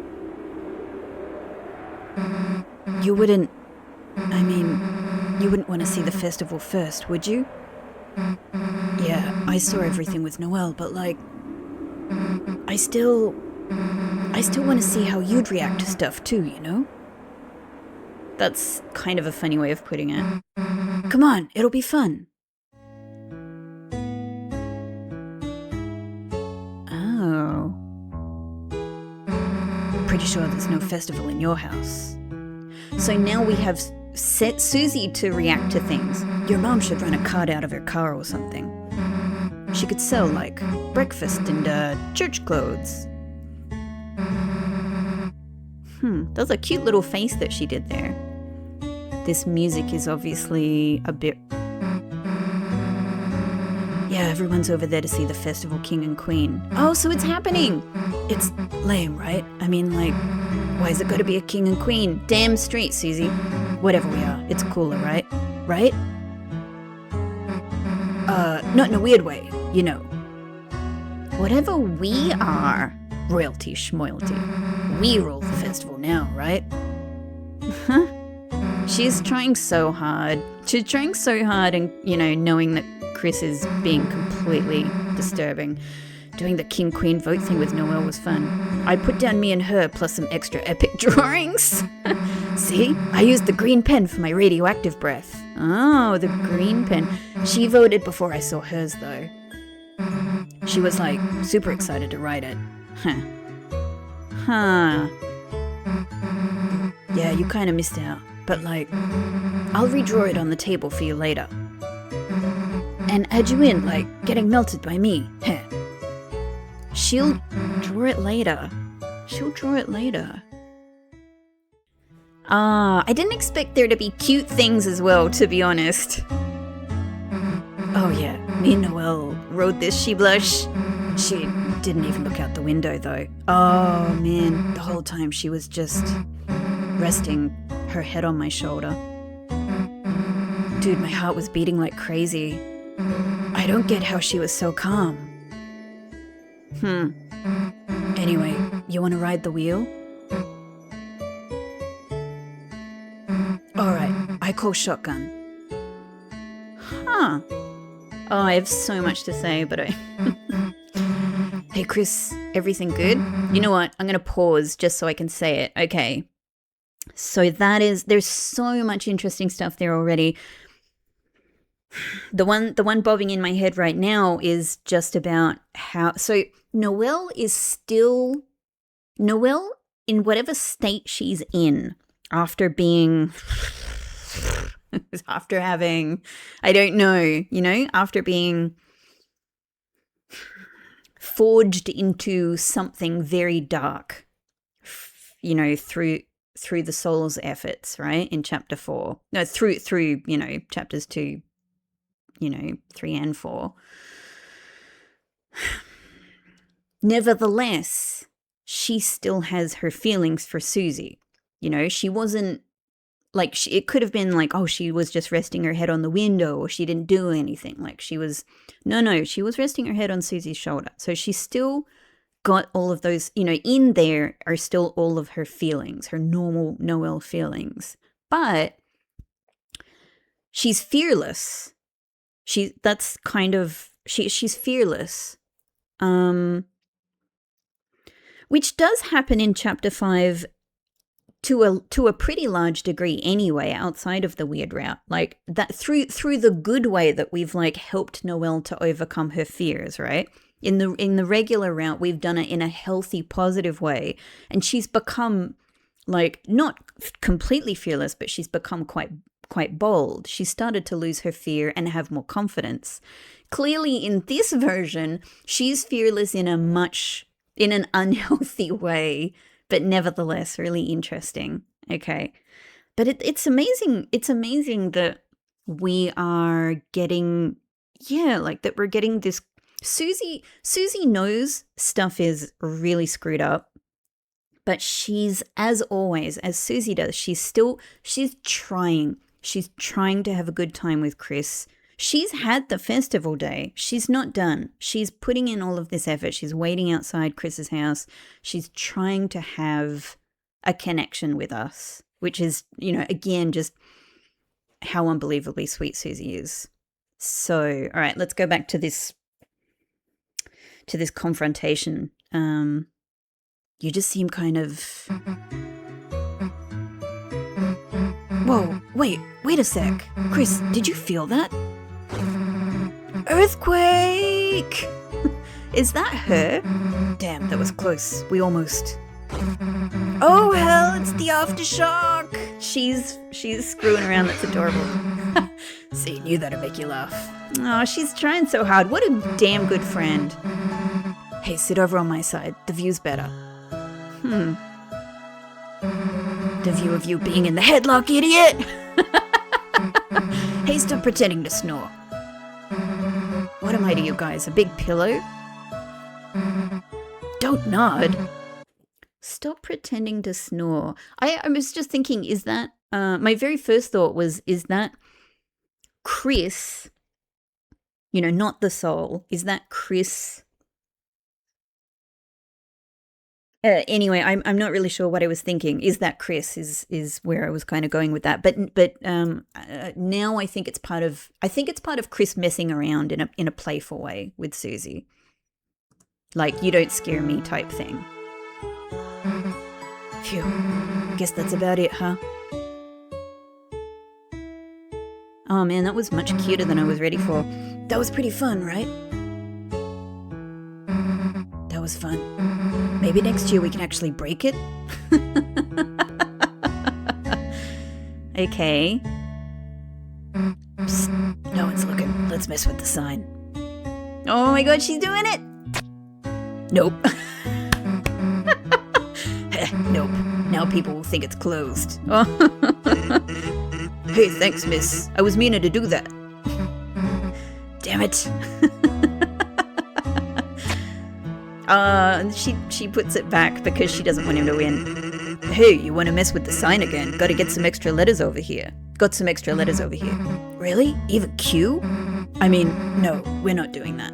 You wouldn't want to see the festival first, would you? Yeah, I saw everything with Noelle, but like... I still want to see how you'd react to stuff too, you know? That's kind of a funny way of putting it. Come on, it'll be fun. Oh. Pretty sure there's no festival in your house. So now we have set Susie to react to things. Your mom should run a cart out of her car or something. She could sell, like, breakfast and, church clothes. That's a cute little face that she did there. This music is obviously a bit... Yeah, everyone's over there to see the festival king and queen. Oh, so it's happening! It's lame, right? I mean, like, why is it gotta be a king and queen? Damn straight, Susie. Whatever we are, it's cooler, right? Right? Not in a weird way, you know. Whatever we are, royalty schmoyalty. We rule the festival now, right? Huh? She's trying so hard. She's trying so hard and, you know, knowing that Chris is being completely disturbing. Doing the king-queen vote thing with Noelle was fun. I put down me and her plus some extra epic drawings. See? I used the green pen for my radioactive breath. Oh, the green pen. She voted before I saw hers, though. She was, like, super excited to write it. Huh. Yeah, you kind of missed out. But, like, I'll redraw it on the table for you later. And add you in, like, getting melted by me. Heh. She'll draw it later. She'll draw it later. I didn't expect there to be cute things as well, to be honest. Oh yeah, me and Noelle rode this she blush. She didn't even look out the window though. Oh man, the whole time she was just resting her head on my shoulder. Dude, my heart was beating like crazy. I don't get how she was so calm. Anyway, you want to ride the wheel? Alright, I call shotgun. Huh. Oh, I have so much to say, but I... Hey Chris, everything good? You know what? I'm going to pause just so I can say it. Okay. So there's so much interesting stuff there already. The one bobbing in my head right now is just about how... So Noelle, in whatever state she's in, after having, I don't know, after being forged into something very dark, through the soul's efforts, right? In chapter 4. No, through, chapters 2, 3 and 4. Nevertheless, she still has her feelings for Susie. She wasn't like, it could have been like, oh, she was just resting her head on the window or she didn't do anything. Like she was resting her head on Susie's shoulder. So she still got all of those, in there are still all of her feelings, her normal Noelle feelings. But she's fearless. She's fearless. Which does happen in chapter 5 to a pretty large degree anyway, outside of the weird route. Like that through the good way that we've like helped Noelle to overcome her fears, right? In the regular route, we've done it in a healthy, positive way. And she's become like not completely fearless, but she's become quite bold. She started to lose her fear and have more confidence. Clearly in this version, she's fearless in an unhealthy way, but nevertheless really interesting. Okay. But it's amazing. It's amazing that we are getting, that we're getting this. Susie knows stuff is really screwed up, but she's, as always, as Susie does, she's trying. She's trying to have a good time with Chris. She's had the festival day. She's not done. She's putting in all of this effort. She's waiting outside Chris's house. She's trying to have a connection with us, which is, again, just how unbelievably sweet Susie is. So, all right, let's go back to this confrontation. You just seem kind of... Whoa, wait a sec. Chris, did you feel that? Earthquake! Is that her? Damn, that was close. We almost... Oh hell, it's the aftershock! She's screwing around, that's adorable. See, knew that'd make you laugh. Oh, she's trying so hard. What a damn good friend. Hey, sit over on my side. The view's better. The view of you being in the headlock, idiot! Hey, stop pretending to snore. What am I to you guys, a big pillow? Don't nod. Stop pretending to snore. I was just thinking, is that... my very first thought was, is that Chris... not the soul. Is that Chris... anyway, I'm not really sure what I was thinking. Is that Chris is where I was kind of going with that. But now I think it's part of Chris messing around in a playful way with Susie. Like, you don't scare me type thing. Phew. Guess that's about it, huh? Oh man, that was much cuter than I was ready for. That was pretty fun, right? That was fun. Maybe next year we can actually break it? Okay. Psst, no one's looking. Let's mess with the sign. Oh my god, she's doing it! Nope. Nope. Now people will think it's closed. Hey, thanks, miss. I was meaning to do that. Damn it. She puts it back because she doesn't want him to win. Hey, you want to mess with the sign again? Gotta get some extra letters over here. Got some extra letters over here. Really? Even Q? I mean, no, we're not doing that.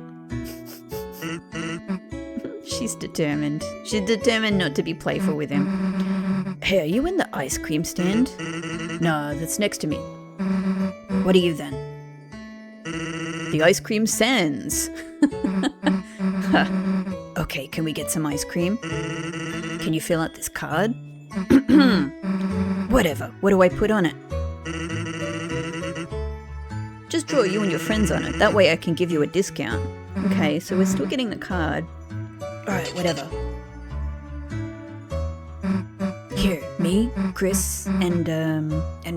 She's determined. She's determined not to be playful with him. Hey, are you in the ice cream stand? No, that's next to me. What are you then? The ice cream sands. Okay, can we get some ice cream? Can you fill out this card? Whatever. What do I put on it? Just draw you and your friends on it. That way I can give you a discount. Okay, so we're still getting the card. Alright, whatever. Here, me, Chris, and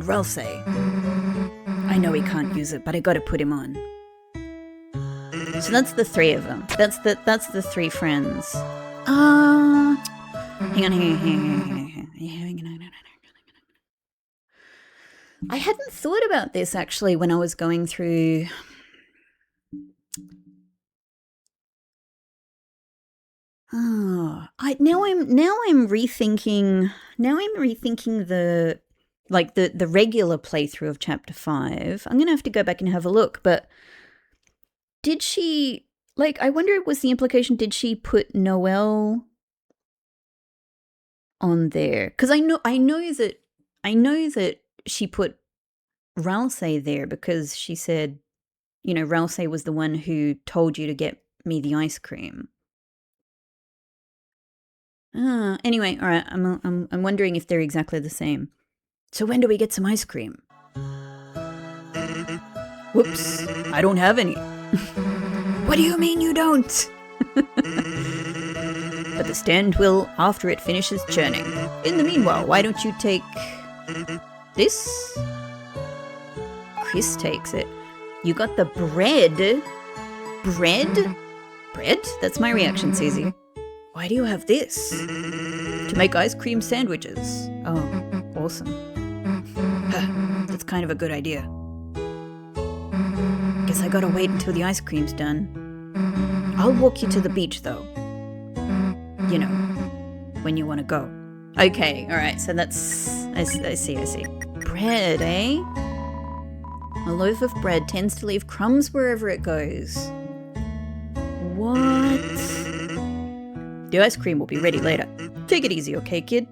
Ralsei. I know he can't use it, but I gotta put him on. So that's the three of them. That's the three friends. Hang on. I hadn't thought about this actually when I was going through. Now I'm rethinking the regular playthrough of chapter 5. I'm gonna have to go back and have a look, but did she, like, I wonder was the implication, did she put Noelle on there? Because I know that she put Ralsei there because she said, you know, Ralsei was the one who told you to get me the ice cream. Anyway, all right. I'm wondering if they're exactly the same. So when do we get some ice cream? Whoops, I don't have any. What do you mean you don't? But the stand will after it finishes churning. In the meanwhile, why don't you take this? Chris takes it. You got the bread. Bread? Bread? That's my reaction, Susie. Why do you have this? To make ice cream sandwiches. Oh, awesome. That's kind of a good idea. Guess I gotta wait until the ice cream's done. I'll walk you to the beach, though. You know, when you want to go. Okay, alright, so that's... I see. Bread, eh? A loaf of bread tends to leave crumbs wherever it goes. What? The ice cream will be ready later. Take it easy, okay, kid?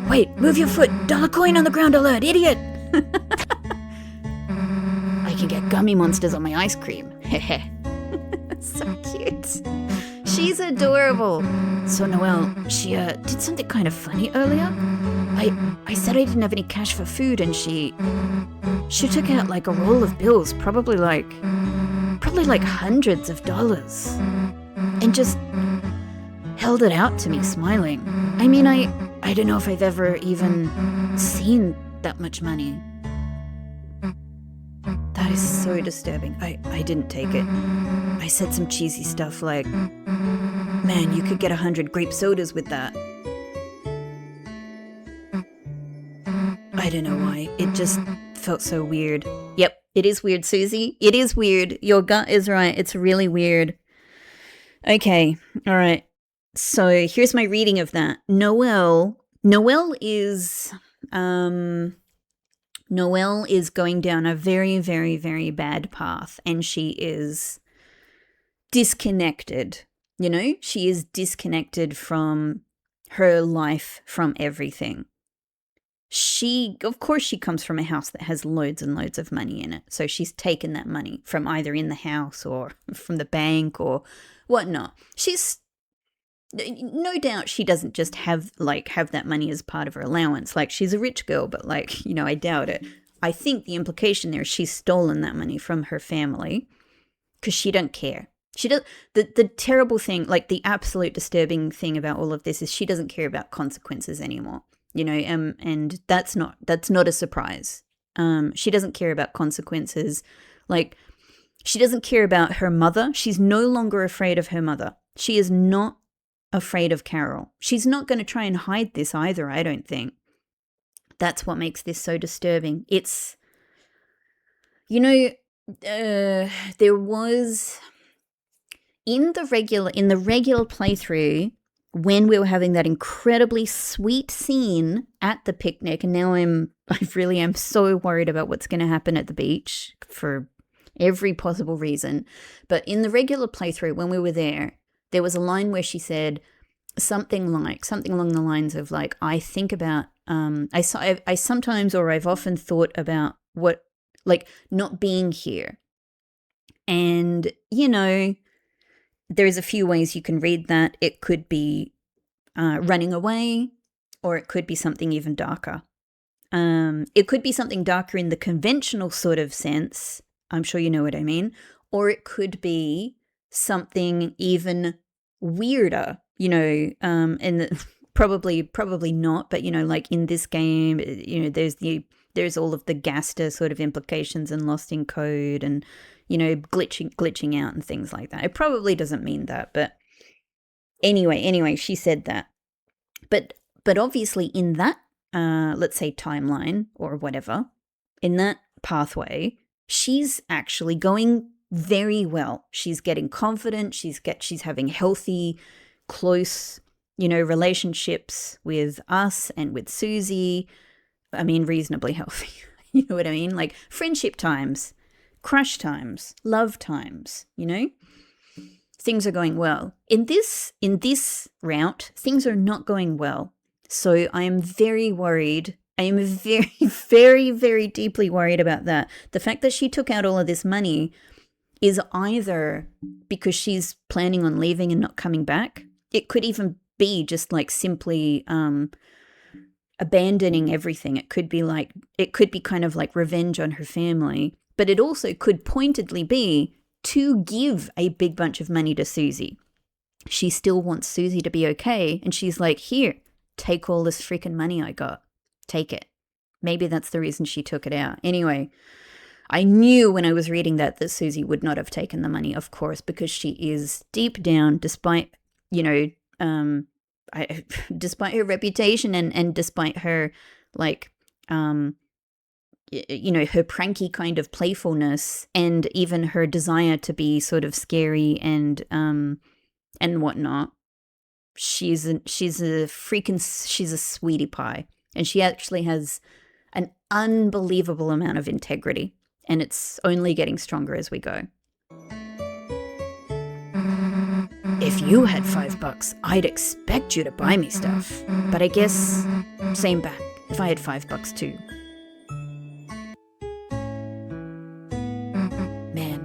Wait, move your foot! Dollar coin on the ground alert, idiot! I can get gummy monsters on my ice cream. Heh. So cute. She's adorable. So Noelle, she did something kind of funny earlier. I said I didn't have any cash for food, and she took out like a roll of bills, probably like hundreds of dollars, and just held it out to me, smiling. I mean, I don't know if I've ever even seen that much money. That is so disturbing. I didn't take it. I said some cheesy stuff like, man, you could get 100 grape sodas with that. I don't know why. It just felt so weird. Yep, it is weird, Susie. It is weird. Your gut is right. It's really weird. Okay, all right. So here's my reading of that. Noelle is going down a very, very, very bad path, and she is disconnected. You know, she is disconnected from her life, from everything. of course she comes from a house that has loads and loads of money in it. So she's taken that money from either in the house or from the bank or whatnot. She's, no doubt she doesn't just have that money as part of her allowance. Like, she's a rich girl, but like, I doubt it. I think the implication there is she's stolen that money from her family because she don't care. She does. The terrible thing, like the absolute disturbing thing about all of this is she doesn't care about consequences anymore. And that's not a surprise. She doesn't care about consequences. Like, she doesn't care about her mother. She's no longer afraid of her mother. She is not afraid of Carol. She's not going to try and hide this either, I don't think. That's what makes this so disturbing. It's, there was in the regular playthrough, when we were having that incredibly sweet scene at the picnic, and now I really am so worried about what's going to happen at the beach for every possible reason. But in the regular playthrough, when we were there was a line where she said something along the lines of like, I think about, I sometimes, or I've often thought about what, like, not being here. And, there's a few ways you can read that. It could be running away, or it could be something even darker. It could be something darker in the conventional sort of sense. I'm sure you know what I mean. Or it could be something even weirder, and probably not, but like in this game, there's all of the Gaster sort of implications and Lost in Code and glitching out and things like that. It probably doesn't mean that, but anyway, she said that. But obviously in that let's say timeline or whatever, in that pathway, she's actually going very well. She's getting confident, she's having healthy, close, relationships with us and with Susie. I mean, reasonably healthy. You know what I mean? Like friendship times, crush times, love times, Things are going well. In this route, things are not going well. So I am very worried. I am very, very, very deeply worried about that. The fact that she took out all of this money is either because she's planning on leaving and not coming back. It could even be just like simply abandoning everything. It could be kind of like revenge on her family. But it also could pointedly be to give a big bunch of money to Susie. She still wants Susie to be okay. And she's like, here, take all this freaking money I got. Take it. Maybe that's the reason she took it out. Anyway, I knew when I was reading that Susie would not have taken the money, of course, because she is deep down, despite, despite her reputation and despite her, like, her pranky kind of playfulness and even her desire to be sort of scary and whatnot. She's a sweetie pie, and she actually has an unbelievable amount of integrity, and it's only getting stronger as we go. If you had $5, I'd expect you to buy me stuff, but I guess same back if I had $5 too. Man,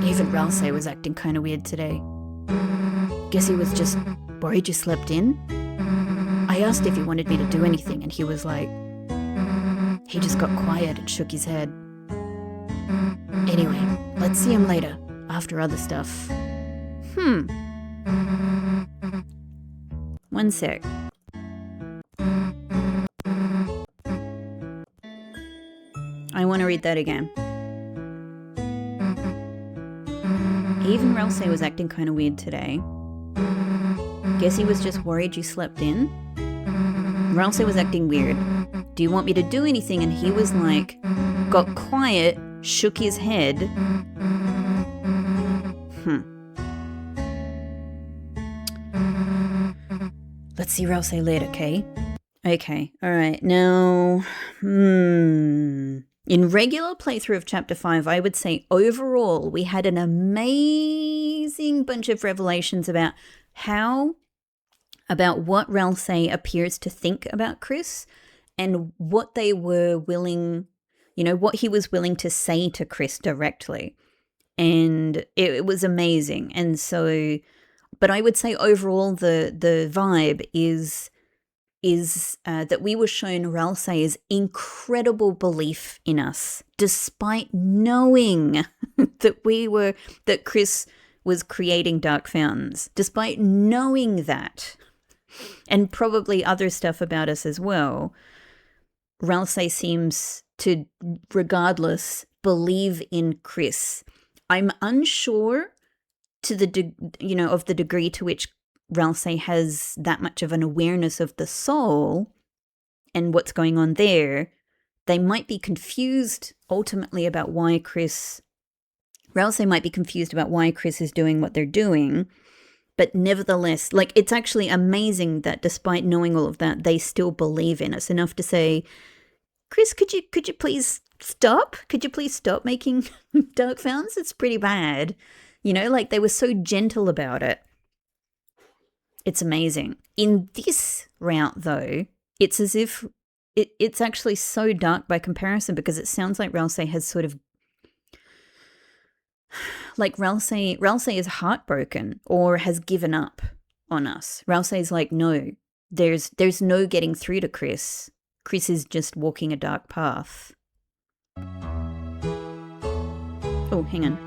even Ralsei was acting kind of weird today. Guess he was just worried you slept in? I asked if he wanted me to do anything, and he was like... He just got quiet and shook his head. Anyway, let's see him later, after other stuff. One sec. I want to read that again. Even Ralsei was acting kind of weird today. Guess he was just worried you slept in? Ralsei was acting weird. Do you want me to do anything? And he was like, got quiet, shook his head. Let's see Ralsei later, okay? Okay, alright. Now, in regular playthrough of Chapter 5, I would say overall we had an amazing bunch of revelations about what Ralsei appears to think about Chris and what they were willing, what he was willing to say to Chris directly. And it was amazing. And so, but I would say overall the vibe is that we were shown Ralsei's incredible belief in us, despite knowing that Chris was creating dark fountains, despite knowing that, and probably other stuff about us as well. Ralsei seems to, regardless, believe in Chris. I'm unsure of the degree to which Ralsei has that much of an awareness of the soul and what's going on there. They might be confused ultimately about why Ralsei might be confused about why Chris is doing what they're doing, but nevertheless, like, it's actually amazing that despite knowing all of that, they still believe in us enough to say, Chris, could you please stop? Could you please stop making dark fountains? It's pretty bad. Like, they were so gentle about it. It's amazing. In this route, though, it's as if it's actually so dark by comparison, because it sounds like Ralsei has sort of, like, Ralsei is heartbroken or has given up on us. Ralsei's like, no, there's no getting through to Chris. Chris is just walking a dark path. Oh, hang on.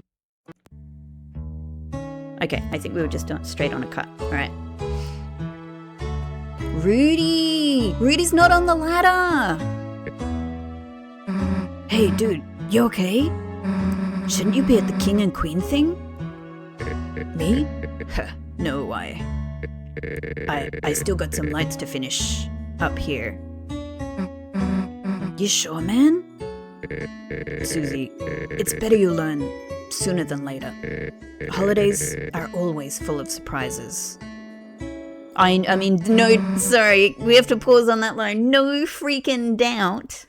Okay, I think we were just straight on a cut. All right. Rudy's not on the ladder. Hey, dude, you okay? Shouldn't you be at the king and queen thing? Me? No, I still got some lights to finish up here. You sure, man? Susie, it's better you learn sooner than later. Holidays are always full of surprises. I mean, no, sorry, we have to pause on that line. No freaking doubt.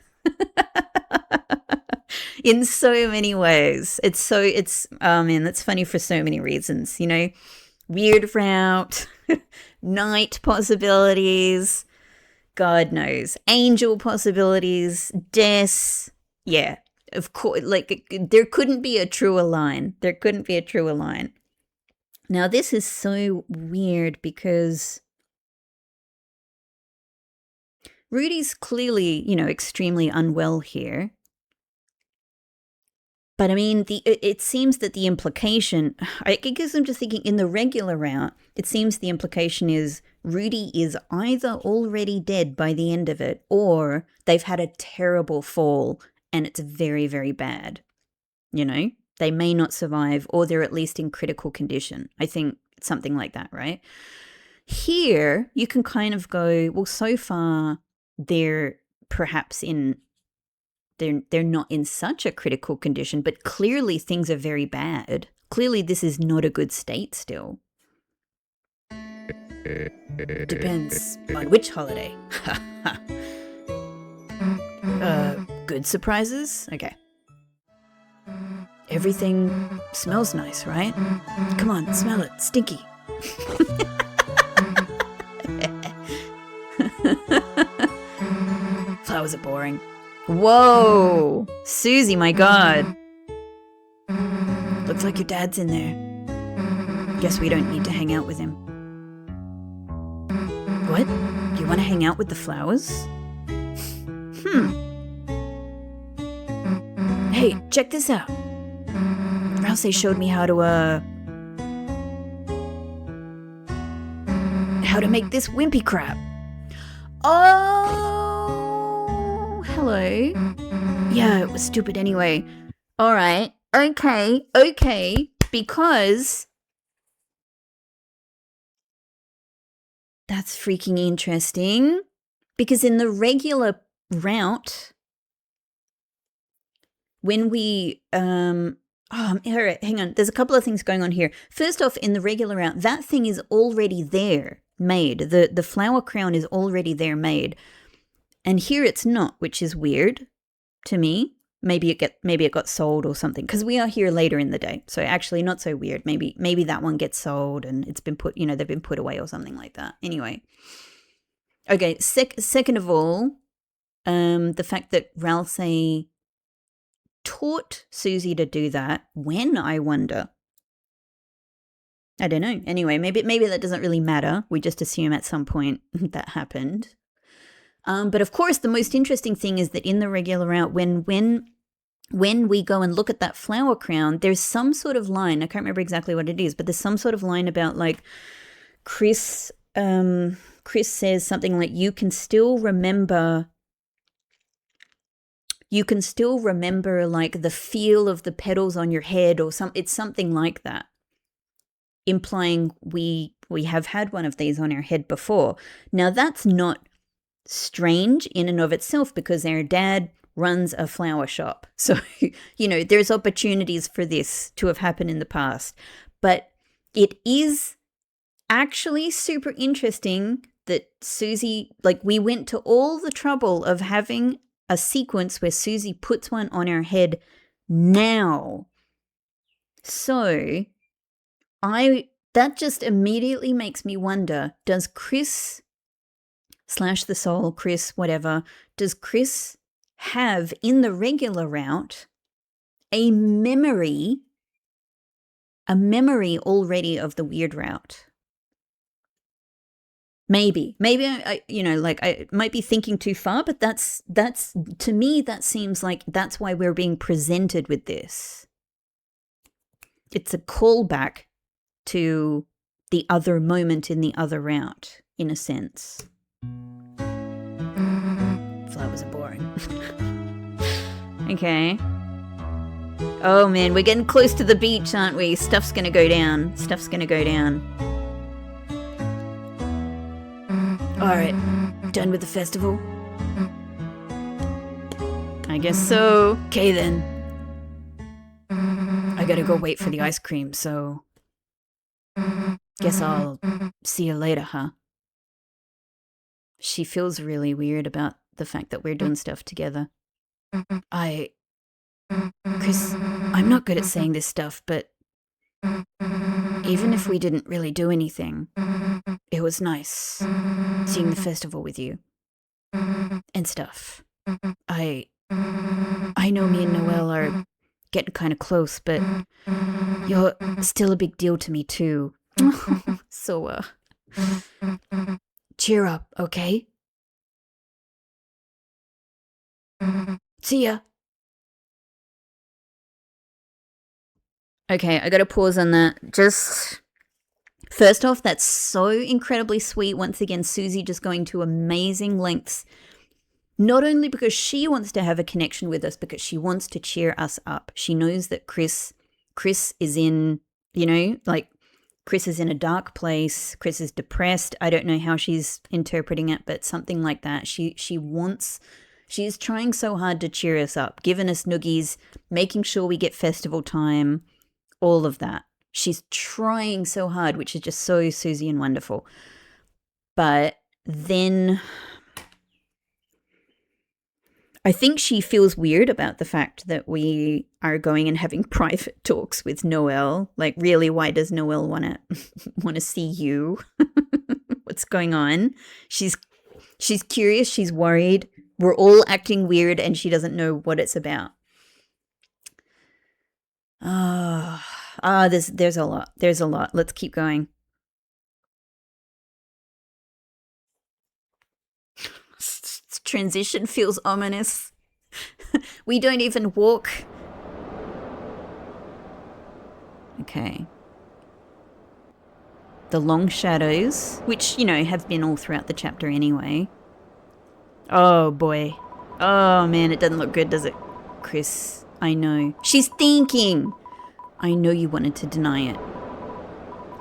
In so many ways. Oh man, that's funny for so many reasons, Weird route, night possibilities, God knows, angel possibilities, deaths. Yeah, of course, like, there couldn't be a truer line. Now, this is so weird because Rudy's clearly, extremely unwell here. But I mean, it seems that the implication, I guess I'm just thinking in the regular route, it seems the implication is Rudy is either already dead by the end of it, or they've had a terrible fall and it's very, very bad. They may not survive, or they're at least in critical condition. I think something like that, right? Here, you can kind of go, well, so far they're perhaps they're not in such a critical condition, but clearly things are very bad. Clearly this is not a good state still. Depends on which holiday. Good surprises? Okay. Everything smells nice, right? Come on, smell it. Stinky. Flowers are boring. Whoa! Susie, my God. Looks like your dad's in there. Guess we don't need to hang out with him. What? You want to hang out with the flowers? Hey, check this out. Ralsei showed me how to make this wimpy crap. Oh, hello. Yeah, it was stupid anyway. All right. Okay. Because that's freaking interesting. Because in the regular route, when we all right, hang on. There's a couple of things going on here. First off, in the regular route, that thing is already there, made. The flower crown is already there, made. And here it's not, which is weird to me. Maybe it got sold or something, because we are here later in the day. So actually not so weird. Maybe that one gets sold and it's been put, they've been put away or something like that. Anyway. Okay, second of all, The fact that Ralsei taught Susie to do that. When, I wonder? I don't know. Anyway, maybe that doesn't really matter. We just assume at some point that happened. But of course, the most interesting thing is that in the regular route, when we go and look at that flower crown, there's some sort of line. I can't remember exactly what it is, but there's some sort of line about like Chris says something like, you can still remember like the feel of the petals on your head, or it's something like that, implying we have had one of these on our head before. Now that's not strange in and of itself, because our dad runs a flower shop. So, there's opportunities for this to have happened in the past. But it is actually super interesting that Susie, like, we went to all the trouble of having a sequence where Susie puts one on her head now. So that just immediately makes me wonder, does Chris / the soul, Chris, whatever, does Chris have in the regular route a memory already of the weird route? Maybe I might be thinking too far, but that's to me, that seems like that's why we're being presented with this. It's a callback to the other moment in the other route, in a sense. Flowers are boring. Okay. Oh man, we're getting close to the beach, aren't we? Stuff's gonna go down. Alright, done with the festival? I guess so. Okay then. I gotta go wait for the ice cream, so guess I'll see you later, huh? She feels really weird about the fact that we're doing stuff together. Chris, I'm not good at saying this stuff, but even if we didn't really do anything, it was nice seeing the festival with you and stuff. I know me and Noelle are getting kind of close, but you're still a big deal to me too. So, cheer up, okay? See ya. Okay, I gotta pause on that. Just first off, that's so incredibly sweet. Once again, Susie just going to amazing lengths, not only because she wants to have a connection with us, because she wants to cheer us up. She knows that Chris is in, Chris is in a dark place. Chris is depressed. I don't know how she's interpreting it, but something like that. She's trying so hard to cheer us up, giving us noogies, making sure we get festival time, all of that. She's trying so hard, which is just so Susie and wonderful. But then I think she feels weird about the fact that we are going and having private talks with Noelle. Like, really, why does Noelle want to see you? What's going on? She's curious. She's worried. We're all acting weird, and she doesn't know what it's about. There's a lot. There's a lot. Let's keep going. Transition feels ominous. We don't even walk. Okay. The long shadows, which, have been all throughout the chapter anyway. Oh boy. Oh man, it doesn't look good, does it? Chris, I know. She's thinking. I know you wanted to deny it.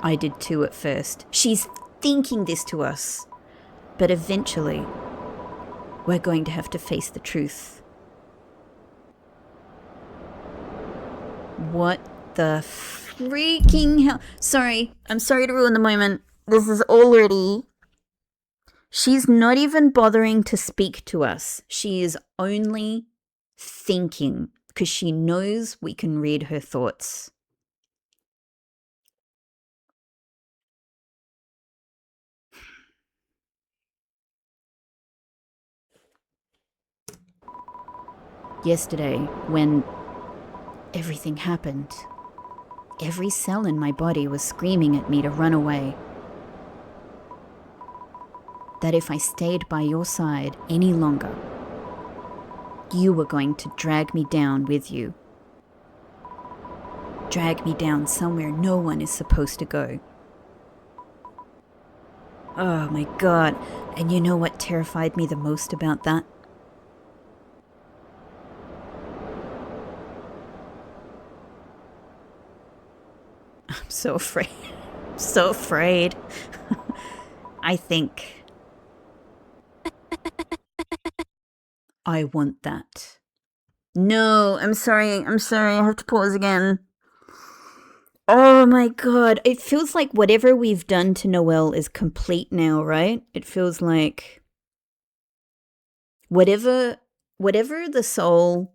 I did too at first. She's thinking this to us. But eventually, we're going to have to face the truth. What the freaking hell? Sorry, I'm sorry to ruin the moment. This is already... She's not even bothering to speak to us. She is only thinking, because she knows we can read her thoughts. Yesterday, when everything happened, every cell in my body was screaming at me to run away. That if I stayed by your side any longer, you were going to drag me down with you. Drag me down somewhere no one is supposed to go. Oh my God. And you know what terrified me the most about that? I'm so afraid. So afraid. I think I want that. No, I'm sorry. I have to pause again. Oh my God. It feels like whatever we've done to Noelle is complete now, right? It feels like whatever the soul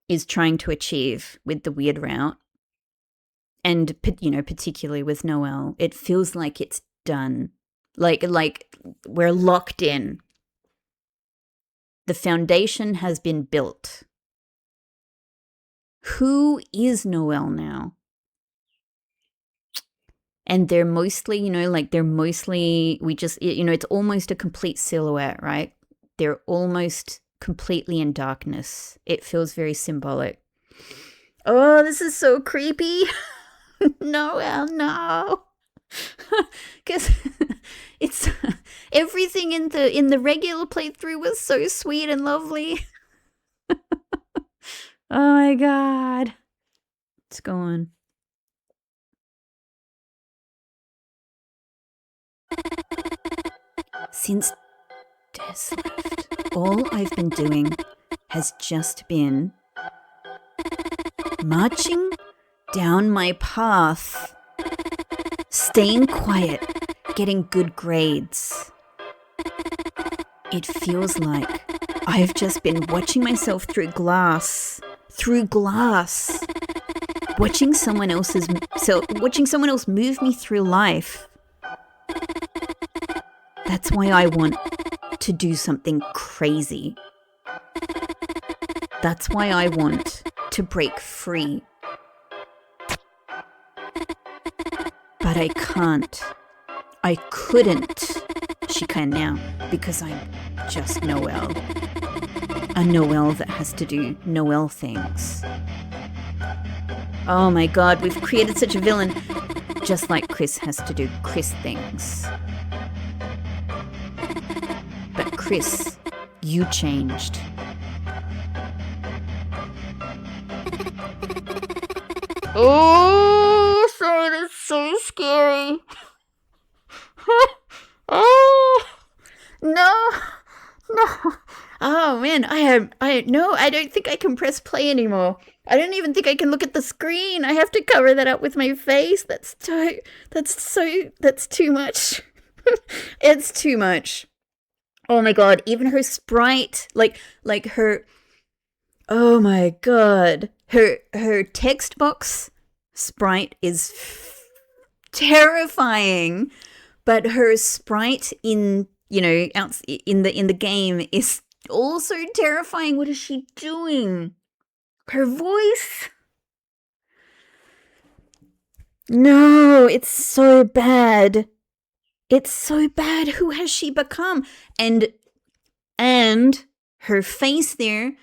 is trying to achieve with the weird route, and, you know, particularly with Noelle, it feels like it's done. Like we're locked in. The foundation has been built. Who is Noelle now? And they're mostly, you know, like we just, you know, it's almost a complete silhouette, right? They're almost completely in darkness. It feels very symbolic. Oh, this is so creepy. Noelle, no. Because it's everything in the regular playthrough was so sweet and lovely. Oh my God. Let's go on. Since Des left, all I've been doing has just been marching down my path, staying quiet, getting good grades. It feels like I've just been watching myself through glass, watching someone else move me through life. That's why I want to do something crazy. That's why I want to break free. But I can't. I couldn't. She can now, because I'm just Noelle. A Noelle that has to do Noelle things. Oh my God, we've created such a villain. Just like Chris has to do Chris things. But Chris, you changed. Oh, sorry, that's so scary. Oh, no. Oh man, I don't think I can press play anymore. I don't even think I can look at the screen. I have to cover that up with my face. That's too much. It's too much. Oh my God, even her sprite, like her, oh my God, her text box sprite is terrifying, but her sprite in, you know, out in the game is also terrifying. What is she doing? Her voice? No, it's so bad. It's so bad. Who has she become? And her face there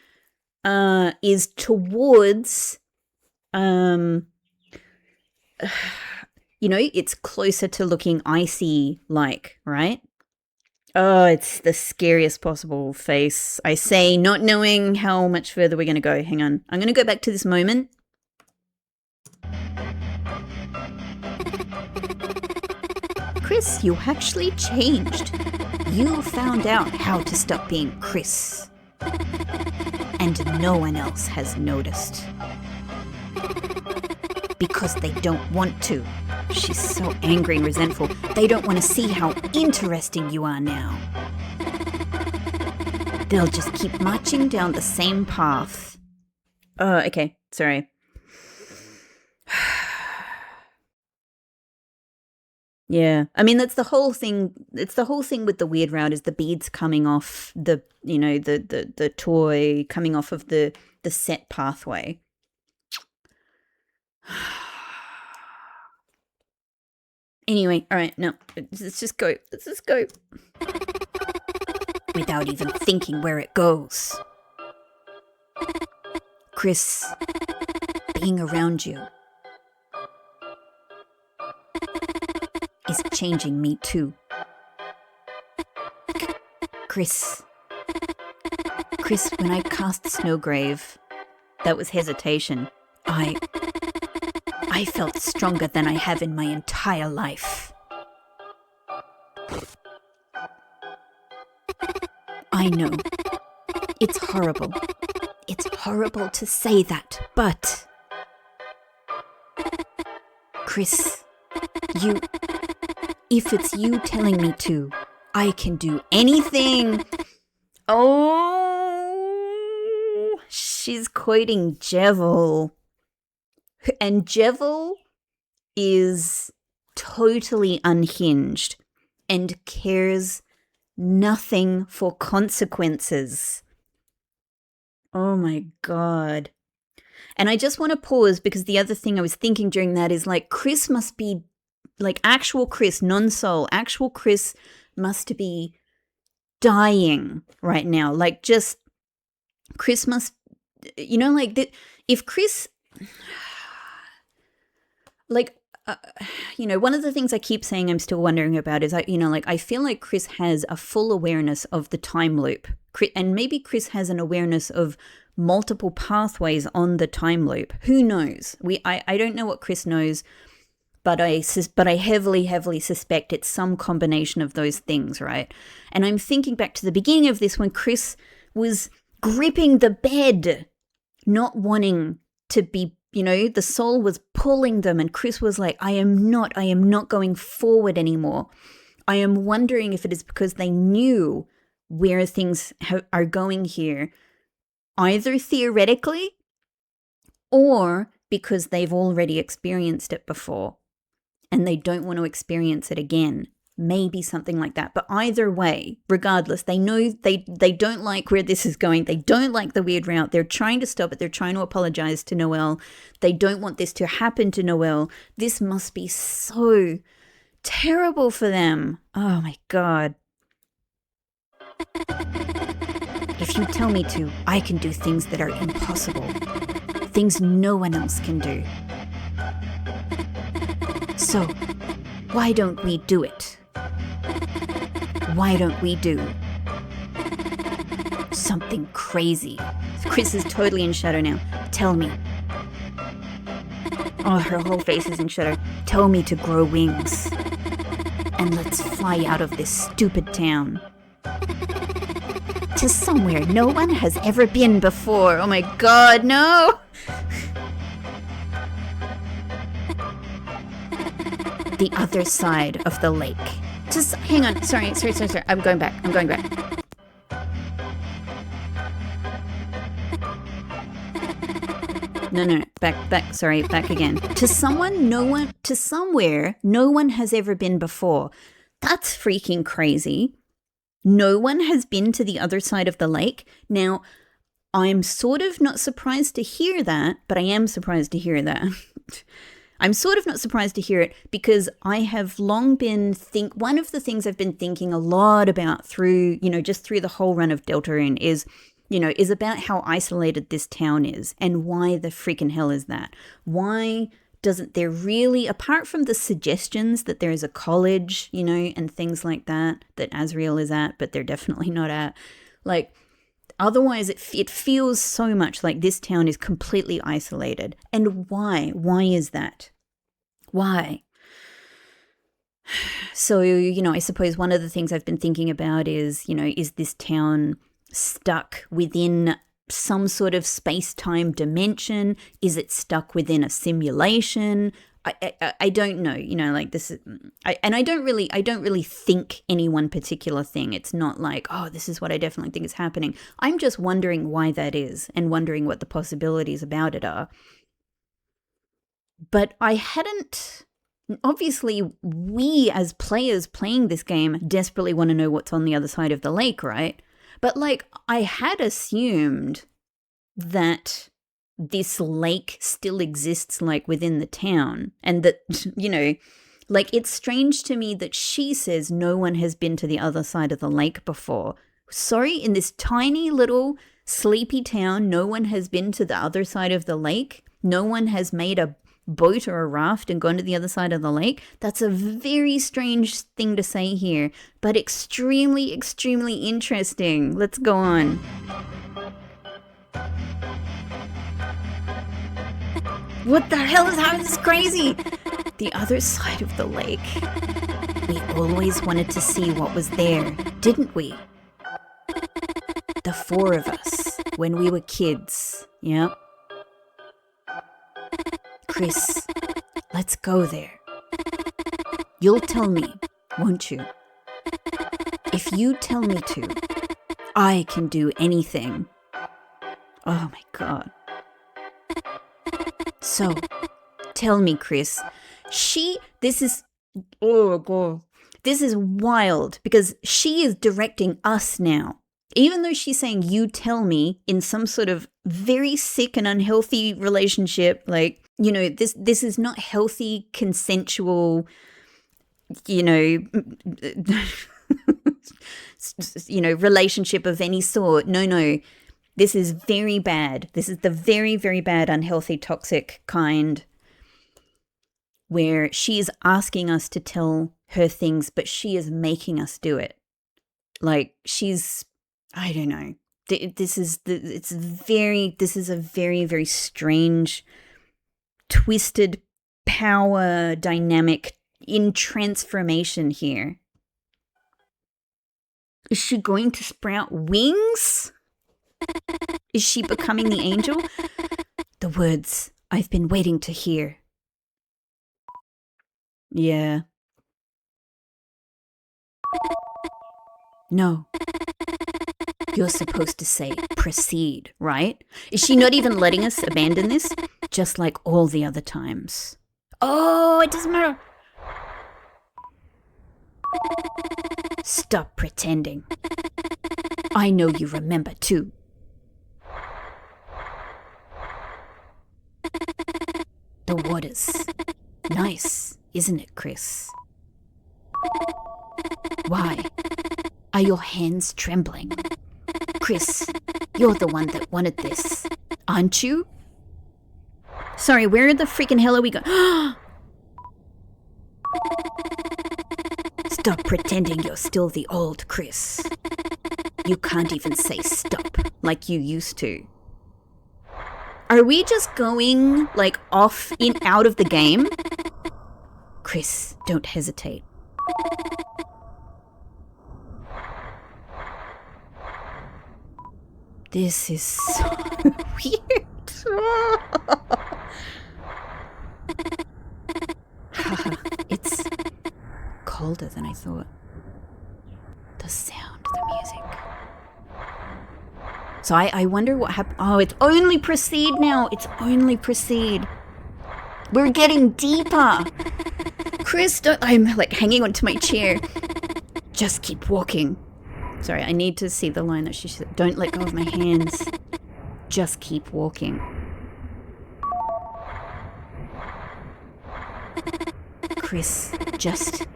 is towards you know, it's closer to looking icy like, right? Oh, it's the scariest possible face. I say, not knowing how much further we're going to go. Hang on. I'm going to go back to this moment. Chris, you actually changed. You found out how to stop being Chris. And no one else has noticed. Because they don't want to. She's so angry and resentful. They don't want to see how interesting you are now. They'll just keep marching down the same path. Oh, okay. Sorry. Yeah. I mean, that's the whole thing. It's the whole thing with the weird route is the beads coming off the, the toy coming off of the set pathway. Anyway, all right, no, let's just go. Let's just go. Without even thinking where it goes. Chris, being around you is changing me too. Chris, when I cast Snowgrave, that was hesitation. I felt stronger than I have in my entire life. I know. It's horrible. It's horrible to say that, but... Chris, if it's you telling me to, I can do anything. Oh, she's quoting Jevil. And Jevil is totally unhinged and cares nothing for consequences. Oh my God. And I just want to pause because the other thing I was thinking during that is like Chris must be like actual Chris, non-soul, actual Chris must be dying right now. Like just Chris must, like if Chris... Like, one of the things I keep saying I'm still wondering about is, I feel like Chris has a full awareness of the time loop. And maybe Chris has an awareness of multiple pathways on the time loop. Who knows? I don't know what Chris knows, but I heavily, heavily suspect it's some combination of those things, right? And I'm thinking back to the beginning of this when Chris was gripping the bed, not wanting to be, the soul was pulling them and Chris was like, I am not going forward anymore. I am wondering if it is because they knew where things are going here, either theoretically or because they've already experienced it before and they don't want to experience it again. Maybe something like that. But either way, regardless, they know they don't like where this is going. They don't like the weird route. They're trying to stop it. They're trying to apologize to Noelle. They don't want this to happen to Noelle. This must be so terrible for them. Oh my God. If you tell me to, I can do things that are impossible. Things no one else can do. So, why don't we do it? Why don't we do something crazy? Chris is totally in shadow now. Tell me. Oh, her whole face is in shadow. Tell me to grow wings. And let's fly out of this stupid town. To somewhere no one has ever been before. Oh my God, no! The other side of the lake. Just hang on. Sorry. I'm going back. No. Back. Sorry, back again. To somewhere no one has ever been before. That's freaking crazy. No one has been to the other side of the lake. Now, I'm sort of not surprised to hear that, but I am surprised to hear that. I'm sort of not surprised to hear it because I have long been one of the things I've been thinking a lot about through, just through the whole run of Deltarune is about how isolated this town is and why the freaking hell is that? Why doesn't there really, apart from the suggestions that there is a college, and things like that Asriel is at, but they're definitely not at, like, otherwise, it feels so much like this town is completely isolated. And why? Why is that? Why? So, I suppose one of the things I've been thinking about is, is this town stuck within some sort of space-time dimension? Is it stuck within a simulation? I don't know, like this is, I don't really think any one particular thing. It's not like, oh, this is what I definitely think is happening. I'm just wondering why that is and wondering what the possibilities about it are. But I hadn't obviously we as players playing this game desperately want to know what's on the other side of the lake, right? But like, I had assumed that this lake still exists like within the town, and that, you know, like, it's strange to me that she says no one has been to the other side of the lake before. Sorry, in this tiny little sleepy town, no one has been to the other side of the lake? No one has made a boat or a raft and gone to the other side of the lake? That's a very strange thing to say here, but extremely, extremely interesting. Let's go on. What the hell is happening? This is crazy. The other side of the lake. We always wanted to see what was there, didn't we? The four of us, when we were kids. Yep. Chris, let's go there. You'll tell me, won't you? If you tell me to, I can do anything. Oh my God. So, tell me, Chris, this is wild, because she is directing us now. Even though she's saying, you tell me, in some sort of very sick and unhealthy relationship, like, you know, this is not healthy, consensual, you know, relationship of any sort. No. This is very bad. This is the very, very bad, unhealthy, toxic kind, where she is asking us to tell her things, but she is making us do it. Like, I don't know. This is a very, very strange, twisted power dynamic in transformation here. Is she going to sprout wings? Is she becoming the angel? The words I've been waiting to hear. Yeah. No. You're supposed to say proceed, right? Is she not even letting us abandon this? Just like all the other times. Oh, it doesn't matter. Stop pretending. I know you remember too. The water's nice, isn't it, Chris? Why? Are your hands trembling? Chris, you're the one that wanted this, aren't you? Sorry, where the freaking hell are we going? Stop pretending you're still the old Chris. You can't even say stop like you used to. Are we just going, like, off out of the game? Chris, don't hesitate. This is so weird. It's colder than I thought. The sound, the music. So I wonder what happened. Oh, it's only proceed now. It's only proceed. We're getting deeper. Chris, I'm like hanging onto my chair. Just keep walking. Sorry, I need to see the line that she said. Don't let go of my hands. Just keep walking. Chris, just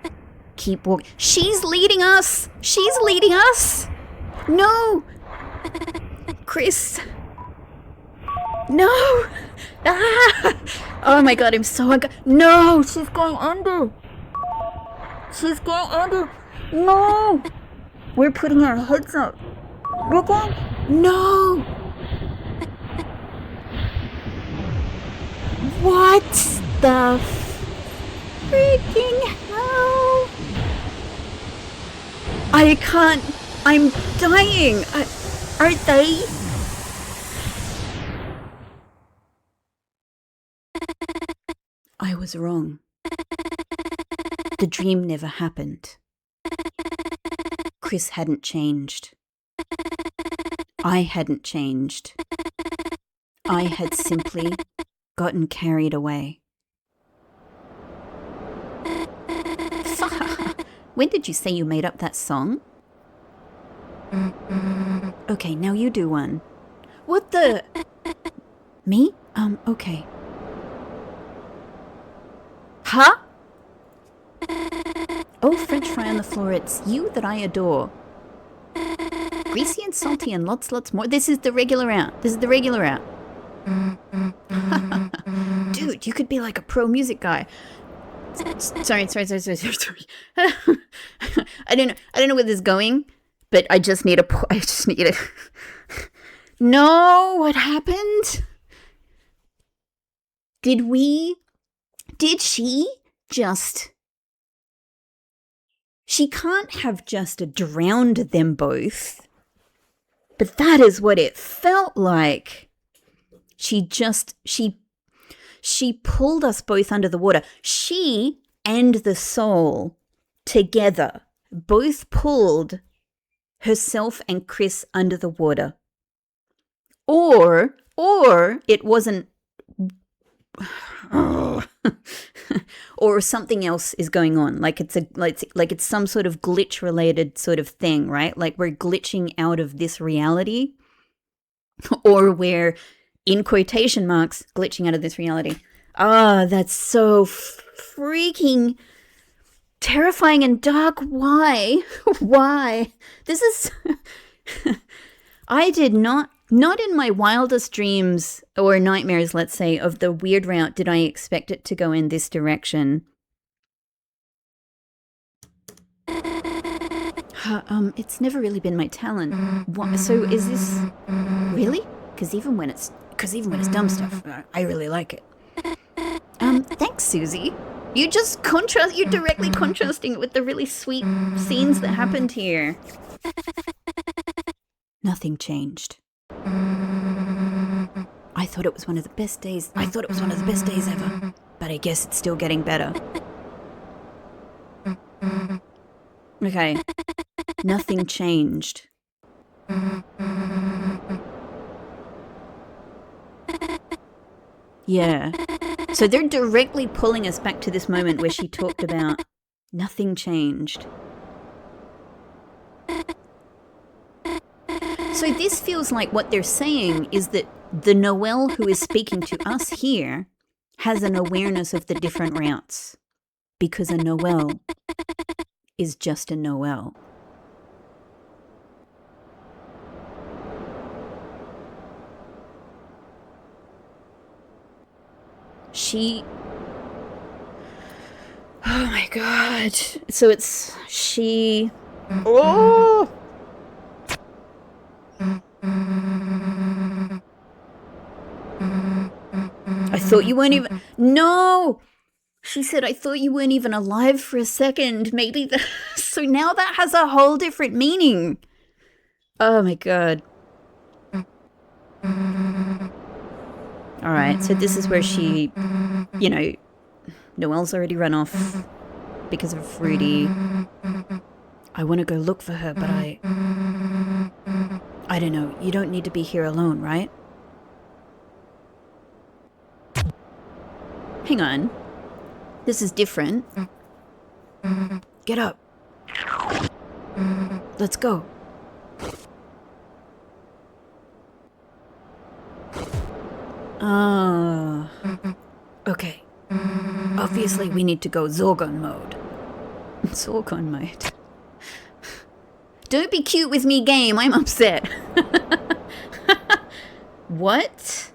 keep walking. She's leading us. She's leading us. No. Chris. No. Ah. Oh my God, I'm so no, she's going under. She's going under. No. We're putting our heads up. We're going. No. What the freaking hell? I can't. I'm dying. Aren't they? I was wrong. The dream never happened. Chris hadn't changed. I hadn't changed. I had simply gotten carried away. When did you say you made up that song? Okay, now you do one. What the? Me? Okay. Huh? Oh, French fry on the floor, it's you that I adore. Greasy and salty and lots more. This is the regular out. This is the regular out. Dude, you could be like a pro music guy. Sorry. I don't know where this is going, but I just need a. No, what happened? Did she just... She can't have just drowned them both. But that is what it felt like. She pulled us both under the water. She and the soul together both pulled herself and Chris under the water. Or it wasn't... or something else is going on, like it's some sort of glitch related sort of thing, right? Like we're glitching out of this reality, or we're, in quotation marks, glitching out of this reality. That's so freaking terrifying and dark. Why this is I did not in my wildest dreams or nightmares, let's say, of the weird route did I expect it to go in this direction. It's never really been my talent. What, so is this really? Because even when it's dumb stuff, I really like it. Thanks, Susie. You're directly contrasting it with the really sweet scenes that happened here. Nothing changed. I thought it was one of the best days. Ever. But I guess it's still getting better. Okay. Nothing changed. Yeah. So they're directly pulling us back to this moment where she talked about nothing changed. So this feels like what they're saying is that the Noelle who is speaking to us here has an awareness of the different routes, because a Noelle is just a Noelle. Oh my god. So it's she... Oh! I thought you weren't even... No! She said, I thought you weren't even alive for a second. Maybe the... So now that has a whole different meaning. Oh my god. Alright, so this is where she... You know, Noelle's already run off because of Rudy. I want to go look for her, but I don't know. You don't need to be here alone, right? Hang on. This is different. Get up. Let's go. Okay. Obviously, we need to go Zorgon mode. Zorgon mode. Don't be cute with me, game. I'm upset. What?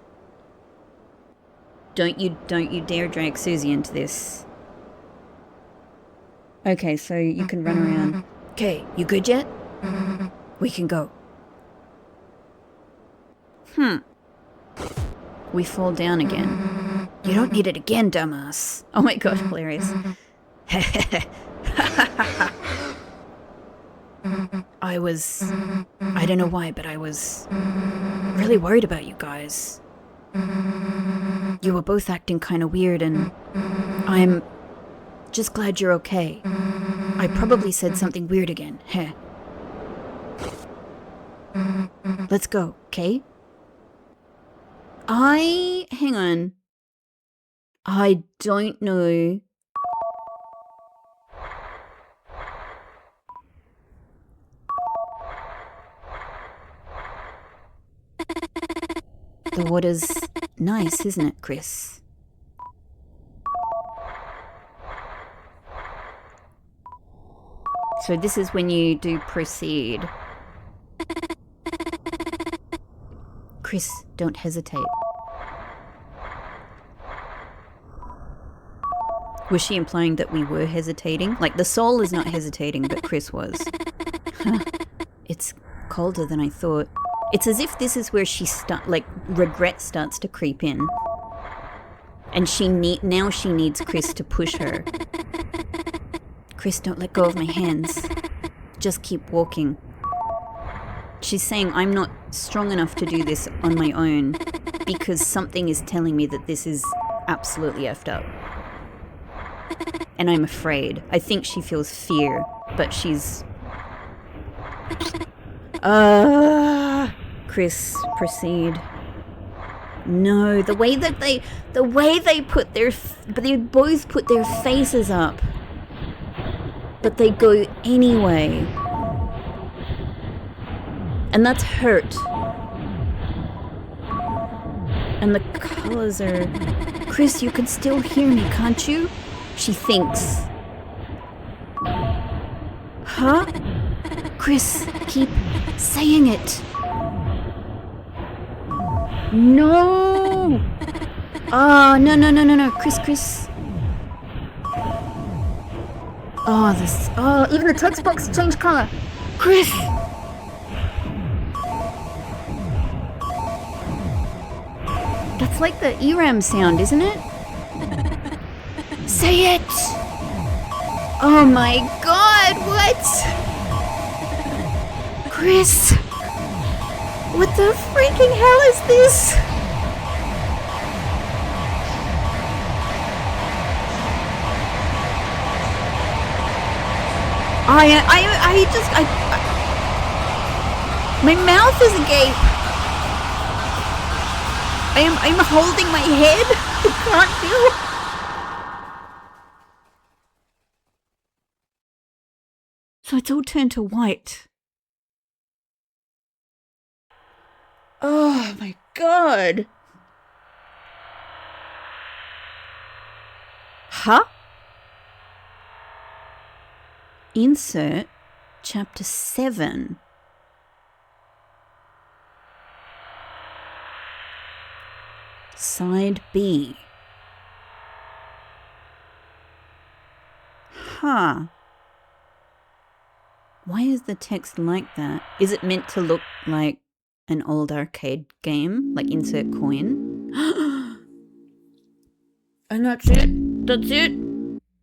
Don't you dare drag Susie into this. Okay, so you can run around. Okay, you good yet? We can go. We fall down again. You don't need it again, dumbass. Oh my god, hilarious. I don't know why, but I was really worried about you guys. You were both acting kind of weird, and I'm just glad you're okay. I probably said something weird again. Heh. Let's go, okay? Hang on. I don't know. The water's nice, isn't it, Chris? So this is when you do proceed. Chris, don't hesitate. Was she implying that we were hesitating? Like, the soul is not hesitating, but Chris was. It's colder than I thought. It's as if this is where she regret starts to creep in. And now she needs Chris to push her. Chris, don't let go of my hands. Just keep walking. She's saying I'm not strong enough to do this on my own because something is telling me that this is absolutely effed up. And I'm afraid. I think she feels fear, but she's... Chris, proceed. No, the way they both put their faces up. But they go anyway. And that's hurt. And the colors are... Chris, you can still hear me, can't you? She thinks. Huh? Chris, keep saying it. No! Oh, no. Chris. Oh, even the text box changed color. Chris! That's like the ERAM sound, isn't it? Say it! Oh my god, what? Chris! What the freaking hell is this? My mouth is agape. I'm holding my head. I can't feel. So it's all turned to white. Oh my god. Huh? Insert chapter 7. Side B. Huh. Why is the text like that? Is it meant to look like an old arcade game? Like insert coin? And that's it? That's it?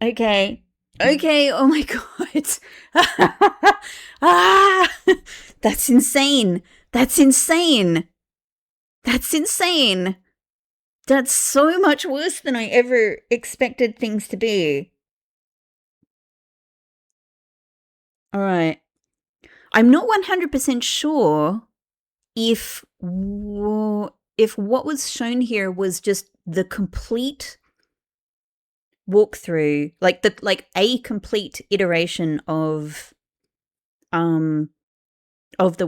Okay. Okay, oh my god. That's insane. That's insane. That's insane. That's so much worse than I ever expected things to be. Alright. I'm not 100% sure if what was shown here was just the complete walkthrough, like a complete iteration of the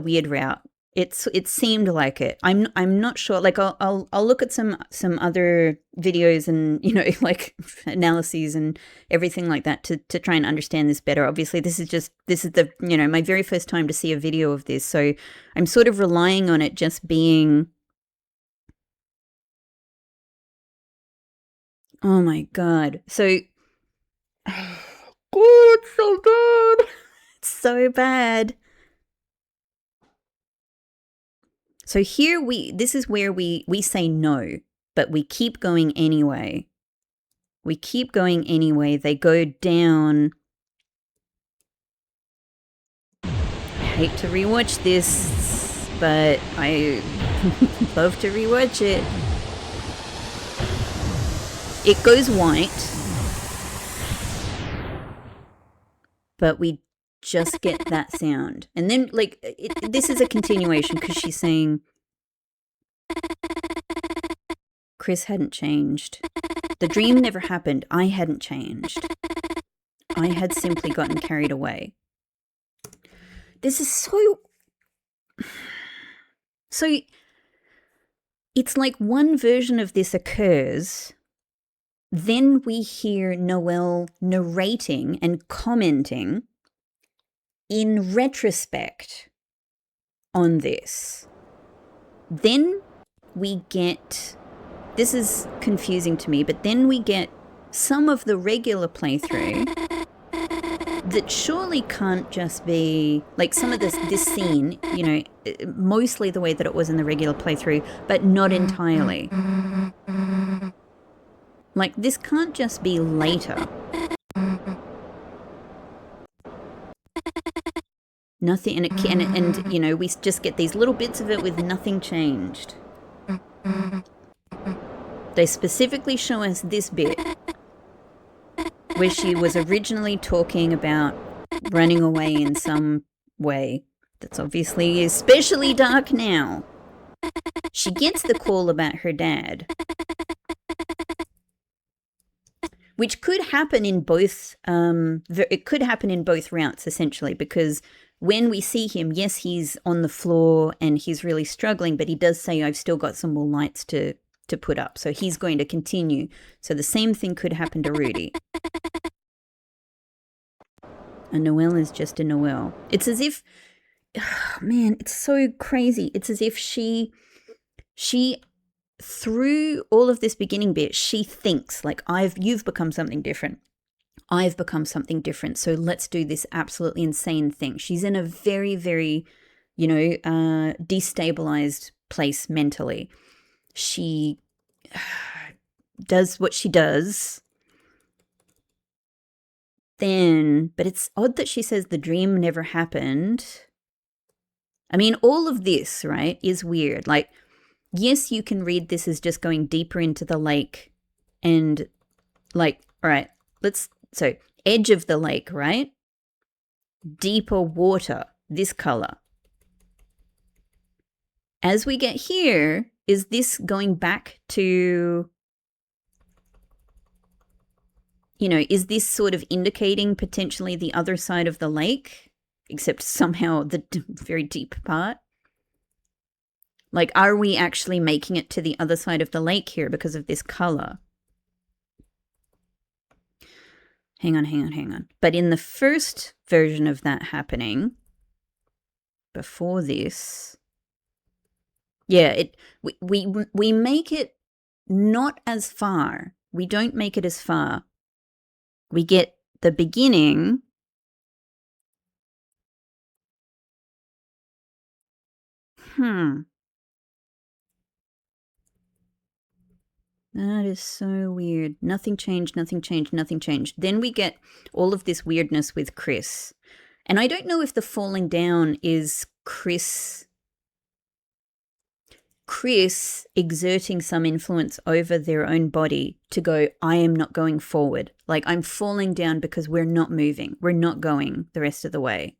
weird route. It seemed like it. I'm not sure. Like I'll look at some other videos and like analyses and everything like that to try and understand this better. Obviously, this is the my very first time to see a video of this, so I'm sort of relying on it just being. Oh my god! So, God, it's so bad. It's so bad. So here this is where we say no, but we keep going anyway. We keep going anyway. They go down. I hate to rewatch this, but I love to rewatch it. It goes white, but we just get that sound. And then, this is a continuation because she's saying Chris hadn't changed. The dream never happened. I hadn't changed. I had simply gotten carried away. This is so it's like one version of this occurs, then we hear Noelle narrating and commenting in retrospect on this. Then we get, this is confusing to me, but then we get some of the regular playthrough that surely can't just be like some of this scene, you know, mostly the way that it was in the regular playthrough, but not entirely. Like, this can't just be later. Nothing, and it can, and you know, we just get these little bits of it with nothing changed. They specifically show us this bit where she was originally talking about running away in some way that's obviously especially dark now. She gets the call about her dad, which could happen in both, it could happen in both routes, essentially, because when we see him, yes, he's on the floor and he's really struggling, but he does say, I've still got some more lights to put up. So he's going to continue. So the same thing could happen to Rudy. A Noelle is just a Noelle. It's as if, oh man, it's so crazy. It's as if she, through all of this beginning bit, she thinks like, you've become something different. I've become something different. So let's do this absolutely insane thing. She's in a very, very, you know, destabilized place mentally. She does what she does. Then, but it's odd that she says the dream never happened. I mean, all of this, right, is weird. Like, yes, you can read this as just going deeper into the lake and like, all right, so edge of the lake, right? Deeper water, this color. As we get here, is this going back to, you know, is this sort of indicating potentially the other side of the lake, except somehow the very deep part? Like, are we actually making it to the other side of the lake here because of this color? Hang on. But in the first version of that happening, before this, yeah, we make it not as far. We don't make it as far. We get the beginning. That is so weird. Nothing changed. Then we get all of this weirdness with Chris. And I don't know if the falling down is Chris exerting some influence over their own body to go, I am not going forward. Like, I'm falling down because we're not moving. We're not going the rest of the way.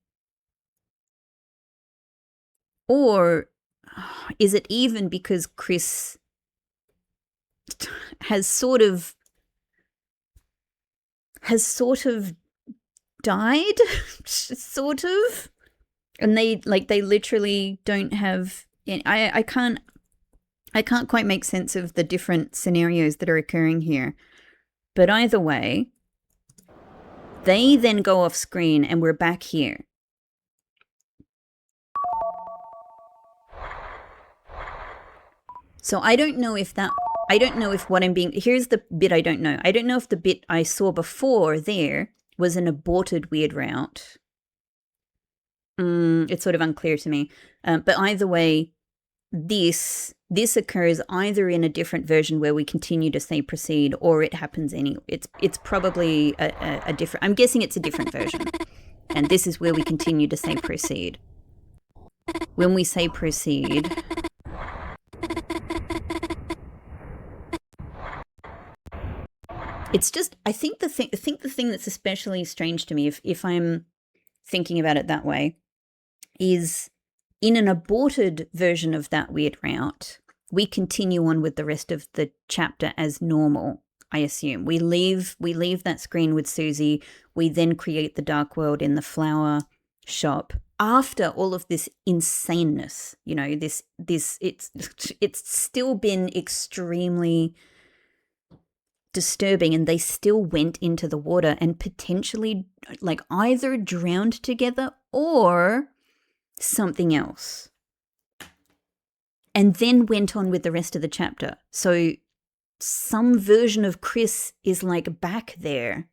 Or is it even because Chris has sort of died, sort of, and they literally don't have. I can't quite make sense of the different scenarios that are occurring here, but either way, they then go off screen and we're back here. So I don't know if what I'm being, here's the bit I don't know. I don't know if the bit I saw before there was an aborted weird route. It's sort of unclear to me. But either way, this occurs either in a different version where we continue to say proceed, or it happens anyway. It's probably a different, I'm guessing it's a different version. And this is where we continue to say proceed. When we say proceed, it's just, I think the thing that's especially strange to me, if I'm thinking about it that way, is in an aborted version of that weird route, we continue on with the rest of the chapter as normal, I assume. We leave that screen with Susie. We then create the dark world in the flower shop after all of this insaneness. You know, it's still been extremely disturbing, and they still went into the water and potentially like either drowned together or something else, and then went on with the rest of the chapter. So some version of Chris is like back there.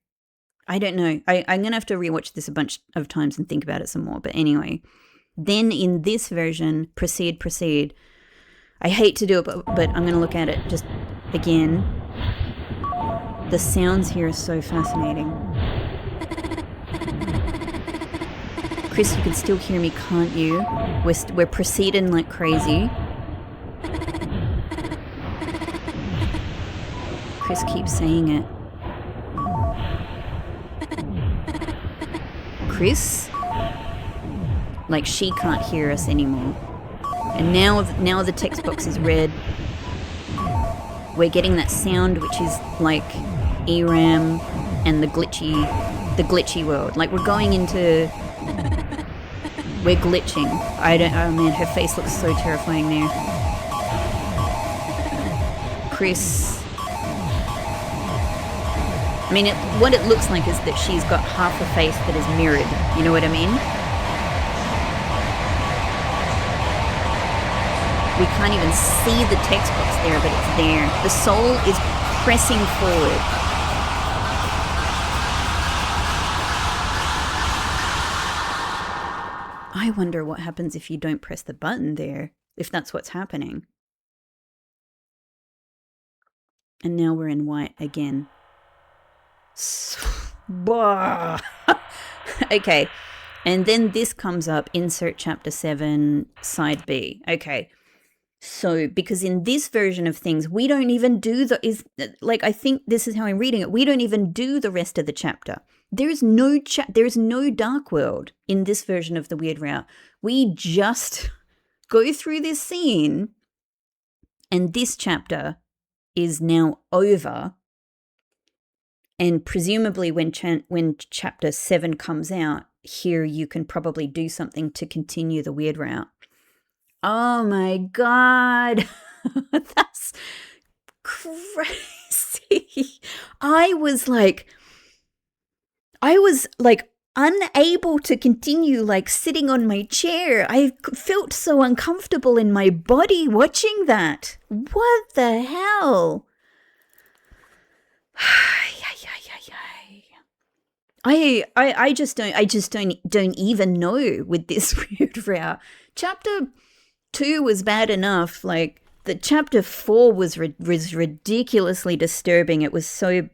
I don't know. I'm going to have to rewatch this a bunch of times and think about it some more. But anyway, then in this version, proceed. I hate to do it, but I'm going to look at it just again. The sounds here are so fascinating. Chris, you can still hear me, can't you? We're proceeding like crazy. Chris keeps saying it. Chris? Like she can't hear us anymore. And now the text box is red. We're getting that sound which is like ERAM and the glitchy world. Like we're glitching. Oh man, her face looks so terrifying there. Chris. I mean, what it looks like is that she's got half a face that is mirrored. You know what I mean? We can't even see the text box there, but it's there. The soul is pressing forward. I wonder what happens if you don't press the button there, if that's what's happening. And now we're in white again. Okay, and then this comes up, insert chapter 7, side B. Okay, so because in this version of things, we don't even do I think this is how I'm reading it, we don't even do the rest of the chapter. There's no dark world in this version of the Weird Route. We just go through this scene, and this chapter is now over. And presumably when chapter 7 comes out, here you can probably do something to continue the Weird Route. Oh my God. That's crazy. I was like unable to continue like sitting on my chair. I felt so uncomfortable in my body watching that. What the hell? I just don't even know with this Weird Route. Chapter 2 was bad enough. Like the chapter 4 was ridiculously disturbing. It was so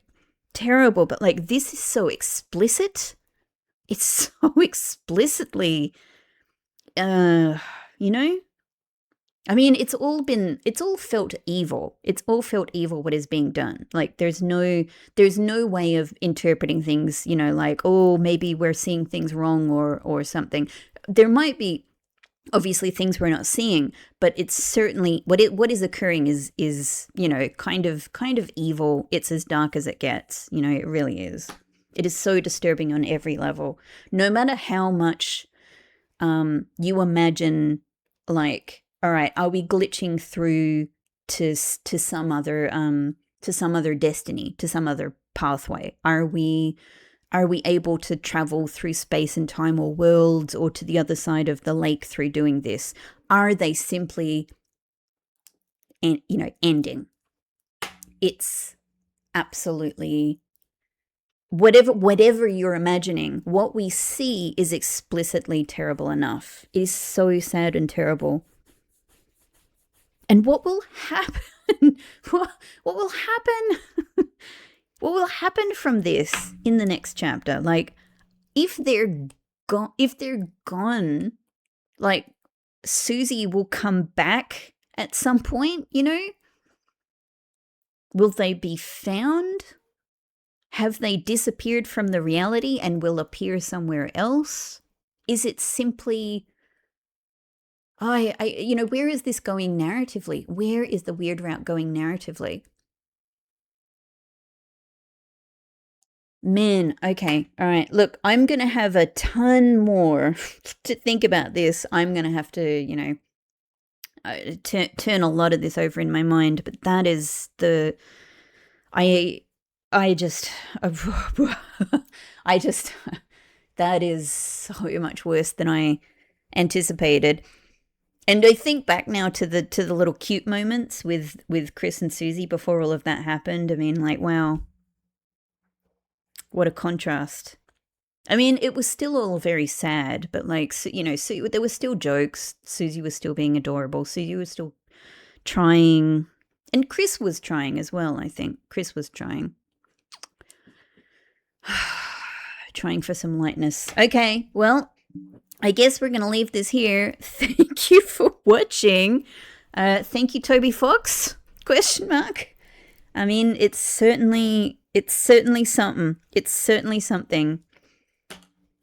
terrible, but like this is so explicit. It's so explicitly, you know. I mean, it's all felt evil. It's all felt evil what is being done. Like there's no way of interpreting things, you know, like, oh, maybe we're seeing things wrong or something. There might be obviously things we're not seeing, but it's certainly what is occurring is, you know, kind of evil. It's as dark as it gets, you know, it really is. It is so disturbing on every level. No matter how much you imagine, like, all right, are we glitching through to some other destiny, to some other pathway? Are we able to travel through space and time or worlds or to the other side of the lake through doing this? Are they simply ending? It's absolutely whatever you're imagining, what we see is explicitly terrible enough. It is so sad and terrible. And what will happen? What will happen? What will happen from this in the next chapter? Like, if they're gone, like Susie will come back at some point, you know? Will they be found? Have they disappeared from the reality and will appear somewhere else? Is it simply, where is this going narratively? Where is the Weird Route going narratively? Man, okay. All right. Look, I'm going to have a ton more to think about this. I'm going to have to, turn a lot of this over in my mind, but that is the I I just I just that is so much worse than I anticipated. And I think back now to the little cute moments with Chris and Susie before all of that happened. I mean, like, wow, what a contrast. I mean, it was still all very sad, but like, there were still jokes. Susie was still being adorable. Susie was still trying, and Chris was trying as well. I think Chris was trying, trying for some lightness. Okay, well, I guess we're gonna leave this here. Thank you for watching. Thank you, Toby Fox? Question mark. I mean, it's certainly something. It's certainly something.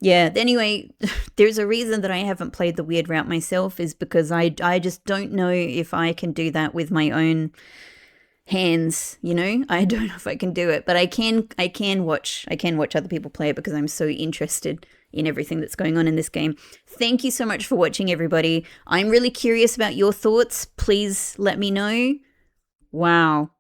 Yeah, anyway, there's a reason that I haven't played the weird route myself, is because I just don't know if I can do that with my own hands, I don't know if I can do it, but I can watch other people play it because I'm so interested in everything that's going on in this game. Thank you so much for watching, everybody. I'm really curious about your thoughts. Please let me know. Wow.